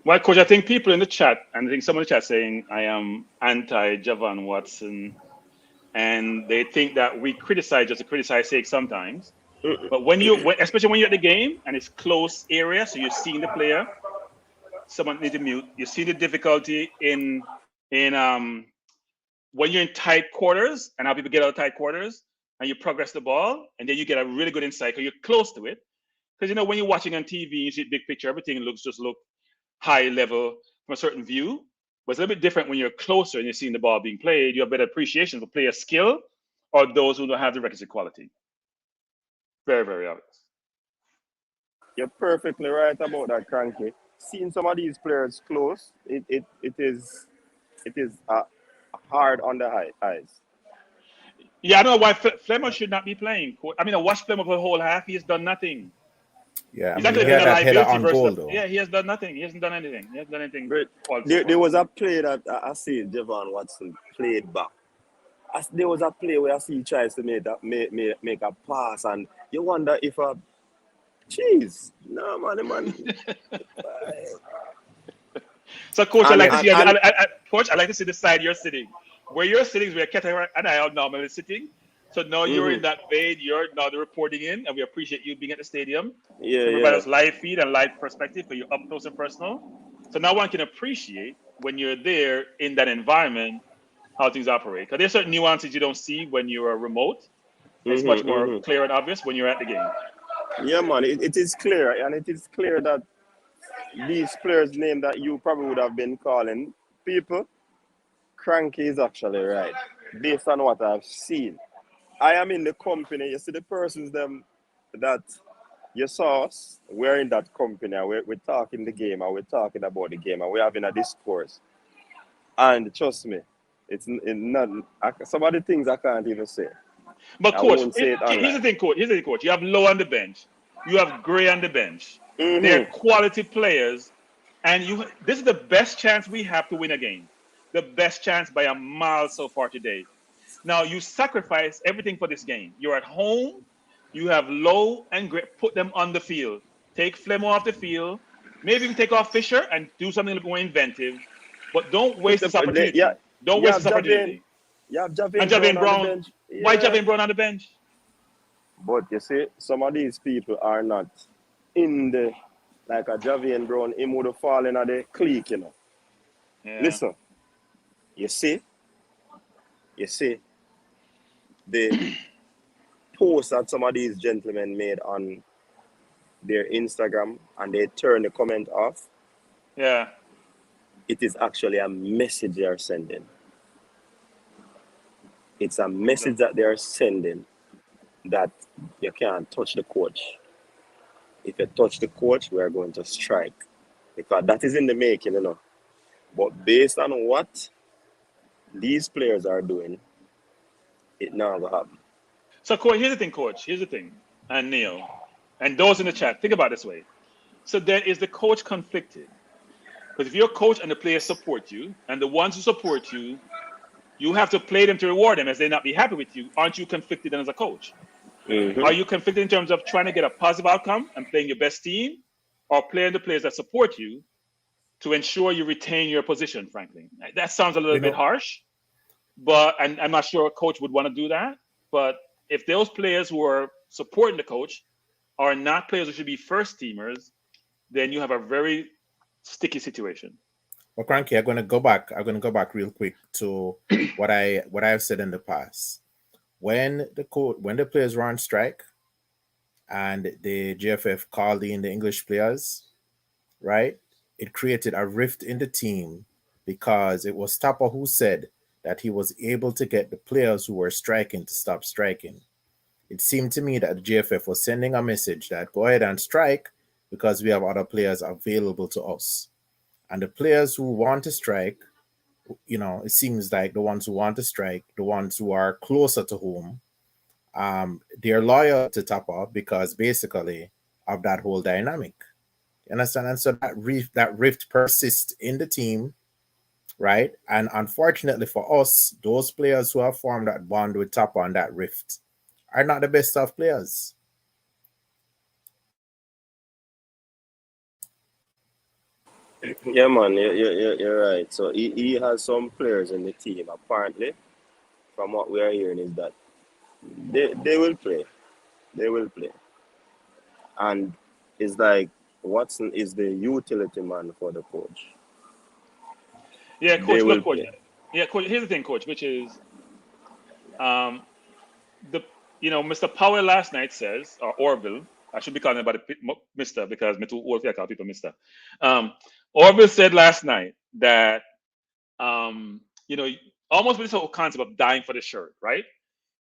Well, coach, I think people in the chat, and I think some of the chat saying I am anti Javon Watson, and they think that we criticize just to criticize sake sometimes. But especially when you're at the game and it's close area, so you're seeing the player, someone need to mute. You see the difficulty in when you're in tight quarters and how people get out of tight quarters and you progress the ball, and then you get a really good insight because you're close to it. Because when you're watching on TV, you see big picture, everything look high level from a certain view. But it's a little bit different when you're closer and you're seeing the ball being played. You have better appreciation for player skill or those who don't have the requisite quality. Very, very obvious. You're perfectly right about that, Cranky. Seeing some of these players close, it is hard on the eyes. Yeah, I don't know why Flemmer should not be playing. I mean, I watched Flemmer for the whole half. He has done nothing. Yeah, He's I mean, actually he been had a that header liability on versus. goal, though. Yeah, he has done nothing. He hasn't done anything. He hasn't done anything. But quality. there was a play that I see Javon Watson played back. There was a play where I see he tries to make a pass, and you wonder if jeez, no man. So, coach, I like to see. And Coach, I like to see the side you're sitting. Where you're sitting is where Ketty and I are normally sitting. So now you're in that vein. You're now the reporting in, and we appreciate you being at the stadium to provide yeah. us live feed and live perspective because you're up close and personal. So now one can appreciate when you're there in that environment how things operate. Because there's certain nuances you don't see when you're remote. It's much more clear and obvious when you're at the game. Yeah, man, it is clear, and it is clear that these players' name that you probably would have been calling people, Cranky is actually right, based on what I've seen. I am in the company. You see the persons them that you saw us. We're in that company. And we're talking the game, and we're talking about the game, and we're having a discourse. And trust me, it's not some of the things I can't even say. But I coach, won't say it here's the online. thing, coach. Here's the thing, coach. You have Low on the bench. You have Gray on the bench. They're Mm-hmm. quality players, and this is the best chance we have to win a game. The best chance by a mile so far today. Now you sacrifice everything for this game. You're at home. You have Low and Gray. Put them on the field. Take Flemo off the field. Maybe even take off Fisher and do something a little more inventive. But don't Put waste them, this opportunity. Don't you waste have this Javin. opportunity. You have And Javin Brown Javin on the Brown. bench. Why Yeah. Javin Brown on the bench? But you see, some of these people are not in the, like a Javian Brown, him would have fallen at the clique, Yeah. Listen, you see, the post that some of these gentlemen made on their Instagram and they turn the comment off, Yeah. it is actually a message they are sending. It's a message that they are sending that you can't touch the coach. If you touch the coach, we are going to strike. Because that is in the making, But based on what these players are doing, it now will happen. So, coach, here's the thing, coach. Here's the thing. And Neil, and those in the chat, think about it this way. So then is the coach conflicted? Because if you're a coach and the players support you, and the ones who support you, you have to play them to reward them as they not be happy with you. Aren't you conflicted then as a coach? Are you conflicted in terms of trying to get a positive outcome and playing your best team, or playing the players that support you to ensure you retain your position, frankly? That sounds a little bit harsh, but and I'm not sure a coach would want to do that. But if those players who are supporting the coach are not players who should be first teamers, then you have a very sticky situation. Well, Cranky, I'm going to go back. I'm going to go back real quick to what I've said in the past. When the players were on strike, and the GFF called in the English players, right? It created a rift in the team because it was Tapper who said that he was able to get the players who were striking to stop striking. it seemed to me that the JFF was sending a message that go ahead and strike because we have other players available to us. And the players who want to strike, it seems like the ones who want to strike, the ones who are closer to home, they're loyal to Tapa because basically of that whole dynamic. You understand? And so that rift persists in the team, right? And unfortunately for us, those players who have formed that bond with Tapa and that rift are not the best of players. Yeah, man, you're right. So he has some players in the team. Apparently, from what we are hearing, is that they will play. They will play. And it's like Watson is the utility man for the coach. Yeah, They coach. will Look, coach. play. Yeah, coach. Here's the thing, coach, which is um the Mr. Powell last night says, or Orville. I should be calling him Mr. because me too old to call people Mr. Orville said last night that you know almost with this whole concept of dying for the shirt, right?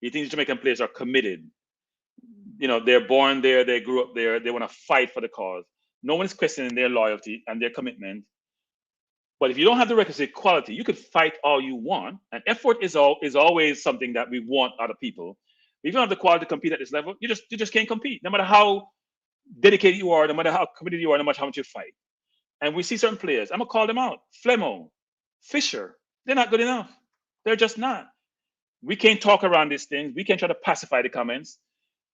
He thinks Jamaican players are committed. They're born there, they grew up there, they want to fight for the cause. No one's questioning their loyalty and their commitment. But if you don't have the requisite quality, you could fight all you want. And effort is always something that we want out of people. If you don't have the quality to compete at this level, you just can't compete. No matter how dedicated you are, no matter how committed you are, no matter how much you fight. And we see certain players. I'm gonna call them out. Flemo, Fisher, they're not good enough. They're just not. We can't talk around these things. We can't try to pacify the comments.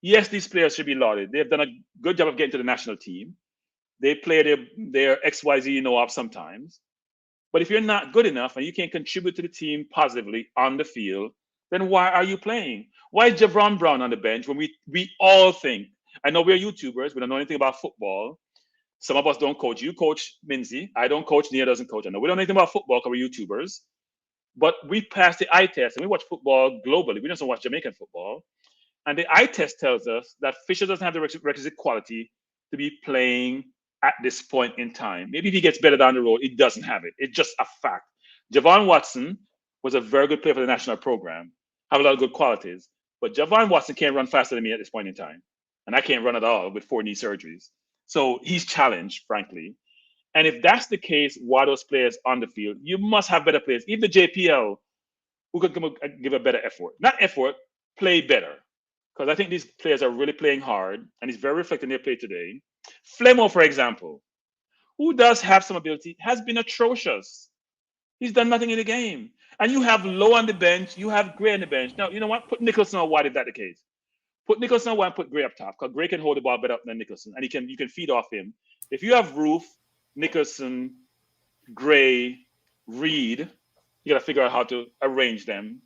Yes, these players should be lauded. They've done a good job of getting to the national team. They play their XYZ off sometimes. But if you're not good enough and you can't contribute to the team positively on the field, then why are you playing? Why is Javon Brown on the bench when we all think? I know we're YouTubers. We don't know anything about football. Some of us don't coach. You coach Minzy. I don't coach. Nia doesn't coach. I know we don't know anything about football because we're YouTubers. But we pass the eye test and we watch football globally. We don't watch Jamaican football. And the eye test tells us that Fisher doesn't have the requisite quality to be playing at this point in time. Maybe if he gets better down the road, he doesn't have it. It's just a fact. Javon Watson was a very good player for the national program, have a lot of good qualities. But Javon Watson can't run faster than me at this point in time. And I can't run at all with 4 knee surgeries. So he's challenged, frankly. And if that's the case, why those players on the field, you must have better players. Even the JPL, who can give a better effort. Not effort, play better. Because I think these players are really playing hard, and it's very reflected in their play today. Flemo, for example, who does have some ability, has been atrocious. He's done nothing in the game. And you have Low on the bench, you have Gray on the bench. Now, you know what? Put Nicholson on wide if that's the case. Put Nicholson on wide and put Gray up top, because Gray can hold the ball better than Nicholson, and you can feed off him. If you have Roof, Nicholson, Gray, Reed, you got to figure out how to arrange them.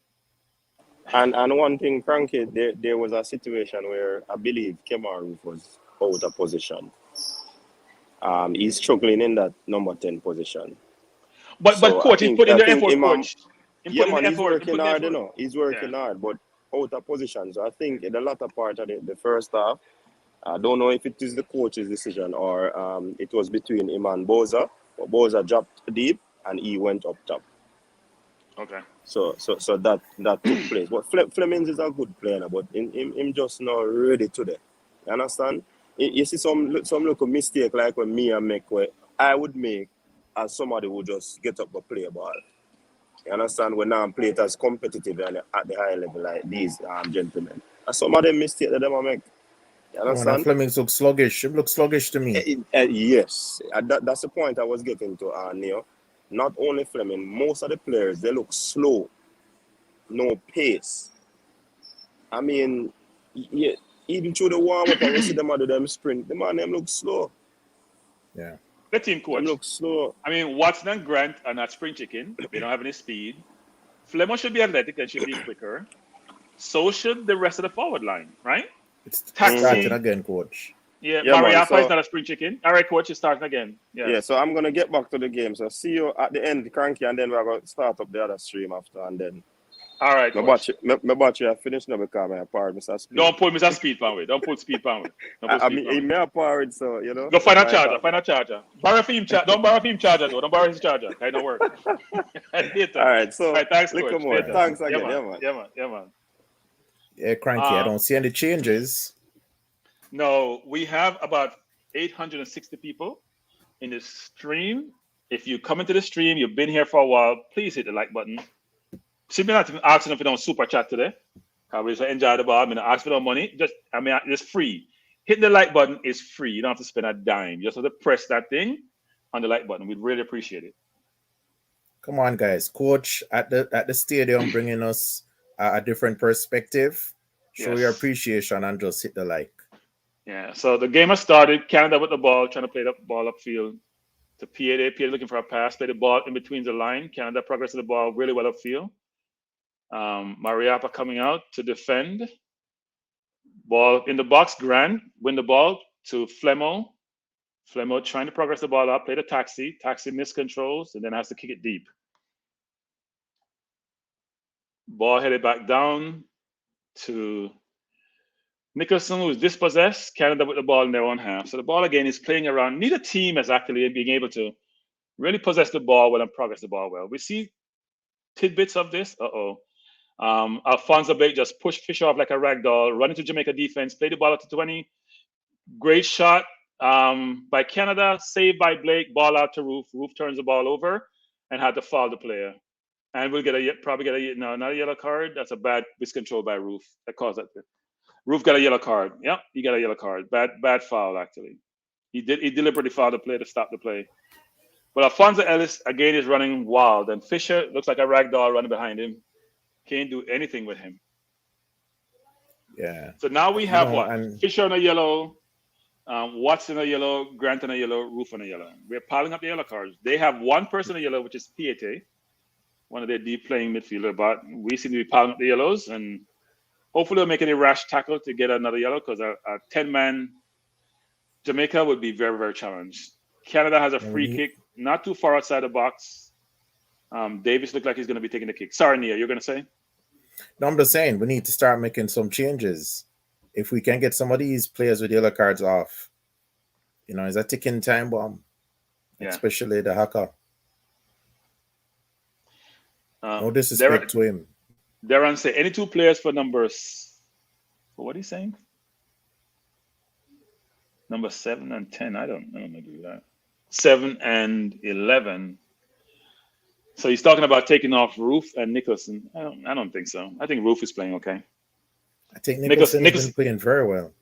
And one thing, Frankie, there was a situation where I believe Kemar Roof was out of position. He's struggling in that number 10 position. But coach, he's put in the effort, coach. Yeah, man, he's working hard, He's working hard, but out of position. So I think in the latter part of the first half, I don't know if it is the coach's decision or it was between him and Boza. But Boza dropped deep and he went up top. Okay. So that took place. But Flemings is a good player, but him just not ready today. You understand? You see some little mistake like when me and make where I would make as somebody who just get up and play a ball. You understand? When I'm playing as competitive and at the high level like these gentlemen. And some of them mistake that they make. You understand? Flemings look sluggish. It looks sluggish to me. Yes. That's the point I was getting to, Neil. Not only Fleming, most of the players, they look slow. No pace. I mean, yeah, even through the warm-up, I see them do them sprint. The man, them look slow. Yeah. The team coach. Them look slow. I mean, Watson and Grant are not sprint chicken. They don't have any speed. Flemo should be athletic and should be quicker. So should the rest of the forward line, right? It's starting again, coach. Yeah, Mariappa is not a spring chicken. All right, coach, it's starting again. Yeah, so I'm going to get back to the game. So see you at the end, Cranky, and then we're going to start up the other stream after, and then... All right, my battery I finished now because my power Mr. Speed. Don't put Mr. Speed power. Don't put Speed power. I mean, he may have powered, so, you know. Go find a charger. Borrow him charger. Don't borrow him charger, though. Don't borrow his charger. That don't work. All right, so... All right, thanks, coach. Thanks again. Yeah, man. Cranky, I don't see any changes. No, we have about 860 people in the stream. If you come into the stream, you've been here for a while, please hit the like button. Simply not asking if you don't super chat today. We just enjoy the ball. I'm gonna ask for no money. It's free. Hitting the like button is free. You don't have to spend a dime. You just have to press that thing on the like button. We'd really appreciate it. Come on, guys. Coach at the stadium bringing us a different perspective. Show your appreciation and just hit the like. Yeah. So the game has started. Canada with the ball, trying to play the ball upfield to Piede. Piede looking for a pass. Play the ball in between the line. Canada progressing the ball really well upfield. Mariapa coming out to defend. Ball in the box. Grant win the ball to Flemo. Flemo trying to progress the ball up. Play the taxi. Taxi miscontrols and then has to kick it deep. Ball headed back down to Nicholson, who's dispossessed. Canada with the ball in their own half. So the ball again is playing around. Neither team is actually being able to really possess the ball well and progress the ball well. We see tidbits of this. Alfonso Blake just pushed Fisher off like a rag doll, run into Jamaica defense, play the ball up to 20. Great shot by Canada, saved by Blake, ball out to Roof. Roof turns the ball over and had to foul the player. And we'll probably get not a yellow card. That's a bad miscontrol by Roof. That caused that. Roof got a yellow card. Yep, he got a yellow card. Bad foul, actually. He deliberately fouled the play to stop the play. But Alfonso Ellis, again, is running wild. And Fisher looks like a rag doll running behind him. Can't do anything with him. Yeah. So now we have Fisher on a yellow, Watson a yellow, Grant on a yellow, Roof on a yellow. We're piling up the yellow cards. They have one person on yellow, which is Piete, one of their deep playing midfielder. But we seem to be piling up the yellows. And hopefully we'll make any rash tackle to get another yellow because a 10-man Jamaica would be very, very challenged. Canada has a free kick, not too far outside the box. Davis looked like he's going to be taking the kick. Sorry, Nia, you're going to say? No, I'm just saying we need to start making some changes. If we can get some of these players with yellow cards off, it's a ticking time bomb, especially the hacker. No disrespect to him. Darren say any two players for numbers. What are you saying? Number 7 and 10. I don't agree with that. 7 and 11. So he's talking about taking off Roof and Nicholson. I don't think so. I think Roof is playing okay. I think Nicholson has been playing very well.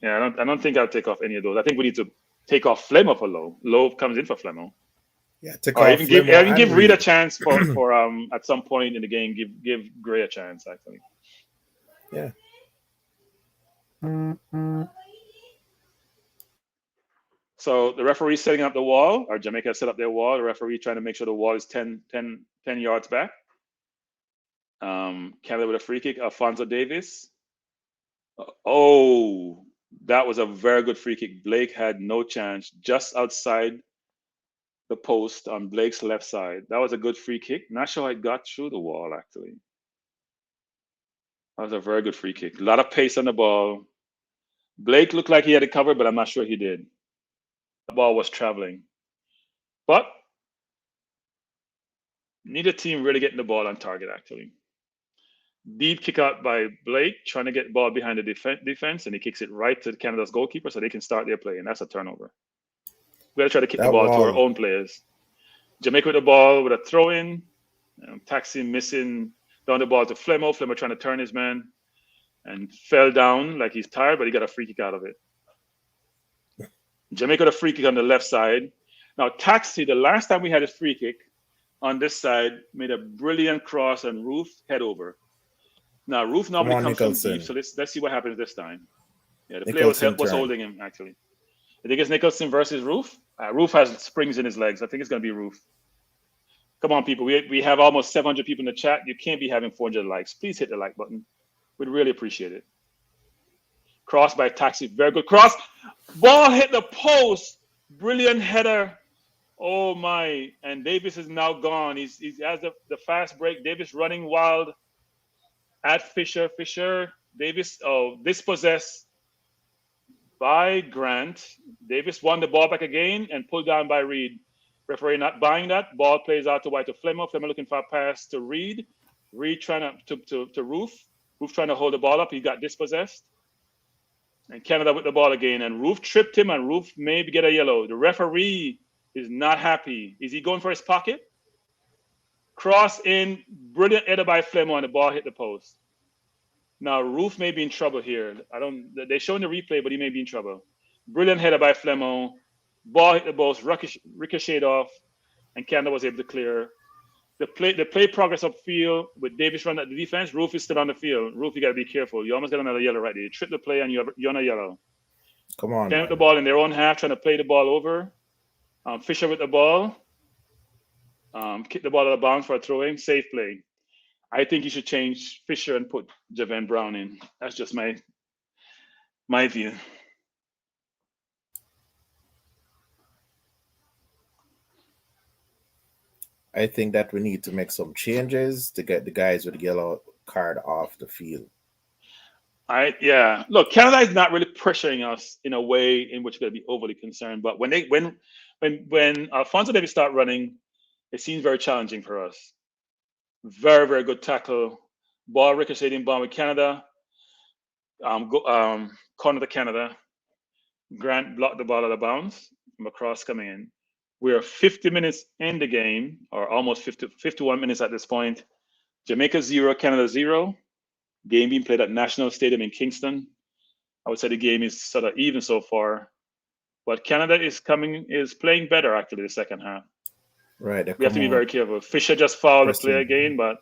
Yeah, I don't think I'll take off any of those. I think we need to take off Flemo for Low. Low comes in for Flemo. Yeah, take off. Even give Reed a chance for at some point in the game. Give Gray a chance actually. Yeah. So the referee setting up the wall, or Jamaica set up their wall. The referee trying to make sure the wall is 10 yards back. Canada with a free kick. Alfonso Davis. Oh, that was a very good free kick. Blake had no chance, just outside the post on Blake's left side. That was a good free kick. Not sure how it got through the wall, actually. That was a very good free kick. A lot of pace on the ball. Blake looked like he had it covered, but I'm not sure he did. The ball was traveling. But neither team really getting the ball on target, actually. Deep kick out by Blake, trying to get the ball behind the defense, and he kicks it right to Canada's goalkeeper so they can start their play, and that's a turnover. We got to try to kick the ball to our own players. Jamaica with the ball with a throw-in. Taxi missing down the ball to Flemo. Flemo trying to turn his man and fell down like he's tired, but he got a free kick out of it. Jamaica got a free kick on the left side. Now, Taxi, the last time we had a free kick on this side, made a brilliant cross and Roof head over. Now, Roof normally comes from deep, so let's see what happens this time. Yeah, the player was holding him, actually. I think it's Nicholson versus Roof. Roof has springs in his legs. I think it's going to be Roof. Come on, people. We have almost 700 people in the chat. You can't be having 400 likes. Please hit the like button. We'd really appreciate it. Cross by Taxi. Very good cross. Ball hit the post. Brilliant header. Oh, my. And Davis is now gone. He has the fast break. Davis running wild at Fisher. Davis, dispossessed by Grant. Davis won the ball back again and pulled down by Reed. Referee not buying that. Ball plays out to White to Flemo. Flemo looking for a pass to Reed. Reed trying to Roof. Roof trying to hold the ball up. He got dispossessed. And Canada with the ball again. And Roof tripped him, and Roof maybe get a yellow. The referee is not happy. Is he going for his pocket? Cross in, brilliant header by Flemo, and the ball hit the post. Now Roof may be in trouble here. They're showing the replay, but he may be in trouble. Brilliant header by Flemo. Ball hit the post, ricocheted off, and Canada was able to clear. The play progress upfield with Davis running at the defense. Roof is still on the field. Roof, you got to be careful. You almost got another yellow right there. You trip the play and you're on a yellow. Come on. Playing with the ball in their own half, trying to play the ball over. Fisher with the ball. Kick the ball out of bounds for a throw-in. Safe play. I think you should change Fisher and put Javan Brown in. That's just my view. I think that we need to make some changes to get the guys with the yellow card off the field. Look, Canada is not really pressuring us in a way in which we're going to be overly concerned. But when Alfonso Davis start running, it seems very challenging for us. Very, very good tackle. Ball ricocheting bomb with Canada. Corner to Canada. Grant blocked the ball out of bounds. McCross coming in. We're 50 minutes in the game, or almost 51 minutes at this point. Jamaica 0, Canada 0. Game being played at National Stadium in Kingston. I would say the game is sort of even so far. But Canada is playing better, actually, the second half. Right. We have to be very careful. Fisher just fouled the player again, but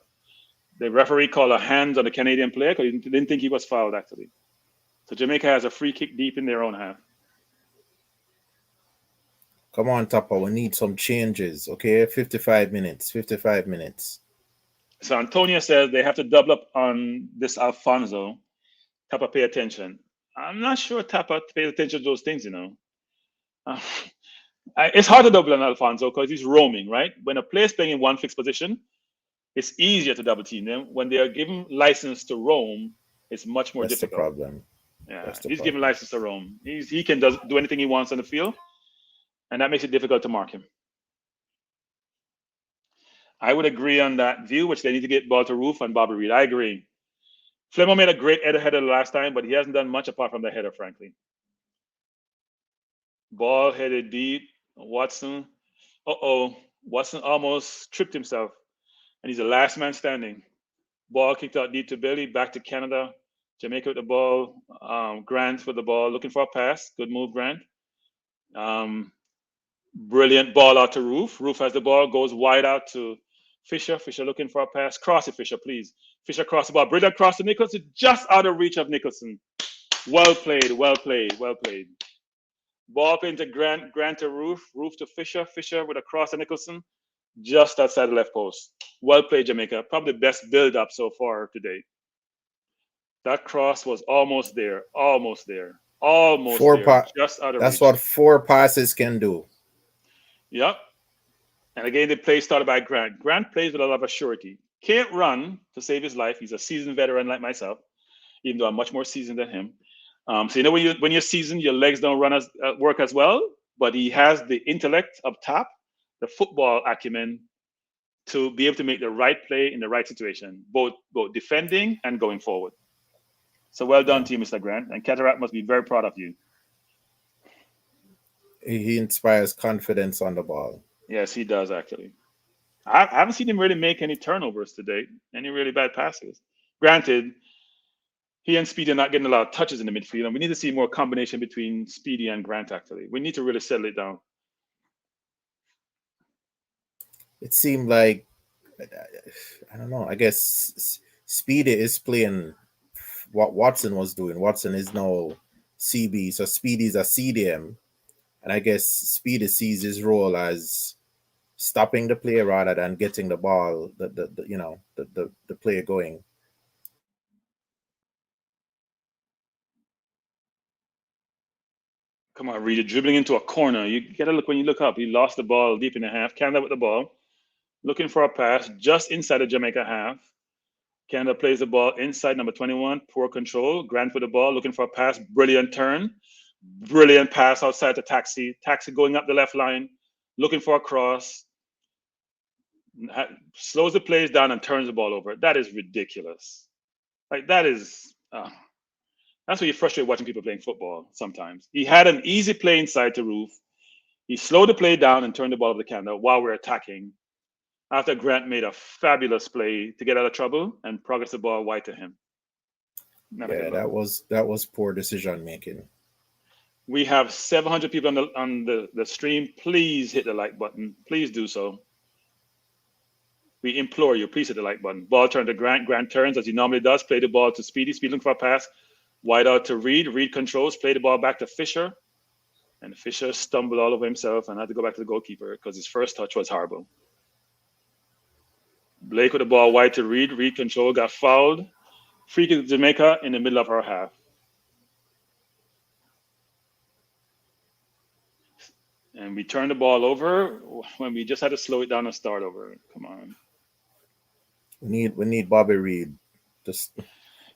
the referee called a hand on the Canadian player because he didn't think he was fouled, actually. So Jamaica has a free kick deep in their own half. Come on, Tapa. We need some changes, okay? 55 minutes. So Antonio says they have to double up on this Alfonso. Tapa, pay attention. I'm not sure Tapa pays attention to those things, you know. It's hard to double on Alfonso because he's roaming, right? When a player's playing in one fixed position, it's easier to double team them. When they are given license to roam, it's much more difficult. That's the problem. Yeah, he's given license to roam. He can do anything he wants on the field, and that makes it difficult to mark him. I would agree on that view, which they need to get ball to Roof and Bobby Reed. I agree. Flemo made a great header last time, but he hasn't done much apart from the header, frankly. Ball headed deep. Watson. Watson almost tripped himself, and he's the last man standing. Ball kicked out deep to Billy. Back to Canada. Jamaica with the ball. Grant with the ball, looking for a pass. Good move, Grant. Brilliant ball out to Roof. Roof has the ball, goes wide out to Fisher. Fisher looking for a pass. Cross it, Fisher, please. Fisher cross the ball. Brilliant cross to Nicholson. Just out of reach of Nicholson. Well played. Ball into Grant. Grant to Roof. Roof to Fisher. Fisher with a cross to Nicholson. Just outside the left post. Well played, Jamaica. Probably the best build-up so far today. That cross was almost there. Just out of That's reach. what 4 passes can do. Yep. And again, the play started by Grant. Grant plays with a lot of surety. Can't run to save his life. He's a seasoned veteran like myself, even though I'm much more seasoned than him. So you know when you're seasoned, your legs don't work as well. But he has the intellect up top, the football acumen to be able to make the right play in the right situation, both defending and going forward. So well done to you, Mr. Grant. And Cataract must be very proud of you. He inspires confidence on the ball. Yes, he does, actually. I haven't seen him really make any turnovers today, any really bad passes. Granted, he and Speedy are not getting a lot of touches in the midfield, and we need to see more combination between Speedy and Grant, actually. We need to really settle it down. It seemed like, I don't know, I guess Speedy is playing what Watson was doing. Watson is now CB, so Speedy's a CDM. And I guess Speedy sees his role as stopping the play rather than getting the ball, the play going. Come on, Reed, dribbling into a corner. You got to look when you look up. He lost the ball deep in the half. Canada with the ball, looking for a pass just inside the Jamaica half. Canada plays the ball inside number 21. Poor control. Grant with the ball, looking for a pass. Brilliant turn. Brilliant pass outside to Taxi. Taxi going up the left line, looking for a cross. Slows the plays down and turns the ball over. That is ridiculous. Like that is that's what you're frustrated watching people playing football sometimes. He had an easy play inside to Roof. He slowed the play down and turned the ball over to Canada while we're attacking. After Grant made a fabulous play to get out of trouble and progress the ball wide to him. Not a good Yeah, look. that was poor decision making. We have 700 people on the stream. Please hit the like button. Please do so. We implore you, please hit the like button. Ball turned to Grant. Grant turns as he normally does. Play the ball to Speedy. Speedy looking for a pass. Wide out to Reed. Reed controls. Play the ball back to Fisher. And Fisher stumbled all over himself and had to go back to the goalkeeper because his first touch was horrible. Blake with the ball wide to Reed. Reed control, got fouled. Free kick to Jamaica in the middle of our half. And we turned the ball over when we just had to slow it down and start over. Come on. We need Bobby Reed.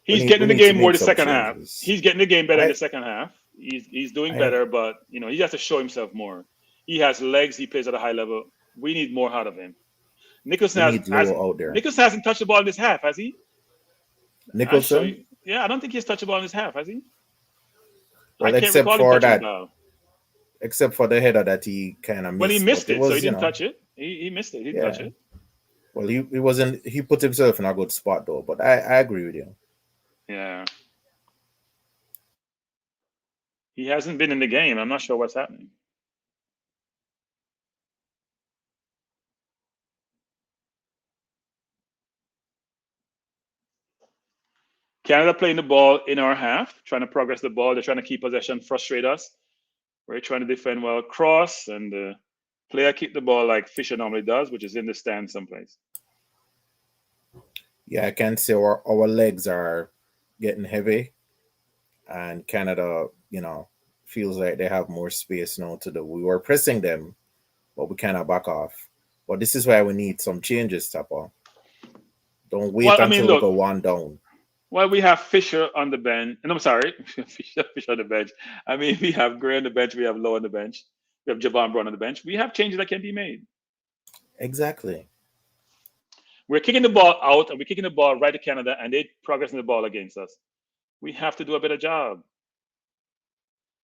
He's getting the game more the second half. Changes. He's getting the game better in the second half. He's doing better, but he has to show himself more. He has legs. He plays at a high level. We need more out of him. Nicholson hasn't touched the ball in this half, has he? Nicholson? Yeah, I don't think he's touched the ball in this half, has he? Well, except for that. Except for the header that he kind of missed. Well, he missed it, so he didn't touch it. He missed it. He didn't touch it. Well, he wasn't. He put himself in a good spot though. But I agree with you. Yeah. He hasn't been in the game. I'm not sure what's happening. Canada playing the ball in our half, trying to progress the ball. They're trying to keep possession, frustrate us. We're trying to defend well, cross, and the player keep the ball like Fisher normally does, which is in the stand someplace. Yeah, I can say our legs are getting heavy, and Canada, feels like they have more space now to do. We were pressing them, but we cannot back off. But this is why we need some changes, Tapa. Don't wait until we go one down. Well, we have Fisher on the bench. And I'm sorry, Fisher on the bench. I mean, we have Gray on the bench. We have Lowe on the bench. We have Javon Brown on the bench. We have changes that can be made. Exactly. We're kicking the ball out, and we're kicking the ball right to Canada, and they're progressing the ball against us. We have to do a better job.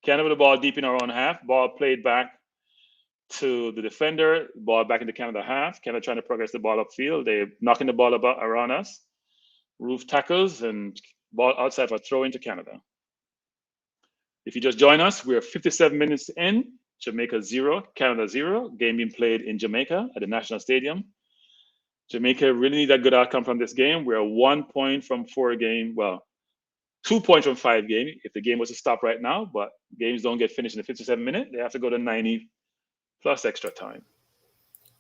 Canada with the ball deep in our own half. Ball played back to the defender. Ball back into Canada half. Canada trying to progress the ball upfield. They're knocking the ball about around us. Roof tackles and ball outside for throw into Canada. If you just join us, we're 57 minutes in. Jamaica 0, Canada 0. Game being played in Jamaica at the National Stadium. Jamaica really need a good outcome from this game. We're 1 point from 4 game. Well, 2 points from 5 game if the game was to stop right now, but games don't get finished in the 57 minute. They have to go to 90 plus extra time.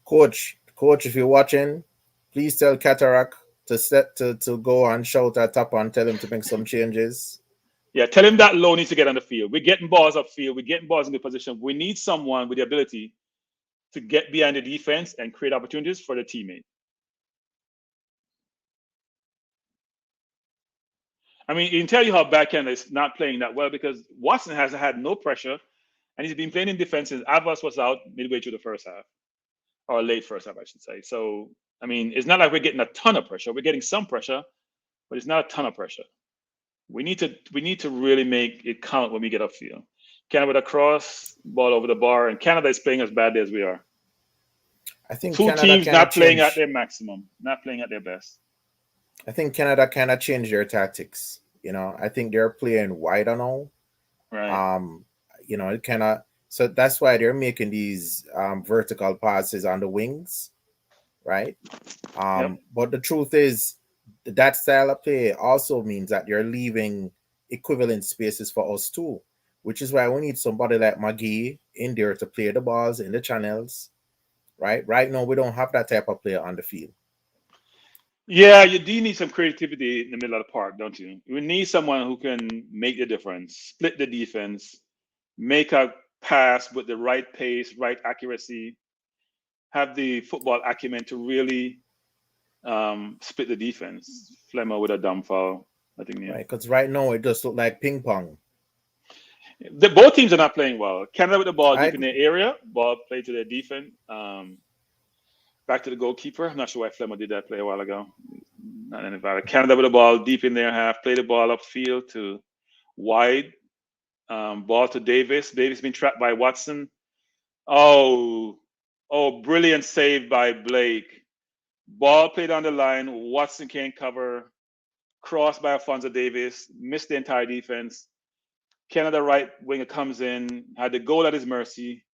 Coach, if you're watching, please tell Cataract to go and shout at Tapa and tell him to make some changes. Yeah, tell him that Lowe needs to get on the field. We're getting balls upfield. We're getting balls in good position. We need someone with the ability to get behind the defense and create opportunities for the teammate. I mean, it can tell you how bad Canada is not playing that well because Watson has had no pressure, and he's been playing in defense since Avas was out midway through the first half, or late first half, I should say. So, I mean, it's not like we're getting a ton of pressure. We're getting some pressure, but it's not a ton of pressure. We need to really make it count when we get upfield. Canada with a cross, ball over the bar, and Canada is playing as badly as we are. I think two teams not playing at their maximum, not playing at their best. I think Canada kind of changed their tactics. I think they're playing wider now. Right. It kind of so that's why they're making these vertical passes on the wings, right? But the truth is that style of play also means that you're leaving equivalent spaces for us too, which is why we need somebody like McGee in there to play the balls in the channels, right? Right now, we don't have that type of player on the field. Yeah, you do need some creativity in the middle of the park, don't you? You need someone who can make the difference, split the defense, make a pass with the right pace, right accuracy, have the football acumen to really split the defense. Flemmer with a dumb foul, I think. Yeah. Right, because right now it just looks like ping pong. Both teams are not playing well. Canada with the ball deep in their area, ball played to their defense. Back to the goalkeeper. I'm not sure why Flemmer did that play a while ago. not invalid. Canada with the ball deep in their half, play the ball upfield to wide. Ball to Davis. Davis been trapped by Watson. Oh, brilliant save by Blake. Ball played on the line. Watson can't cover. Cross by Alfonso Davis. Missed the entire defense. Canada right winger comes in, had the goal at his mercy,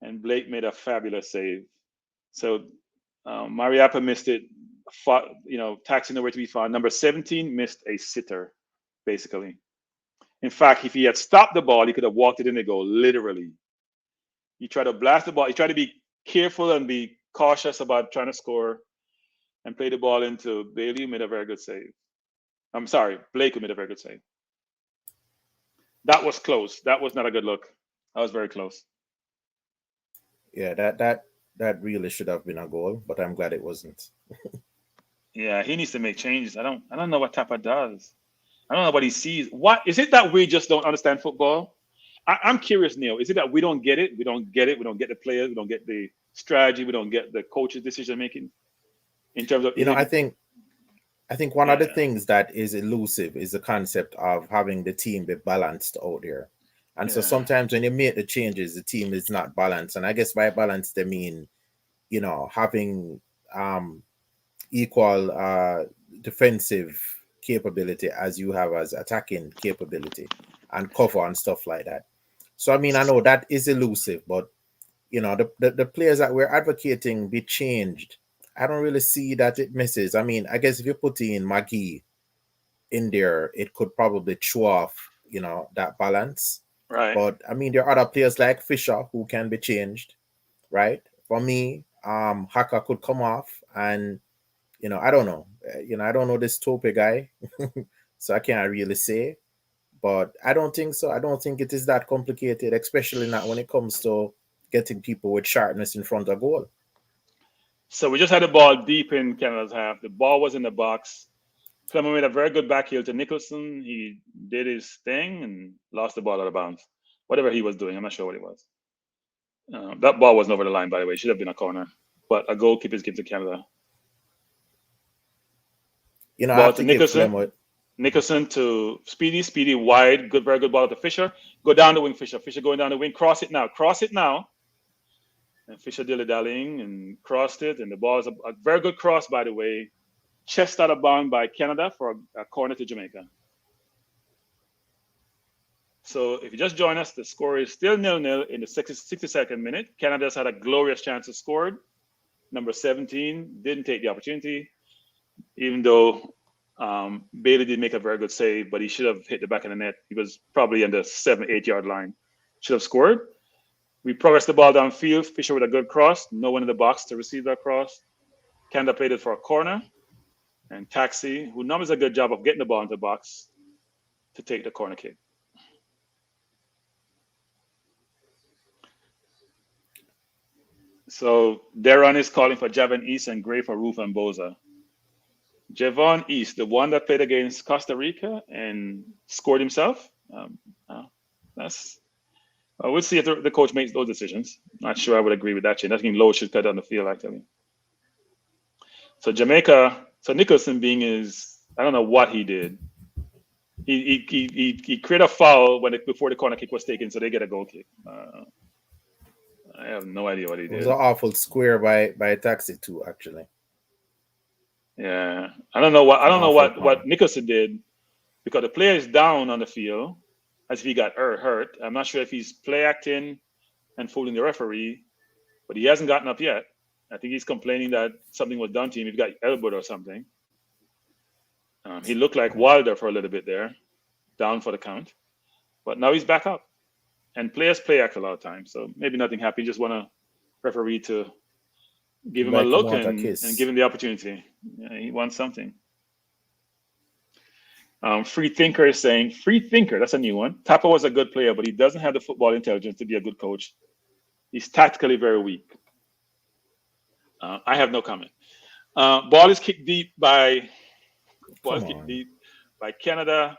and Blake made a fabulous save. So Mariappa missed it. Taxi nowhere to be found. Number 17 missed a sitter, basically. In fact, if he had stopped the ball, he could have walked it in the goal, literally. He tried to blast the ball. He tried to be careful and be cautious about trying to score and play the ball into Bailey, who made a very good save. I'm sorry, Blake, who made a very good save. That was close. That was not a good look. That was very close. Yeah, that really should have been a goal, but I'm glad it wasn't. Yeah, he needs to make changes. I don't know what Tapa does. I don't know what he sees. What is it that we just don't understand football? I'm curious, Neil. Is it that we don't get it? We don't get it. We don't get the players. We don't get the strategy. We don't get the coach's decision making in terms of. I think one of the things that is elusive is the concept of having the team be balanced out there. And so sometimes when you make the changes, the team is not balanced. And I guess by balance, they mean, having equal defensive capability as you have as attacking capability and cover and stuff like that. So, I mean, I know that is elusive, but, the players that we're advocating be changed. I don't really see that it misses. I mean, I guess if you put in McGee in there, it could probably show off, that balance. Right. But I mean, there are other players like Fisher who can be changed, right? For me, Haka could come off, and I don't know. I don't know this Tope guy, so I can't really say. But I don't think so. I don't think it is that complicated, especially not when it comes to getting people with sharpness in front of goal. So we just had the ball deep in Canada's half. The ball was in the box. Clement made a very good back heel to Nicholson. He did his thing and lost the ball out of bounds. Whatever he was doing, I'm not sure what it was. That ball wasn't over the line, by the way. It should have been a corner. But a goalkeeper's gives to Canada. Ball to Nicholson. Nicholson to Speedy wide. Good, very good ball to Fisher. Go down the wing, Fisher. Fisher going down the wing. Cross it now. And Fisher dilly-dallying and crossed it. And the ball is a very good cross, by the way. Chest out of bound by Canada for a corner to Jamaica. So if you just join us, the score is still 0-0 in the 62nd minute. Canada's had a glorious chance to score. Number 17 didn't take the opportunity, even though Bailey did make a very good save, but he should have hit the back of the net. He was probably on the 7-8 yard line. Should have scored. We progressed the ball downfield. Fisher with a good cross. No one in the box to receive that cross. Canada played it for a corner. And Taxi, who normally does a good job of getting the ball into the box, to take the corner kick. So Deron is calling for Javon East and Gray for Roof and Boza. Javon East, the one that played against Costa Rica and scored himself. We'll see if the coach makes those decisions. Not sure I would agree with that change. I think Lowe should cut on the field, actually. So Jamaica, so Nicholson being I don't know what he did. He created a foul before the corner kick was taken, so they get a goal kick. I have no idea what he did. It was an awful square by Taxi too, actually. Yeah, I don't know what Nicholson did, because the player is down on the field as if he got hurt. I'm not sure if he's play acting and fooling the referee, but he hasn't gotten up yet. I think he's complaining that something was done to him. He got elbowed or something. He looked like Wilder for a little bit there, down for the count, but now he's back up. And players play act a lot of times, so maybe nothing happened. Just want a referee to give him a look and give him the opportunity. Yeah, he wants something. Free Thinker is saying, Free Thinker, that's a new one. Tapa was a good player, but he doesn't have the football intelligence to be a good coach. He's tactically very weak. I have no comment. Ball is kicked deep by Canada.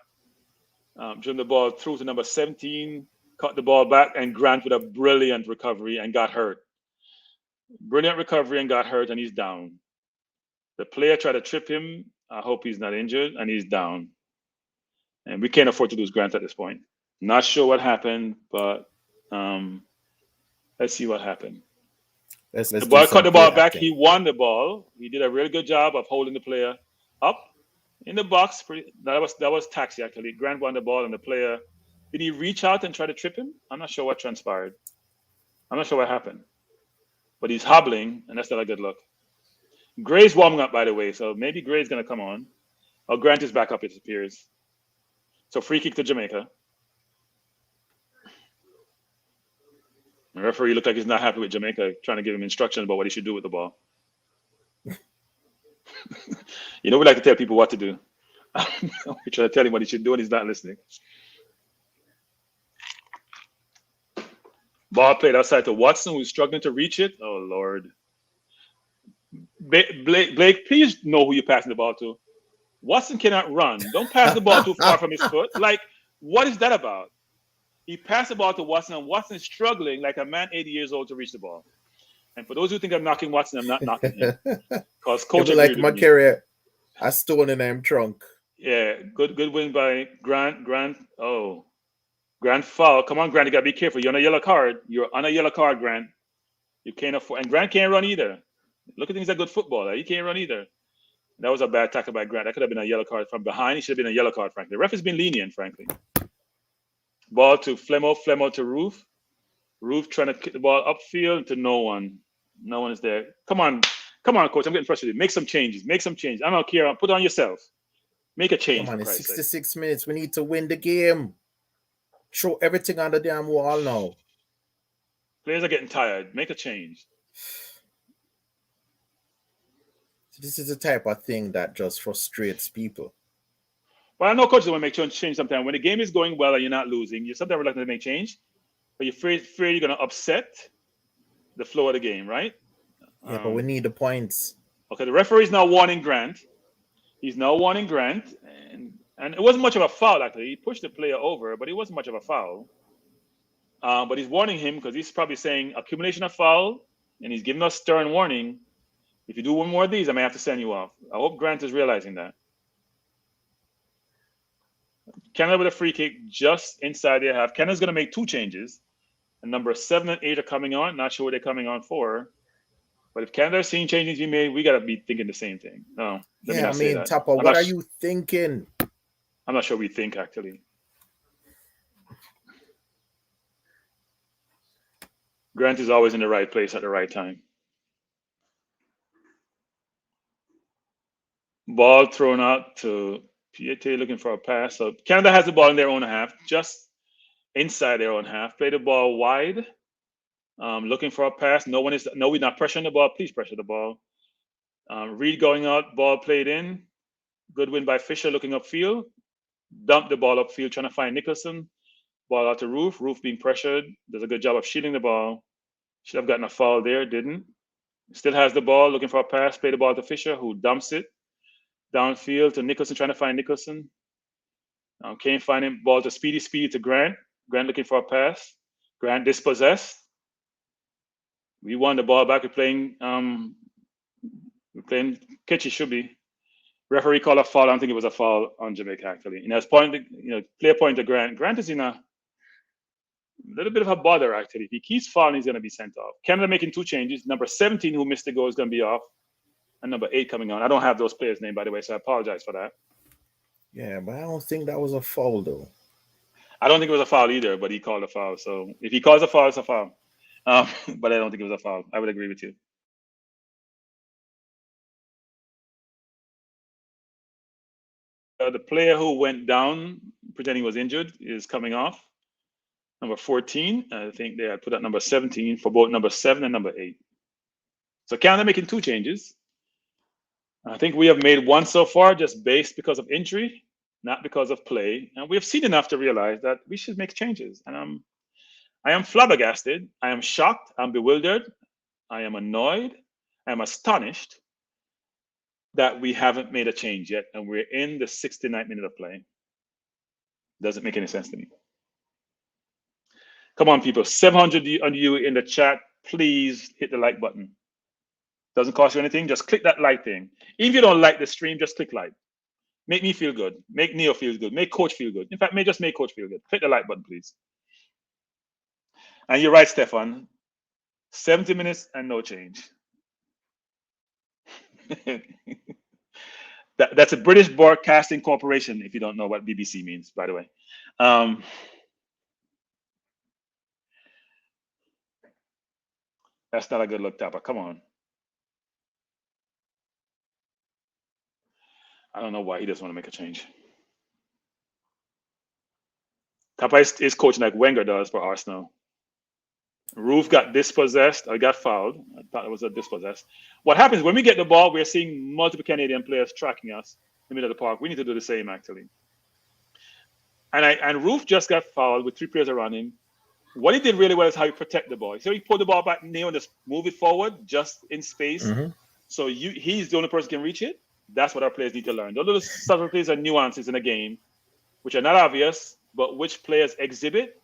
Driven the ball through to number 17, cut the ball back, and Grant with a brilliant recovery and got hurt. Brilliant recovery and got hurt, and he's down. The player tried to trip him. I hope he's not injured, and he's down. And we can't afford to lose Grant at this point. Not sure what happened, but let's see what happened. Let's The do boy some cut the ball play back. acting. He won the ball. He did a really good job of holding the player up in the box. That was taxi actually. Grant won the ball, and the player, did he reach out and try to trip him? I'm not sure what transpired. I'm not sure what happened. But he's hobbling, and that's not a good look. Gray's warming up, by the way, so maybe Gray's gonna come on. Oh, Grant is back up, it appears. So free kick to Jamaica. The referee looked like he's not happy with Jamaica, trying to give him instructions about what he should do with the ball. You know, we like to tell people what to do. We try to tell him what he should do, and he's not listening. Ball played outside to Watson, who's struggling to reach it. Oh, Lord. Blake, please know who you're passing the ball to. Watson cannot run. Don't pass the ball too far from his foot. Like, what is that about? He passed the ball to Watson, and Watson is struggling like a man 80 years old to reach the ball. And for those who think I'm knocking Watson, I'm not knocking him. Because coach It'll be like agreed my with me. career, a stone in him trunk. Yeah, good win by Grant. Grant foul. Come on, Grant, you gotta be careful. You're on a yellow card. You're on a yellow card, Grant. You can't afford, and Grant can't run either. Look at him, he's a good footballer. He can't run either. That was a bad tackle by Grant. That could have been a yellow card from behind. He should have been a yellow card, frankly. The ref has been lenient, frankly. Ball to Flemo to Roof. Roof trying to kick the ball upfield to no one. No one is there. Come on, coach. I'm getting frustrated. Make some changes. I don't care. Put on yourself. Make a change. Come on, for it's Christ's sake. 66 minutes. We need to win the game. Throw everything on the damn wall now. Players are getting tired. Make a change. This is the type of thing that just frustrates people. Well, I know coaches want to make change sometimes. When the game is going well and you're not losing, you're sometimes reluctant to make change, but you're afraid you're going to upset the flow of the game, right? Yeah, but we need the points. Okay, the referee is now warning Grant. He's now warning Grant, and it wasn't much of a foul, actually. He pushed the player over, but it wasn't much of a foul. But he's warning him because he's probably saying accumulation of foul, and he's giving us stern warning. If you do one more of these, I may have to send you off. I hope Grant is realizing that. Canada with a free kick just inside their half. Canada's going to make two changes. And number 7 and 8 are coming on. Not sure what they're coming on for. But if Canada's seeing changes be made, we got to be thinking the same thing. No, let me not say that. Tapa, what are you thinking? I'm not sure we think, actually. Grant is always in the right place at the right time. Ball thrown out to Piete looking for a pass. So Canada has the ball in their own half, just inside their own half. Play the ball wide, looking for a pass. We're not pressuring the ball. Please pressure the ball. Reed going out, ball played in. Good win by Fisher looking upfield. Dump the ball upfield, trying to find Nicholson. Ball out to Roof. Roof being pressured. Does a good job of shielding the ball. Should have gotten a foul there, didn't. Still has the ball, looking for a pass. Play the ball to Fisher, who dumps it. Downfield to Nicholson, trying to find Nicholson. Can't find him. Ball to Speedy to Grant. Grant looking for a pass. Grant dispossessed. We won the ball back. We're playing catchy, should be. Referee called a foul. I don't think it was a foul on Jamaica, actually. And as player point to Grant. Grant is in a little bit of a bother, actually. If he keeps fouling, he's going to be sent off. Canada making two changes. Number 17, who missed the goal, is going to be off. And number 8 coming on. I don't have those players' name, by the way, so I apologize for that. Yeah, but I don't think that was a foul, though. I don't think it was a foul either, but he called a foul. So if he calls a foul, it's a foul. But I don't think it was a foul. I would agree with you. The player who went down pretending he was injured is coming off. Number 14. I think they had put out number 17 for both number 7 and number 8. So Canada making two changes. I think we have made one so far just based because of injury, not because of play. And we have seen enough to realize that we should make changes. And I am flabbergasted. I am shocked. I'm bewildered. I am annoyed. I am astonished that we haven't made a change yet. And we're in the 69th minute of play. Doesn't make any sense to me. Come on, people. 700 on you in the chat. Please hit the like button. Doesn't cost you anything. Just click that like thing. If you don't like the stream, just click like. Make me feel good. Make Neo feel good. Make Coach feel good. In fact, just make Coach feel good. Click the like button, please. And you're right, Stefan. 70 minutes and no change. That's a British Broadcasting Corporation, if you don't know what BBC means, by the way. That's not a good look, Tapper. Come on. I don't know why he doesn't want to make a change. Tapper is coaching like Wenger does for Arsenal. Roof got dispossessed. I got fouled. I thought it was a dispossessed. What happens when we get the ball, we're seeing multiple Canadian players tracking us in the middle of the park. We need to do the same, actually. And Roof just got fouled with 3 players around him. What he did really well is how he protect the ball. So he pulled the ball back near and just move it forward, just in space. So he's the only person who can reach it. That's what our players need to learn. Those little subtleties and nuances in the game, which are not obvious, but which players exhibit,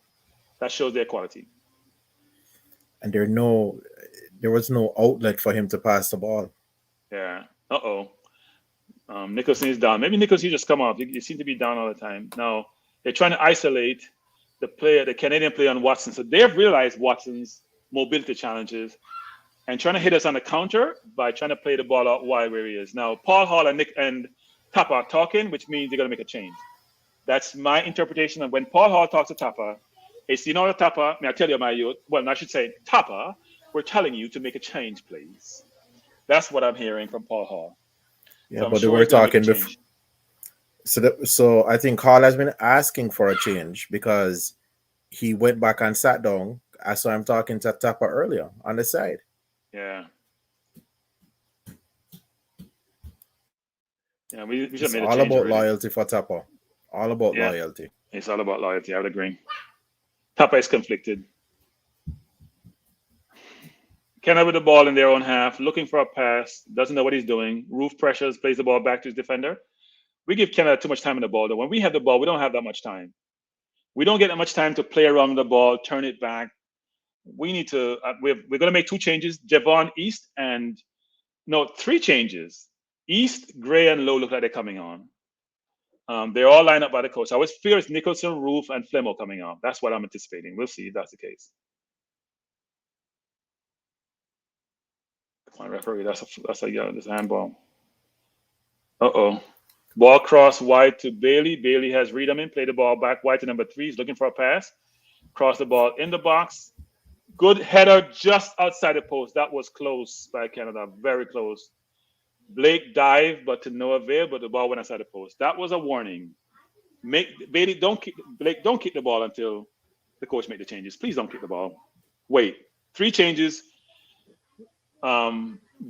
that shows their quality. And there was no outlet for him to pass the ball. Yeah. Nicholson is down. Maybe Nicholson just come off. He seems to be down all the time. Now they're trying to isolate the Canadian player on Watson. So they've realized Watson's mobility challenges and trying to hit us on the counter by trying to play the ball out wide where he is. Now Paul Hall and Tapa are talking, which means they're going to make a change. That's my interpretation of when Paul Hall talks to Tapa. It's, Tapa, may I tell you, my youth? Well, I should say, Tapa, we're telling you to make a change, please. That's what I'm hearing from Paul Hall. Yeah, so but they were talking before. So I think Hall has been asking for a change because he went back and sat down. I saw him talking to Tapa earlier on the side. Yeah. Yeah, we should it's make a all change about already. Loyalty for Tapa. All about loyalty. It's all about loyalty. I would agree. Tapa is conflicted. Canada with the ball in their own half, looking for a pass, doesn't know what he's doing. Roof pressures, plays the ball back to his defender. We give Canada too much time in the ball, though. When we have the ball, we don't have that much time. We don't get that much time to play around the ball, turn it back. We need to, we're going to make 2 changes, Javon East and, 3 changes. East, Gray, and Lowe look like they're coming on. They're all lined up by the coach. I always fear it's Nicholson, Roof, and Flemo coming on. That's what I'm anticipating. We'll see if that's the case. Come on, referee. That's a handball. Ball cross wide to Bailey. Bailey has read him in. Play the ball back wide to number 3. He's looking for a pass. Cross the ball in the box. Good header just outside the post. That was close by Canada. Very close. Blake dived, but to no avail. But the ball went outside the post. That was a warning. Bailey, don't kick the ball until the coach make the changes. Please don't kick the ball. Wait. 3 changes.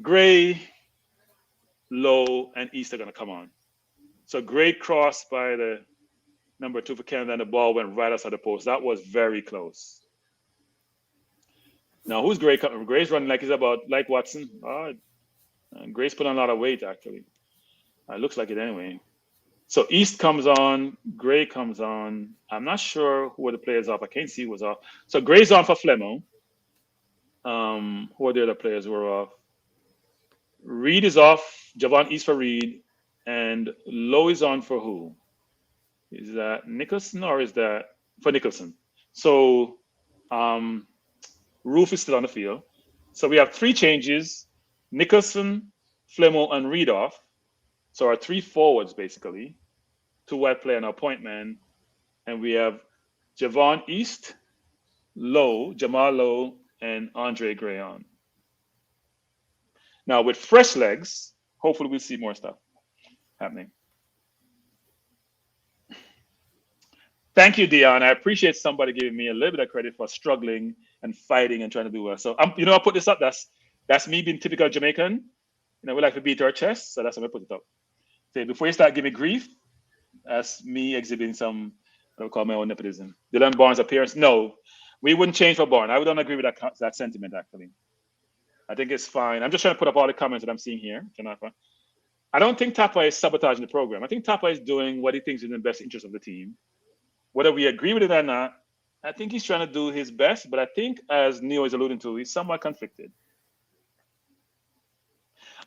Gray, Lowe, and East are going to come on. So Gray crossed by the number 2 for Canada, and the ball went right outside the post. That was very close. Now, who's Gray coming? Gray's running like he's like Watson. Gray's put on a lot of weight, actually. It looks like it anyway. So East comes on. Gray comes on. I'm not sure who are the players off. I can't see who was off. So Gray's on for Flemo. Who are the other players who are off? Reed is off. Javon East for Reed. And Lowe is on for who? Is that Nicholson or is that for Nicholson? So Roof is still on the field. So we have 3 changes. Nicholson, Flemo, and Reed off. So our 3 forwards, basically. 2 wide player and our point man. And we have Javon East, Lowe, Jamal Lowe, and Andre Gray on. Now, with fresh legs, hopefully we'll see more stuff happening. Thank you, Dion. I appreciate somebody giving me a little bit of credit for struggling and fighting and trying to do well. So, I'll put this up. That's me being typical Jamaican. We like to beat our chest, so that's why I put it up. So before you start giving me grief, that's me exhibiting some, what I call my own nepotism. Dylan Barnes' appearance, no. We wouldn't change for Barnes. I don't agree with that sentiment, actually. I think it's fine. I'm just trying to put up all the comments that I'm seeing here, Janafa. I don't think Tapa is sabotaging the program. I think Tapa is doing what he thinks is in the best interest of the team. Whether we agree with it or not, I think he's trying to do his best, but I think, as Neo is alluding to, he's somewhat conflicted.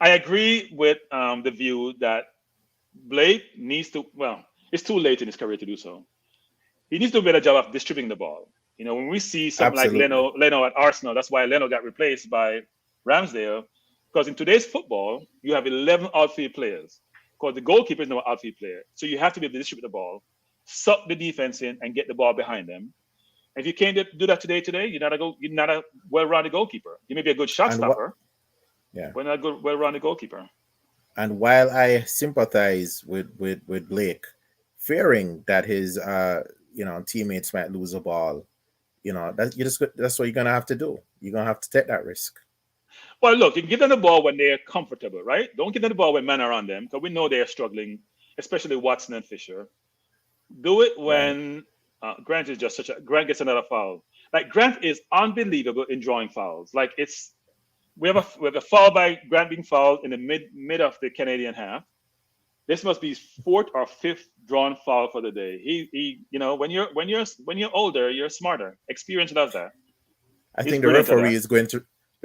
I agree with the view that Blake needs to. Well, it's too late in his career to do so. He needs to do a better job of distributing the ball. When we see something like Absolutely. Leno at Arsenal, that's why Leno got replaced by Ramsdale. Because in today's football, you have 11 outfield players. Because the goalkeeper is no outfield player, so you have to be able to distribute the ball, suck the defense in, and get the ball behind them. If you can't do that today, you're not a well-rounded goalkeeper. You may be a good shot And what? stopper, Yeah. but not a good well-rounded goalkeeper. And while I sympathize with Blake, fearing that his teammates might lose a ball, that's what you're gonna have to do. You're gonna have to take that risk. Well, look, you can give them the ball when they're comfortable, right? Don't give them the ball when men are on them, because we know they're struggling, especially Watson and Fisher. Do it Right. when Grant is just Grant gets another foul. Like Grant is unbelievable in drawing fouls. Like we have a foul by Grant being fouled in the mid of the Canadian half. This must be his fourth or fifth drawn foul for the day. He when you're older, you're smarter. Experience does that. I He's think brilliant at that. the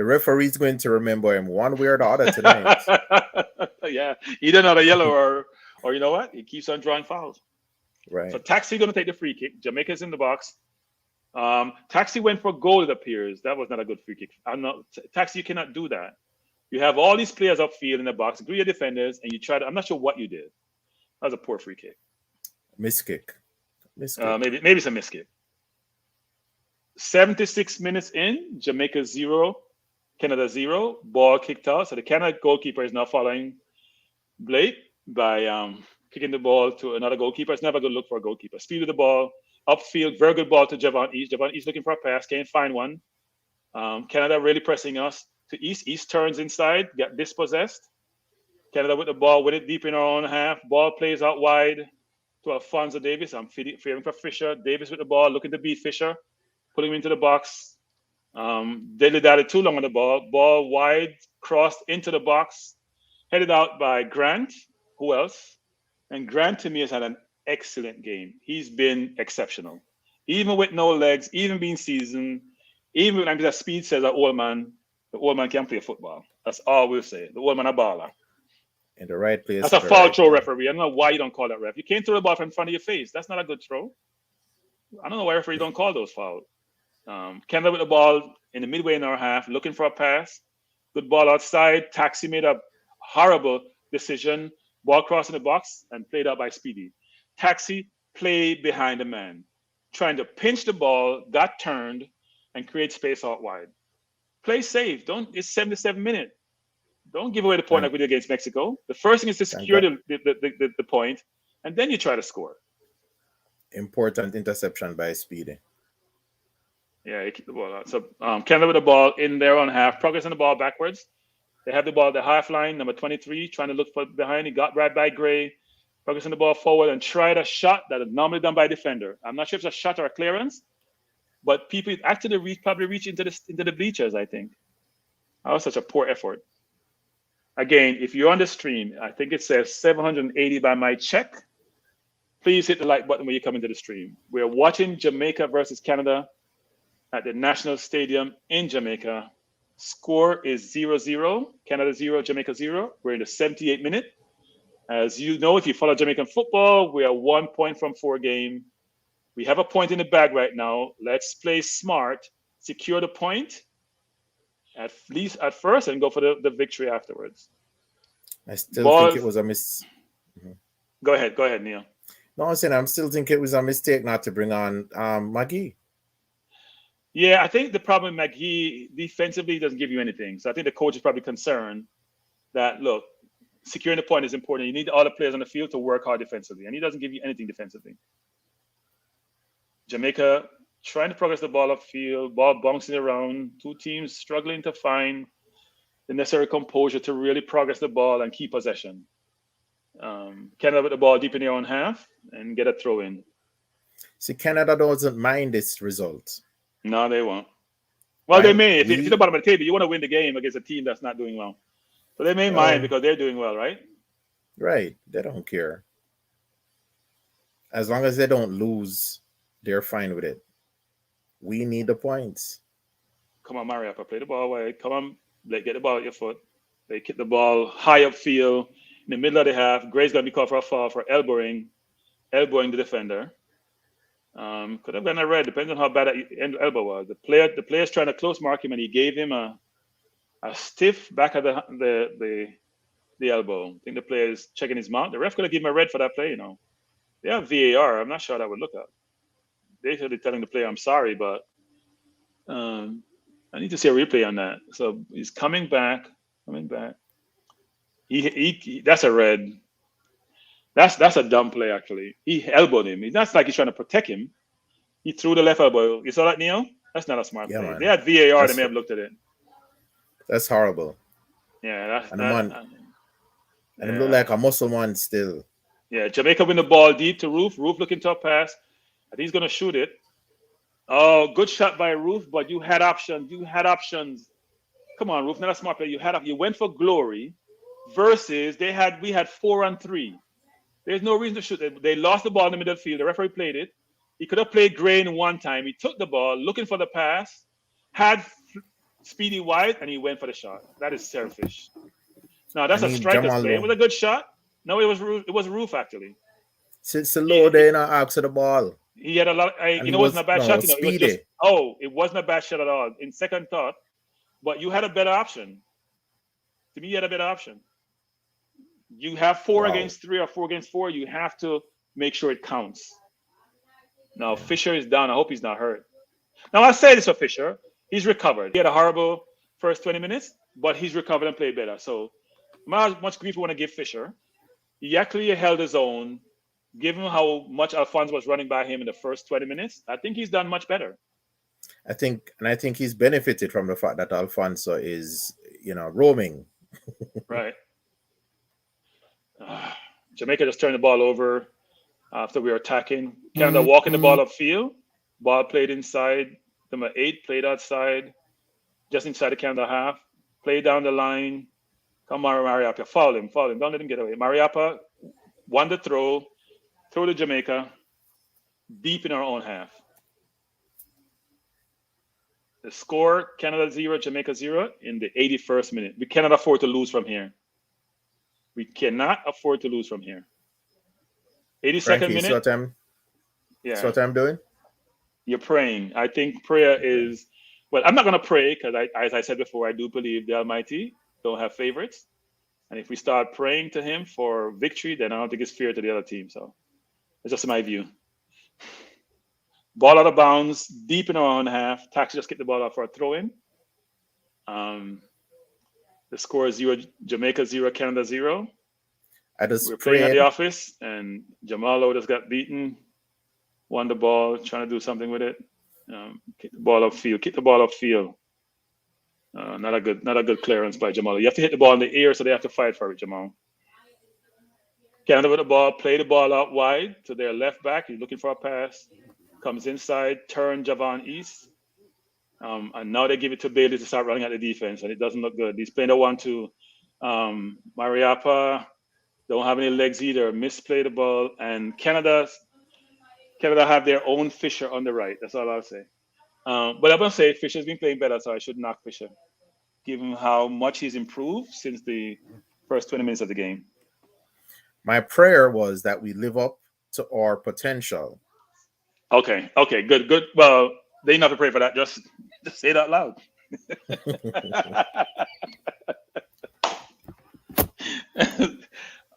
referee is going to remember him one way or the other tonight. Yeah, either another yellow or you know what? He keeps on drawing fouls. Right. So Taxi going to take the free kick. Jamaica's in the box. Taxi went for goal, it appears. That was not a good free kick. Taxi, you cannot do that. You have all these players upfield in the box, agree your defenders, and you try to. I'm not sure what you did. That was a poor free kick. Miss kick. Maybe it's a miss kick. 76 minutes in, Jamaica 0, Canada 0. Ball kicked out. So the Canada goalkeeper is now following Blake by kicking the ball to another goalkeeper. It's never a good look for a goalkeeper. Speed of the ball, upfield, very good ball to Javon East. Javon East looking for a pass, can't find one. Canada really pressing us to East. East turns inside, get dispossessed. Canada with the ball, win it deep in our own half. Ball plays out wide to Alfonso Davis. I'm fearing for Fisher. Davis with the ball, looking to beat Fisher, putting him into the box. Daly Dally too long on the ball. Ball wide, crossed into the box, headed out by Grant. Who else? And Grant to me has had an excellent game. He's been exceptional. Even with no legs, even being seasoned, even when that speed says the old man can play football. That's all we'll say. The old man a baller. In the right place. That's a foul throw, referee. I don't know why you don't call that ref. You can't throw the ball in front of your face. That's not a good throw. I don't know why referee don't call those fouls. Canada with the ball in the midway in our half, looking for a pass. Good ball outside. Taxi made a horrible decision. Ball crossing the box and played out by Speedy. Taxi played behind the man, trying to pinch the ball, got turned, and create space out wide. Play safe. It's 77 minutes. Don't give away the point like we did against Mexico. The first thing is to secure the point, and then you try to score. Important interception by Speedy. Yeah, he kicked the ball out. So Canada with the ball in their own half, progressing the ball backwards. They have the ball at the half line, number 23, trying to look for behind. He got right by Gray, progressing the ball forward and tried a shot that is normally done by a defender. I'm not sure if it's a shot or a clearance, but people actually probably reach into the bleachers, I think. That was such a poor effort. Again, if you're on the stream, I think it says 780 by my check. Please hit the like button when you come into the stream. We're watching Jamaica versus Canada at the National Stadium in Jamaica. Score is 0-0. Canada 0, Jamaica 0. We're in the 78th minute. As you know, if you follow Jamaican football, we are 1 point from 4 games. We have a point in the bag right now. Let's play smart, secure the point, at least at first, and go for the victory afterwards. I still think it was a miss. Mm-hmm. Go ahead, Neil. No, I'm saying I'm still thinking it was a mistake not to bring on McGee. Yeah, I think the problem with McGee defensively doesn't give you anything. So I think the coach is probably concerned that, look, securing the point is important. You need all the players on the field to work hard defensively, and he doesn't give you anything defensively. Jamaica trying to progress the ball upfield, ball bouncing around, two teams struggling to find the necessary composure to really progress the ball and keep possession. Canada with the ball deep in their own half and get a throw in. See, Canada doesn't mind this result. No, they won't. Well, they may. If you're the bottom of the table, you want to win the game against a team that's not doing well. So they may mind because they're doing well, right? Right. They don't care. As long as they don't lose, they're fine with it. We need the points. Come on, Mariappa, play the ball away. Come on, get the ball at your foot. They kick the ball high upfield in the middle of the half. Gray's going to be called for a foul for elbowing the defender. Could have been a red, depends on how bad that elbow was. The player's trying to close mark him, and he gave him a stiff back of the elbow. I think the player is checking his mount. The ref could have given him a red for that play. They have VAR. I'm not sure that would look up. They should be telling the player, "I'm sorry, but I need to see a replay on that." So he's coming back. He that's a red. That's a dumb play actually. He elbowed him. It's not like he's trying to protect him. He threw the left elbow. You saw that, Neil? That's not a smart play. Man. They had VAR. They may have looked at it. That's horrible. Yeah, and it looked like a muscle man still. Yeah, Jamaica win the ball deep to Roof. Roof looking top pass. I think he's gonna shoot it. Oh, good shot by Roof, but you had options. Come on, Roof, not a smart play. You went for glory versus we had 4-on-3. There's no reason to shoot. They lost the ball in the middle field. The referee played it. He could have played Gray in one time. He took the ball, looking for the pass, had Speedy wide, and he went for the shot. That is selfish. Now that's a striker's play. It was a good shot. No, it was Roof actually. Since the low day, not ask for the ball. He had a lot. It wasn't a bad shot. It wasn't a bad shot at all. In second thought, but you had a better option. To me, you had a better option. You have 4 against 3 or 4 against 4. You have to make sure it counts. Now Fisher is down. I hope he's not hurt. Now I say this for Fisher. He's recovered. He had a horrible first 20 minutes, but he's recovered and played better. So, how much grief we want to give Fisher. He actually held his own. Given how much Alfonso was running by him in the first 20 minutes, I think he's done much better. I think he's benefited from the fact that Alfonso is, roaming. Right. Jamaica just turned the ball over after we were attacking. Canada walking the ball upfield. Ball played inside. Number 8 played outside, just inside the Canada half. Played down the line. Come on, Mariappa. Foul him. Don't let him get away. Mariappa won the throw to Jamaica, deep in our own half. The score, Canada 0, Jamaica 0 in the 81st minute. We cannot afford to lose from here. 82nd minute. So what I'm doing? You're praying. I think prayer is, well, I'm not going to pray because, as I said before, I do believe the Almighty don't have favorites. And if we start praying to him for victory, then I don't think it's fair to the other team. So it's just my view. Ball out of bounds, deep in our own half. Taxi just kicked the ball out for a throw-in. The score is 0, Jamaica 0, Canada 0. We're playing at the office, and Jamalo just got beaten. Won the ball, trying to do something with it. Kick the ball upfield. Not a good clearance by Jamal. You have to hit the ball in the air, so they have to fight for it, Jamal. Canada with the ball, play the ball out wide to their left back. He's looking for a pass. Comes inside, turn Javon East. And now they give it to Bailey to start running at the defense, and it doesn't look good. He's playing the 1-2. Mariappa don't have any legs either. Misplay the ball, and Canada have their own Fisher on the right. That's all I'll say. But I'm going to say Fisher's been playing better, so I should knock Fisher, given how much he's improved since the first 20 minutes of the game. My prayer was that we live up to our potential. Okay, good. Well, they didn't have to pray for that. Just say it out loud.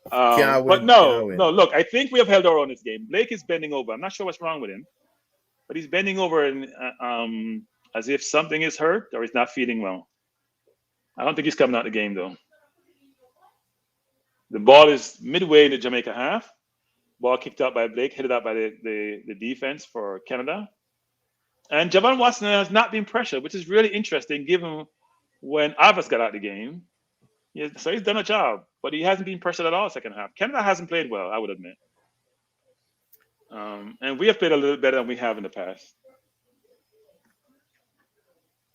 But no, look, I think we have held our own this game. Blake is bending over. I'm not sure what's wrong with him, but he's bending over and as if something is hurt or he's not feeling well. I don't think he's coming out of the game, though. The ball is midway in the Jamaica half. Ball kicked out by Blake, headed out by the defense for Canada. And Javon Watson has not been pressured, which is really interesting given when Avas got out of the game. Yeah, so he's done a job, but he hasn't been pressured at all second half. Canada hasn't played well, I would admit. And we have played a little better than we have in the past.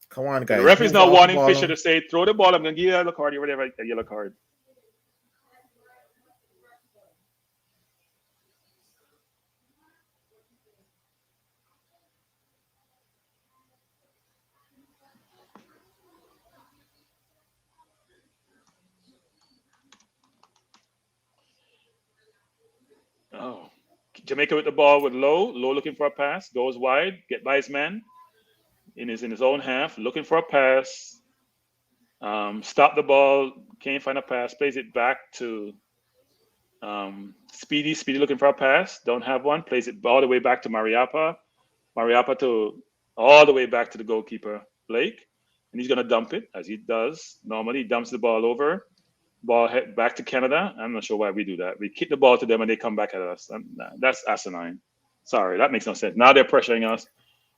Come on, guys. The referee's not wanting Fisher to say, throw the ball, I'm going to give you a yellow card, or whatever, a yellow card. Jamaica with the ball with Low looking for a pass, goes wide, get by his man in his own half, looking for a pass. Stop the ball, can't find a pass, plays it back to Speedy. Speedy looking for a pass, don't have one, plays it all the way back to Mariapa. Mariapa to all the way back to the goalkeeper, Blake. And he's going to dump it, as he does normally. He dumps the ball over, ball head back to Canada. I'm not sure why we do that. We kick the ball to them and they come back at us. That's asinine. Sorry, that makes no sense. Now they're pressuring us.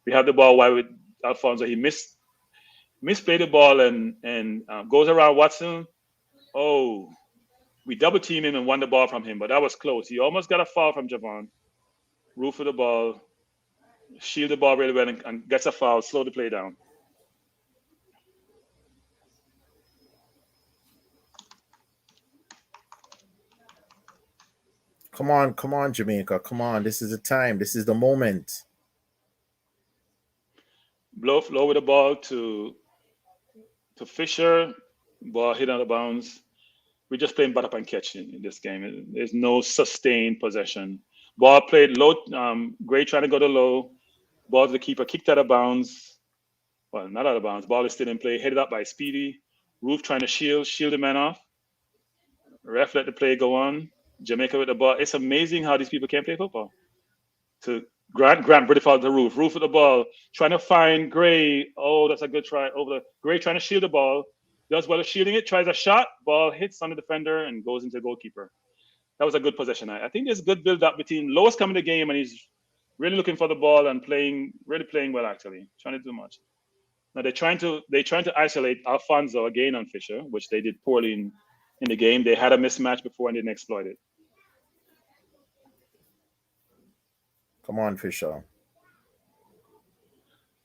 We have the ball wide with Alfonso. He misplayed the ball and goes around Watson. Oh, we double team him and won the ball from him, but that was close. He almost got a foul from Javon. Roof for the ball, shield the ball really well and gets a foul, slow the play down. Come on, Jamaica. Come on. This is the time. This is the moment. Blow low with the ball to Fisher. Ball hit out of bounds. We're just playing butt up and catch in this game. There's no sustained possession. Ball played low. Gray trying to go to low. Ball to the keeper. Kicked out of bounds. Well, not out of bounds. Ball is still in play. Headed up by Speedy. Roof trying to shield the man off. Ref let the play go on. Jamaica with the ball. It's amazing how these people can't play football. To Grant British out the Roof with the ball, trying to find Gray. Oh, that's a good try over the Gray trying to shield the ball. Does well shielding it, tries a shot, ball hits on the defender and goes into the goalkeeper. That was a good possession. I think there's a good build up between Lois coming to the game and he's really looking for the ball and playing well actually. Trying to do much. Now they're trying to isolate Alfonso again on Fisher, which they did poorly in the game. They had a mismatch before and didn't exploit it. Come on, Fisher.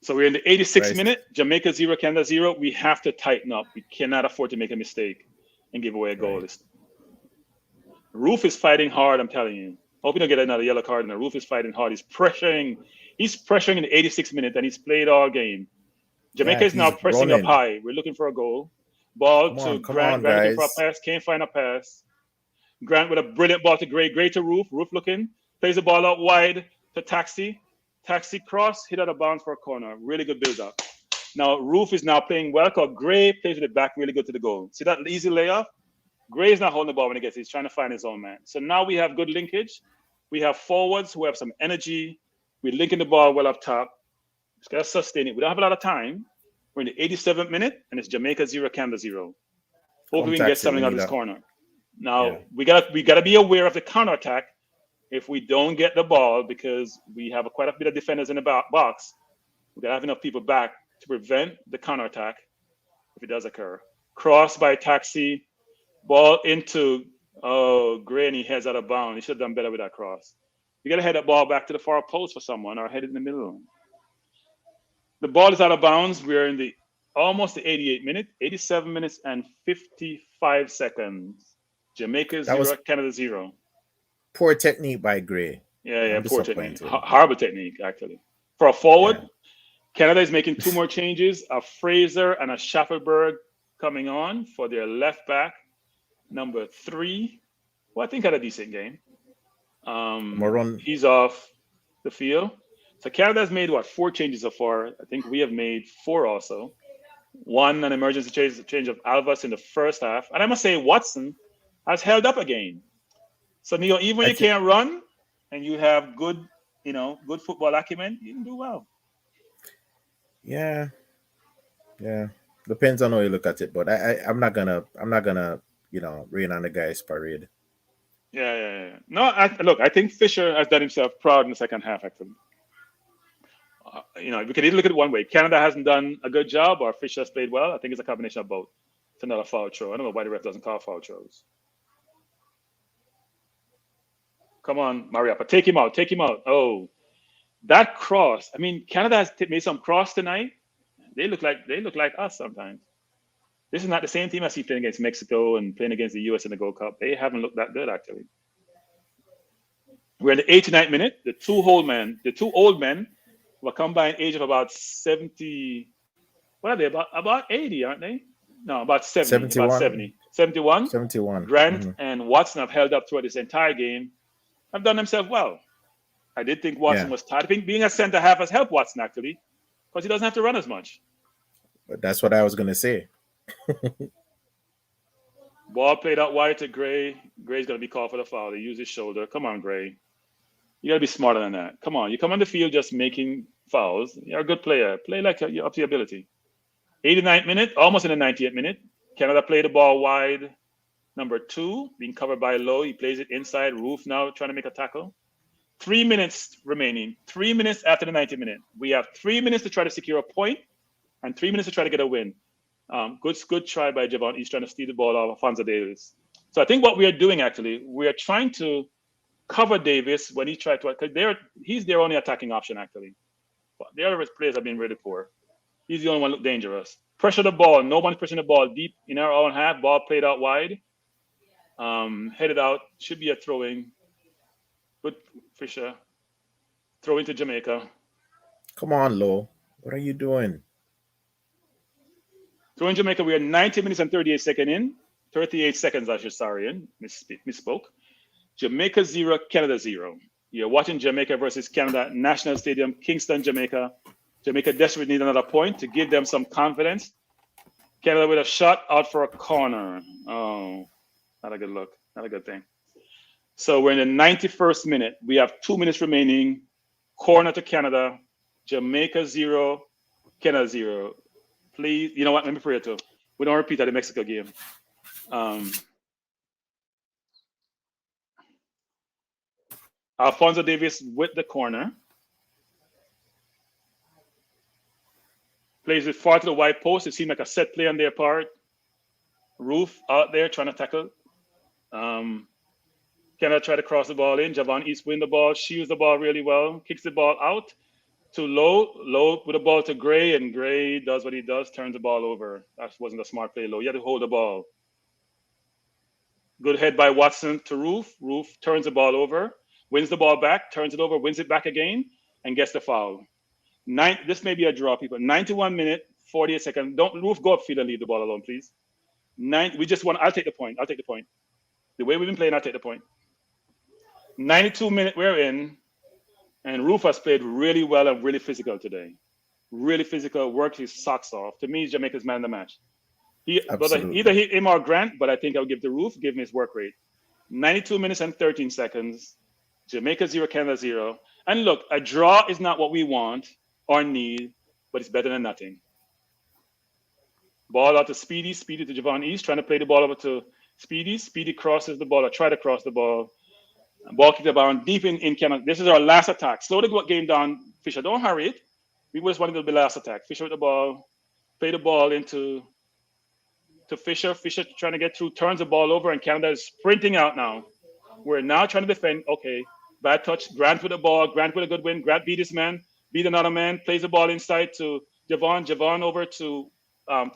So we're in the 86th minute. Jamaica 0, Canada 0. We have to tighten up. We cannot afford to make a mistake and give away a goal. Right. Roof is fighting hard, I'm telling you. Hope you don't get another yellow card. And the Roof is fighting hard. He's pressuring in the 86th minute, and he's played all game. Jamaica is now pressing up high. We're looking for a goal. Ball to Grant. Grant looking for a pass. Can't find a pass. Grant with a brilliant ball to Gray. Gray to Roof. Roof looking. Plays the ball out wide to Taxi. Taxi cross. Hit out of bounds for a corner. Really good build up. Now, Roof is now playing well because Gray plays with it back really good to the goal. See that easy layoff? Gray is not holding the ball when he gets it. He's trying to find his own man. So now we have good linkage. We have forwards who have some energy. We're linking the ball well up top. Just got to sustain it. We don't have a lot of time. We're in the 87th minute, and it's Jamaica 0, Canada 0. Hopefully we can get something out of this corner. Now, we gotta be aware of the counterattack if we don't get the ball because we have quite a bit of defenders in the box. We gotta have enough people back to prevent the counterattack if it does occur. Cross by Taxi, ball into Gray, and he heads out of bounds. He should have done better with that cross. You gotta head that ball back to the far post for someone or head it in the middle. The ball is out of bounds. We're in the almost the 88th minute, 87 minutes and 55 seconds. Jamaica 0, Canada 0. Poor technique by Gray. Yeah, poor technique. Horrible technique, actually. For a forward, Canada is making 2 more changes. A Fraser and a Schaffelberg coming on for their left back. Number 3, who I think had a decent game. He's off the field. So Canada's made, 4 changes so far? I think we have made 4 also. 1, an emergency change of Alvas in the first half. And I must say, Watson has held up again. So, Neil, even when you can't run and you have good football acumen, you can do well. Yeah. Depends on how you look at it. But I'm not gonna, rain on the guy's parade. Yeah. No, I think Fisher has done himself proud in the second half, actually. We can either look at it one way. Canada hasn't done a good job or Fisher has played well. I think it's a combination of both. It's another foul throw. I don't know why the ref doesn't call foul throws. Come on, Mariapa. Take him out. Oh, that cross. I mean, Canada has made some cross tonight. They look like us sometimes. This is not the same team I see playing against Mexico and playing against the US in the Gold Cup. They haven't looked that good, actually. We're in the 89th minute. The two old men were combined age of about 70. What are they? About 80, aren't they? No, about 70. 71. About 70. 71. Grant Mm-hmm. and Watson have held up throughout this entire game. Have done themselves well. I did think Watson was tired. I think being a center half has helped Watson actually, because he doesn't have to run as much. But that's what I was gonna say. Ball played out wide to Gray. Gray's gonna be called for the foul. He used his shoulder. Come on, Gray. You gotta be smarter than that. Come on, you come on the field just making fouls. You're a good player. Play like you're up to your ability. 89th minute, almost in the 90th minute. Canada played the ball wide. Number 2, being covered by Low. He plays it inside. Roof now trying to make a tackle. 3 minutes remaining. 3 minutes after the 90th minute. We have 3 minutes to try to secure a point and 3 minutes to try to get a win. Good try by Javon. He's trying to steal the ball off Alfonso Davis. So I think what we are doing actually, we are trying to cover Davis when he tried to, because he's their only attacking option actually. But the other players have been really poor. He's the only one look dangerous. Pressure the ball. No one's pushing the ball deep in our own half. Ball played out wide. Headed out. Should be a throwing. Good Fisher. Throw into Jamaica. Come on, Low. What are you doing? Throw in Jamaica. We are 90 minutes and 38 seconds in. 38 seconds, I should sorry, in. Misspoke. Jamaica 0, Canada 0. You're watching Jamaica versus Canada, National Stadium, Kingston, Jamaica. Jamaica desperately need another point to give them some confidence. Canada with a shot out for a corner. Oh, not a good look. Not a good thing. So we're in the 91st minute. We have 2 minutes remaining. Corner to Canada. Jamaica 0, Canada 0. Please, you know what? Let me pray too. We don't repeat at the Mexico game. Alfonso Davis with the corner. Plays it far to the wide post. It seemed like a set play on their part. Roof out there trying to tackle. Canada try to cross the ball in. Javon East win the ball, shields the ball really well, kicks the ball out to Low. Low with the ball to Gray, and Gray does what he does, turns the ball over. That wasn't a smart play, Low. You had to hold the ball. Good head by Watson to Roof. Roof turns the ball over, wins the ball back, turns it over, wins it back again, and gets the foul. This may be a draw, people. 91 minute, 48 seconds. Don't Roof go upfield and leave the ball alone, please. We just want. I'll take the point. I'll take the point. The way we've been playing, I'll take the point. 92 minute we're in, and Roof has played really well and really physical today. Really physical, worked his socks off. To me, he's Jamaica's man of the match. Either him or Grant, but I think I'll give the Roof, give him his work rate. 92 minutes and 13 seconds. Jamaica 0, Canada 0. And look, a draw is not what we want or need, but it's better than nothing. Ball out to Speedy to Javon East, trying to play the ball over to Speedy. Speedy crosses the ball or try to cross the ball. Ball kicked around deep in Canada. This is our last attack. Slow the game down, Fisher. Don't hurry it. We just wanted to be last attack. Fisher with the ball, play the ball into Fisher. Fisher trying to get through, turns the ball over, and Canada is sprinting out now. We're now trying to defend. Okay, bad touch. Grant with the ball. Grant with a good win. Grant beat his man, beat another man, plays the ball inside to Javon. Javon over to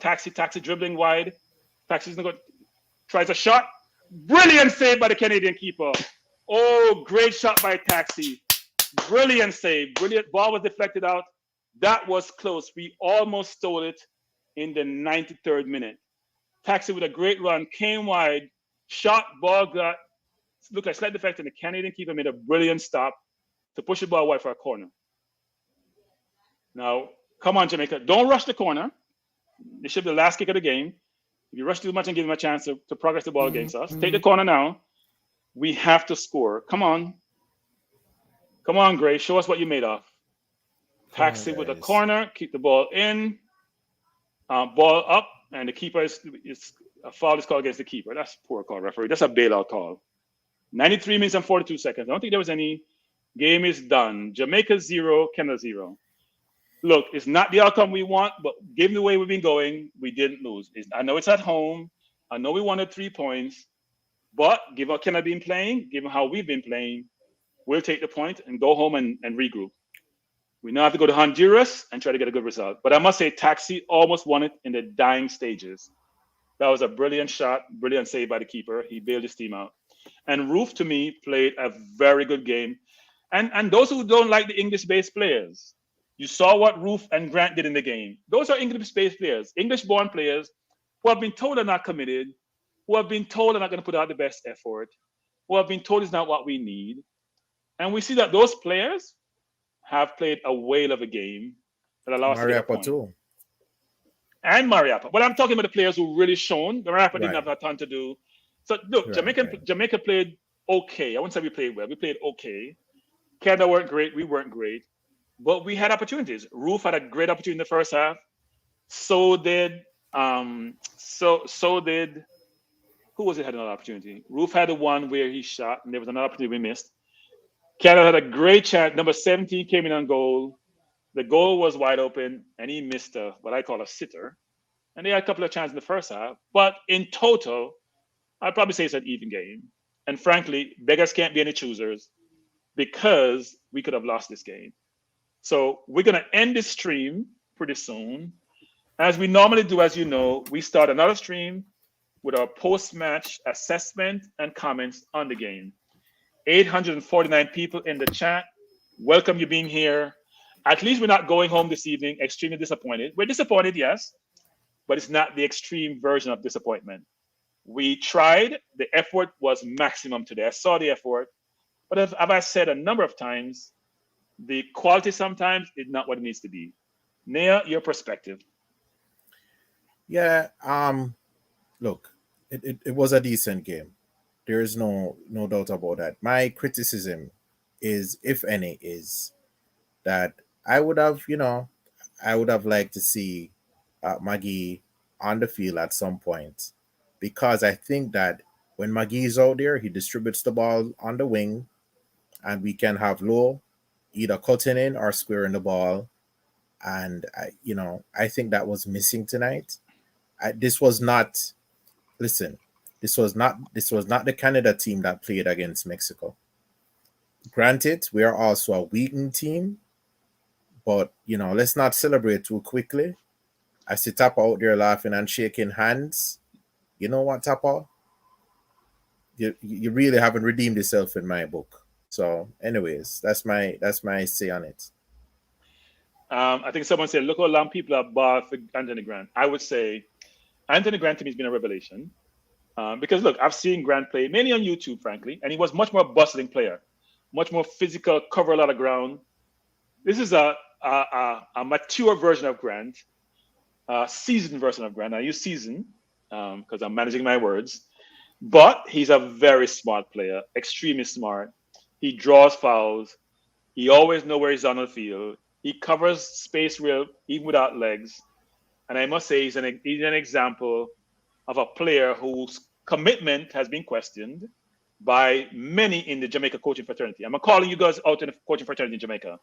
Taxi dribbling wide. Taxi's gonna go, tries a shot. Brilliant save by the Canadian keeper. Oh, great shot by Taxi. Brilliant save. Brilliant. Ball was deflected out. That was close. We almost stole it in the 93rd minute. Taxi with a great run, came wide, shot, ball got, looked like slight defect, and the Canadian keeper made a brilliant stop to push the ball wide for a corner. Now, come on, Jamaica. Don't rush the corner. This should be the last kick of the game. If you rush too much and give them a chance to progress the ball against us, take the corner now. We have to score. Come on. Come on, Gray. Show us what you made of. Taxi with a corner. Keep the ball in. Ball up. And the keeper is a foul is called against the keeper. That's a poor call, referee. That's a bailout call. 93 minutes and 42 seconds. I don't think there was any. Game is done. Jamaica 0, Canada 0. Look, it's not the outcome we want, but given the way we've been going, we didn't lose. I know it's at home. I know we wanted 3 points. But given how Canada been playing, given how we've been playing, we'll take the point and go home and regroup. We now have to go to Honduras and try to get a good result. But I must say, Taxi almost won it in the dying stages. That was a brilliant shot, brilliant save by the keeper. He bailed his team out. And Roof, to me, played a very good game. And those who don't like the English-based players, you saw what Roof and Grant did in the game. Those are English-based players, English-born players who have been told are not committed, who have been told are not going to put out the best effort, who have been told is not what we need. And we see that those players have played a whale of a game that allow us to get a Mariapa point. too. And Mariapa. But I'm talking about the players who really shone. Mariapa didn't Right. have a ton to do. So look, Right. Jamaica played okay. I wouldn't say we played well. We played okay. Canada weren't great. We weren't great. But we had opportunities. Roof had a great opportunity in the first half. So did so did who was it had another opportunity? Roof had the one where he shot, and there was another opportunity we missed. Canada had a great chance. Number 17 came in on goal. The goal was wide open, and he missed what I call a sitter. And they had a couple of chances in the first half. But in total, I'd probably say it's an even game. And frankly, beggars can't be any choosers because we could have lost this game. So we're going to end this stream pretty soon. As we normally do, as you know, we start another stream with our post-match assessment and comments on the game. 849 people in the chat. Welcome you being here. At least we're not going home this evening extremely disappointed. We're disappointed, yes, but it's not the extreme version of disappointment. We tried. The effort was maximum today. I saw the effort. But as I said a number of times, the quality sometimes is not what it needs to be. Nea, your perspective. Yeah. Look, it was a decent game. There is no doubt about that. My criticism is, if any, is that I would have liked to see Maggie on the field at some point, because I think that when Maggie is out there, he distributes the ball on the wing, and we can have Low either cutting in or squaring the ball. And I think that was missing tonight. This was not the Canada team that played against Mexico. Granted, we are also a weakened team, but let's not celebrate too quickly. I see Tapa out there laughing and shaking hands. You know what, Tapa? You really haven't redeemed yourself in my book. So, anyways, that's my say on it. I think someone said, look how long people have barred for Anthony Grant. I would say Anthony Grant to me has been a revelation. Because look, I've seen Grant play mainly on YouTube, frankly, and he was much more bustling player, much more physical, cover a lot of ground. This is a mature version of Grant, a seasoned version of Grant. I use season because I'm managing my words, but he's a very smart player, extremely smart. He draws fouls. He always knows where he's on the field. He covers space real, even without legs. And I must say, he's an example of a player whose commitment has been questioned by many in the Jamaica coaching fraternity. I'm calling you guys out in the coaching fraternity in Jamaica.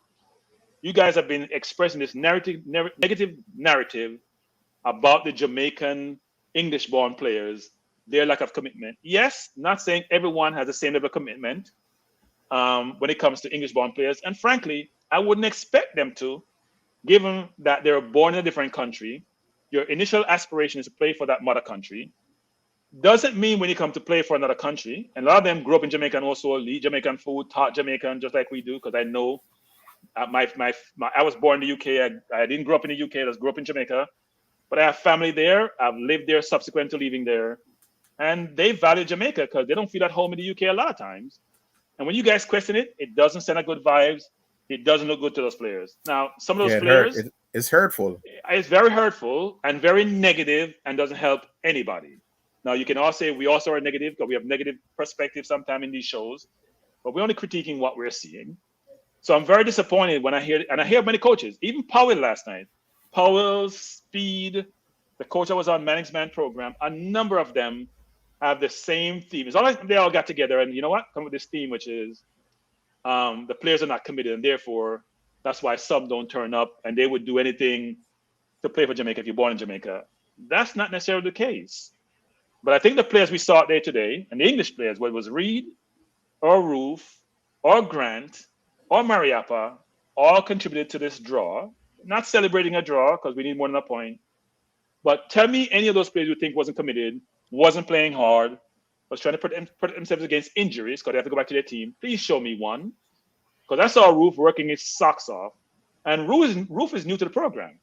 You guys have been expressing this negative narrative about the Jamaican English-born players, their lack of commitment. Yes, not saying everyone has the same level of commitment when it comes to English-born players. And frankly, I wouldn't expect them to, given that they're born in a different country. Your initial aspiration is to play for that mother country. Doesn't mean when you come to play for another country, and a lot of them grew up in Jamaica and also eat Jamaican food, taught Jamaican just like we do, because I know I was born in the UK. I didn't grow up in the UK. I just grew up in Jamaica. But I have family there. I've lived there subsequent to leaving there. And they value Jamaica because they don't feel at home in the UK a lot of times. And when you guys question it, it doesn't send out good vibes. It doesn't look good to those players. Now, some of those players... It's hurtful. It's very hurtful and very negative and doesn't help anybody. Now, you can all say we also are negative because we have negative perspective sometimes in these shows, but we're only critiquing what we're seeing. So I'm very disappointed when I hear many coaches, even Powell last night. Powell, Speed, the coach that was on Manning's Man program, a number of them have the same theme. It's all like they all got together and you know what? Come with this theme, which is the players are not committed, and therefore that's why some don't turn up, and they would do anything to play for Jamaica if you're born in Jamaica. That's not necessarily the case. But I think the players we saw there today, and the English players, whether it was Reed or Roof or Grant or Mariapa, all contributed to this draw. Not celebrating a draw because we need more than a point. But tell me any of those players you think wasn't committed, wasn't playing hard, was trying to put themselves against injuries because they have to go back to their team. Please show me one. Because I saw Roof working his socks off. And Roof is new to the program.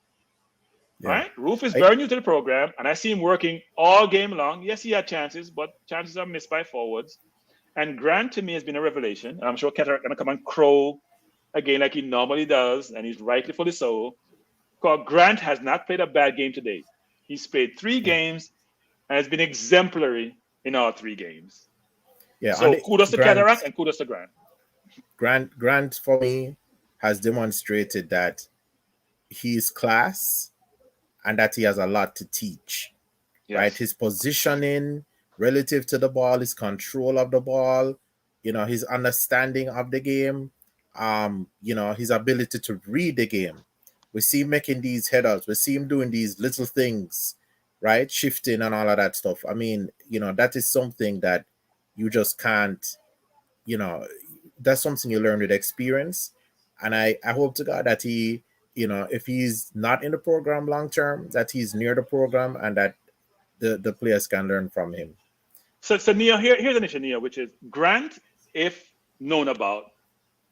Yeah. Right? Roof is very new to the program. And I see him working all game long. Yes, he had chances, but chances are missed by forwards. And Grant to me has been a revelation. And I'm sure Cataract gonna come and crow again like he normally does, and he's rightfully so. Because Grant has not played a bad game today. He's played 3 games and has been exemplary in all 3 games. Yeah, on So the kudos to Cataract and kudos to Grant. Grant for me has demonstrated that he's class and that he has a lot to teach. Right? Yes. His positioning relative to the ball, his control of the ball, his understanding of the game, his ability to read the game. We see him making these headers, we see him doing these little things, right? Shifting and all of that stuff. I mean, that is something that you just can't, you know, that's something you learn with experience. And I hope to God that he, if he's not in the program long term, that he's near the program and that the players can learn from him. So Neil, here's an issue, Neil, which is Grant, if known about,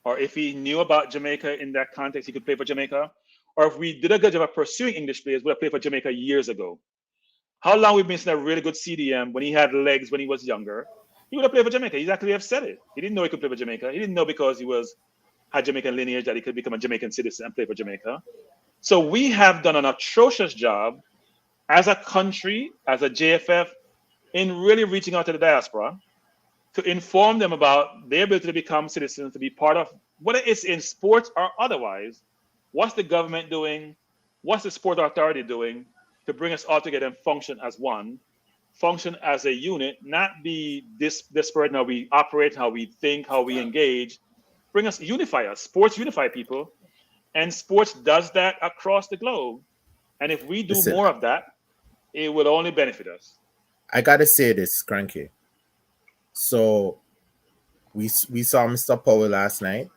or if he knew about Jamaica in that context, he could play for Jamaica. Or if we did a good job of pursuing English players, would have played for Jamaica years ago. How long we've missing a really good CDM when he had legs when he was younger? He would have played for Jamaica. He's actually have said it. He didn't know he could play for Jamaica. He didn't know because he had Jamaican lineage that he could become a Jamaican citizen and play for Jamaica. So we have done an atrocious job as a country, as a JFF, in really reaching out to the diaspora to inform them about their ability to become citizens, to be part of, whether it's in sports or otherwise, what's the government doing, what's the sport authority doing to bring us all together and function as one, function as a unit, not be disparate in how we operate, how we think, how we engage, bring us, unify us. Sports unify people, and sports does that across the globe. And if we do Listen, more of that, it will only benefit us. I gotta say this, Cranky. So we saw Mr. Powell last night,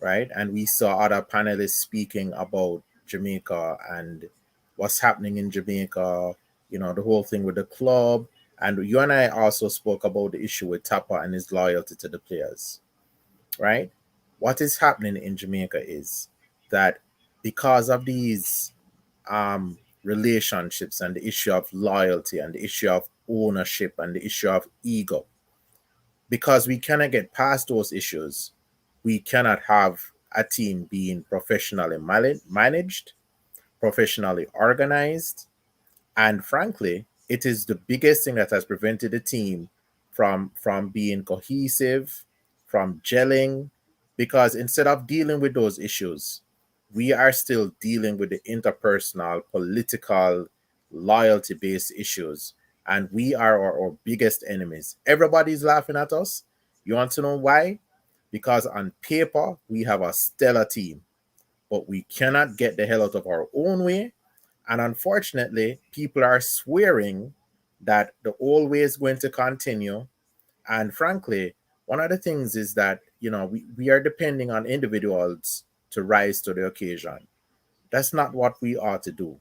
right? And we saw other panelists speaking about Jamaica and what's happening in Jamaica, the whole thing with the club. And you and I also spoke about the issue with Tapa and his loyalty to the players, right? What is happening in Jamaica is that because of these relationships and the issue of loyalty and the issue of ownership and the issue of ego, because we cannot get past those issues, we cannot have a team being professionally managed, professionally organized, and frankly, it is the biggest thing that has prevented the team from being cohesive, from gelling, because instead of dealing with those issues, we are still dealing with the interpersonal, political, loyalty-based issues, and we are our biggest enemies. Everybody's laughing at us. You want to know why? Because on paper, we have a stellar team, but we cannot get the hell out of our own way. And unfortunately, people are swearing that the old way is going to continue. And frankly, one of the things is that, we are depending on individuals to rise to the occasion. That's not what we ought to do.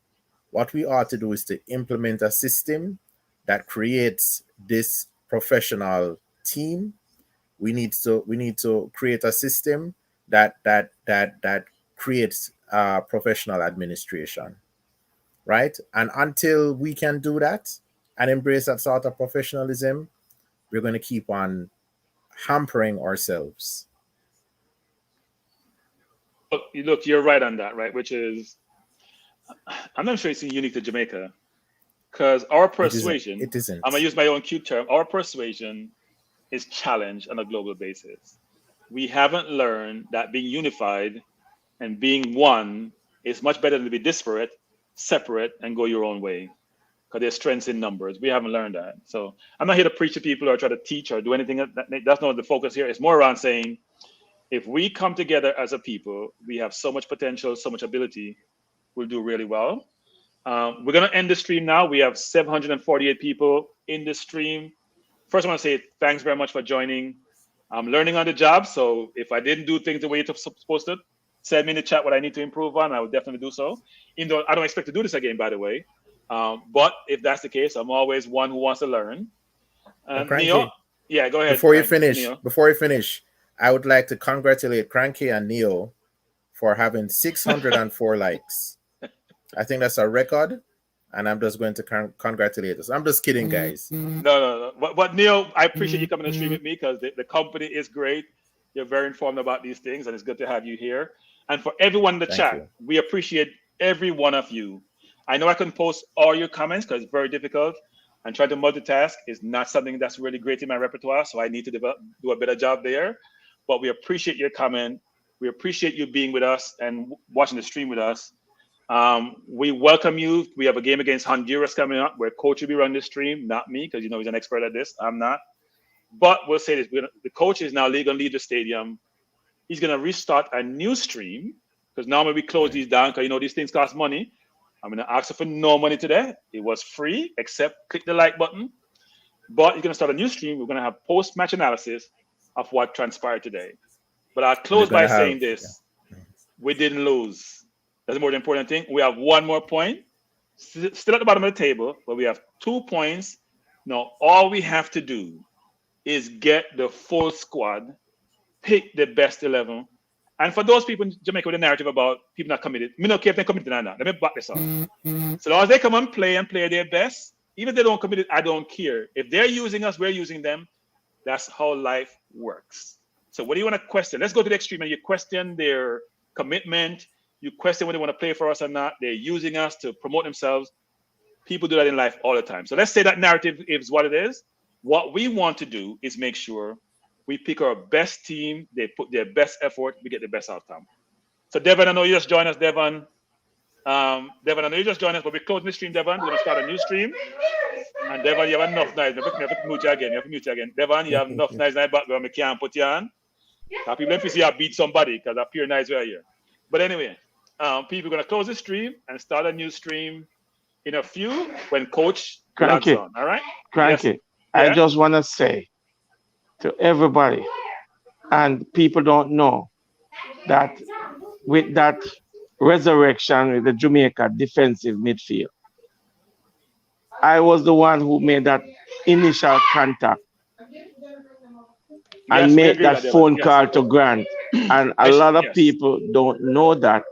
What we ought to do is to implement a system that creates this professional team. We need to create a system that creates professional administration, right? And until we can do that and embrace that sort of professionalism, we're going to keep on hampering ourselves. Look, you're right on that, right? Which is, I'm not sure it's unique to Jamaica, because our persuasion, It isn't. I'm going to use my own cute term, our persuasion is challenged on a global basis. We haven't learned that being unified and being one is much better than to be disparate, separate, and go your own way. Because there's strengths in numbers. We haven't learned that. So I'm not here to preach to people or try to teach or do anything. That's not the focus here. It's more around saying, if we come together as a people, we have so much potential, so much ability, we'll do really well. We're going to end the stream now. We have 748 people in the stream. First, I want to say thanks very much for joining. I'm learning on the job, so if I didn't do things the way you're supposed to, send me in the chat what I need to improve on. I would definitely do so. Even though I don't expect to do this again, by the way. But if that's the case, I'm always one who wants to learn. Neo, yeah, go ahead. Before you finish, I would like to congratulate Cranky and Neo for having 604 likes. I think that's a record. and I'm just going to congratulate us. I'm just kidding, guys. No. But Neil, I appreciate you coming to stream with me because the company is great. You're very informed about these things, and it's good to have you here. And for everyone in the Thank chat, you. we appreciate every one of you. I know I can post all your comments because it's very difficult, and trying to multitask is not something that's really great in my repertoire, so I need to do a better job there. But we appreciate your comment. We appreciate you being with us and watching the stream with us. We welcome you. We have a game against Honduras coming up where Coach will be running the stream, not me, because he's an expert at this. I'm not. But we'll say this: the coach is now going to leave the stadium. He's going to restart a new stream because normally we close these down because these things cost money. I'm going to ask for no money today. It was free, except click the like button. But he's going to start a new stream. We're going to have post-match analysis of what transpired today. But I'll close by saying this. Yeah. We didn't lose. That's the more important thing. We have one more point. Still at the bottom of the table, but we have 2 points. Now, all we have to do is get the full squad, pick the best 11. And for those people in Jamaica with a narrative about people not committed, me don't care if they're committed or not. Let me back this up. So long as they come and play their best, even if they don't commit it, I don't care. If they're using us, we're using them. That's how life works. So what do you want to question? Let's go to the extreme and you question their commitment. You question whether they want to play for us or not. They're using us to promote themselves. People do that in life all the time. So let's say that narrative is what it is. What we want to do is make sure we pick our best team. They put their best effort. We get the best outcome. So Devon, I know you just joined us, Devon. Devon, I know you just joined us, but we're closing the stream, Devon. We're going to start a new stream. And Devon, you have enough noise. You have to mute you again. Devon, you have enough noise in the background. We can't put you on. People, if you see I beat somebody, because I pure nice right here. But anyway, people are going to close the stream and start a new stream in a few when Coach logs on. All right? Cranky. Yes. I just want to say to everybody, and people don't know, that with that resurrection with the Jamaica defensive midfield, I was the one who made that initial contact and made that phone call to Grant. And a lot of people don't know that.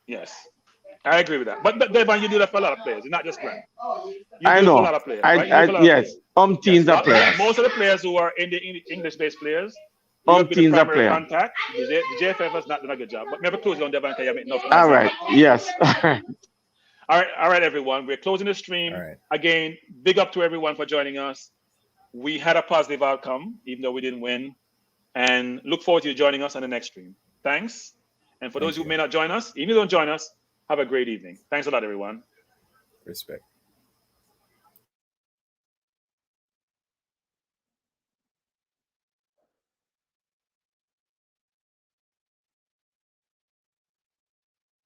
Yes, I agree with that. But Devon, you do that for a lot of players. It's not just Grant. I know. For a lot of players, right? Yes, teams are players. Most of the players who are in the English-based players, teams are players. Contact. The JFF has not done a good job. But never close on Devon because you make enough. All right. Yes. All right, everyone. We're closing the stream. Right. Again, big up to everyone for joining us. We had a positive outcome, even though we didn't win. And look forward to you joining us on the next stream. Thanks. And for those who may not join us, even if you don't join us, have a great evening. Thanks a lot, everyone. Respect.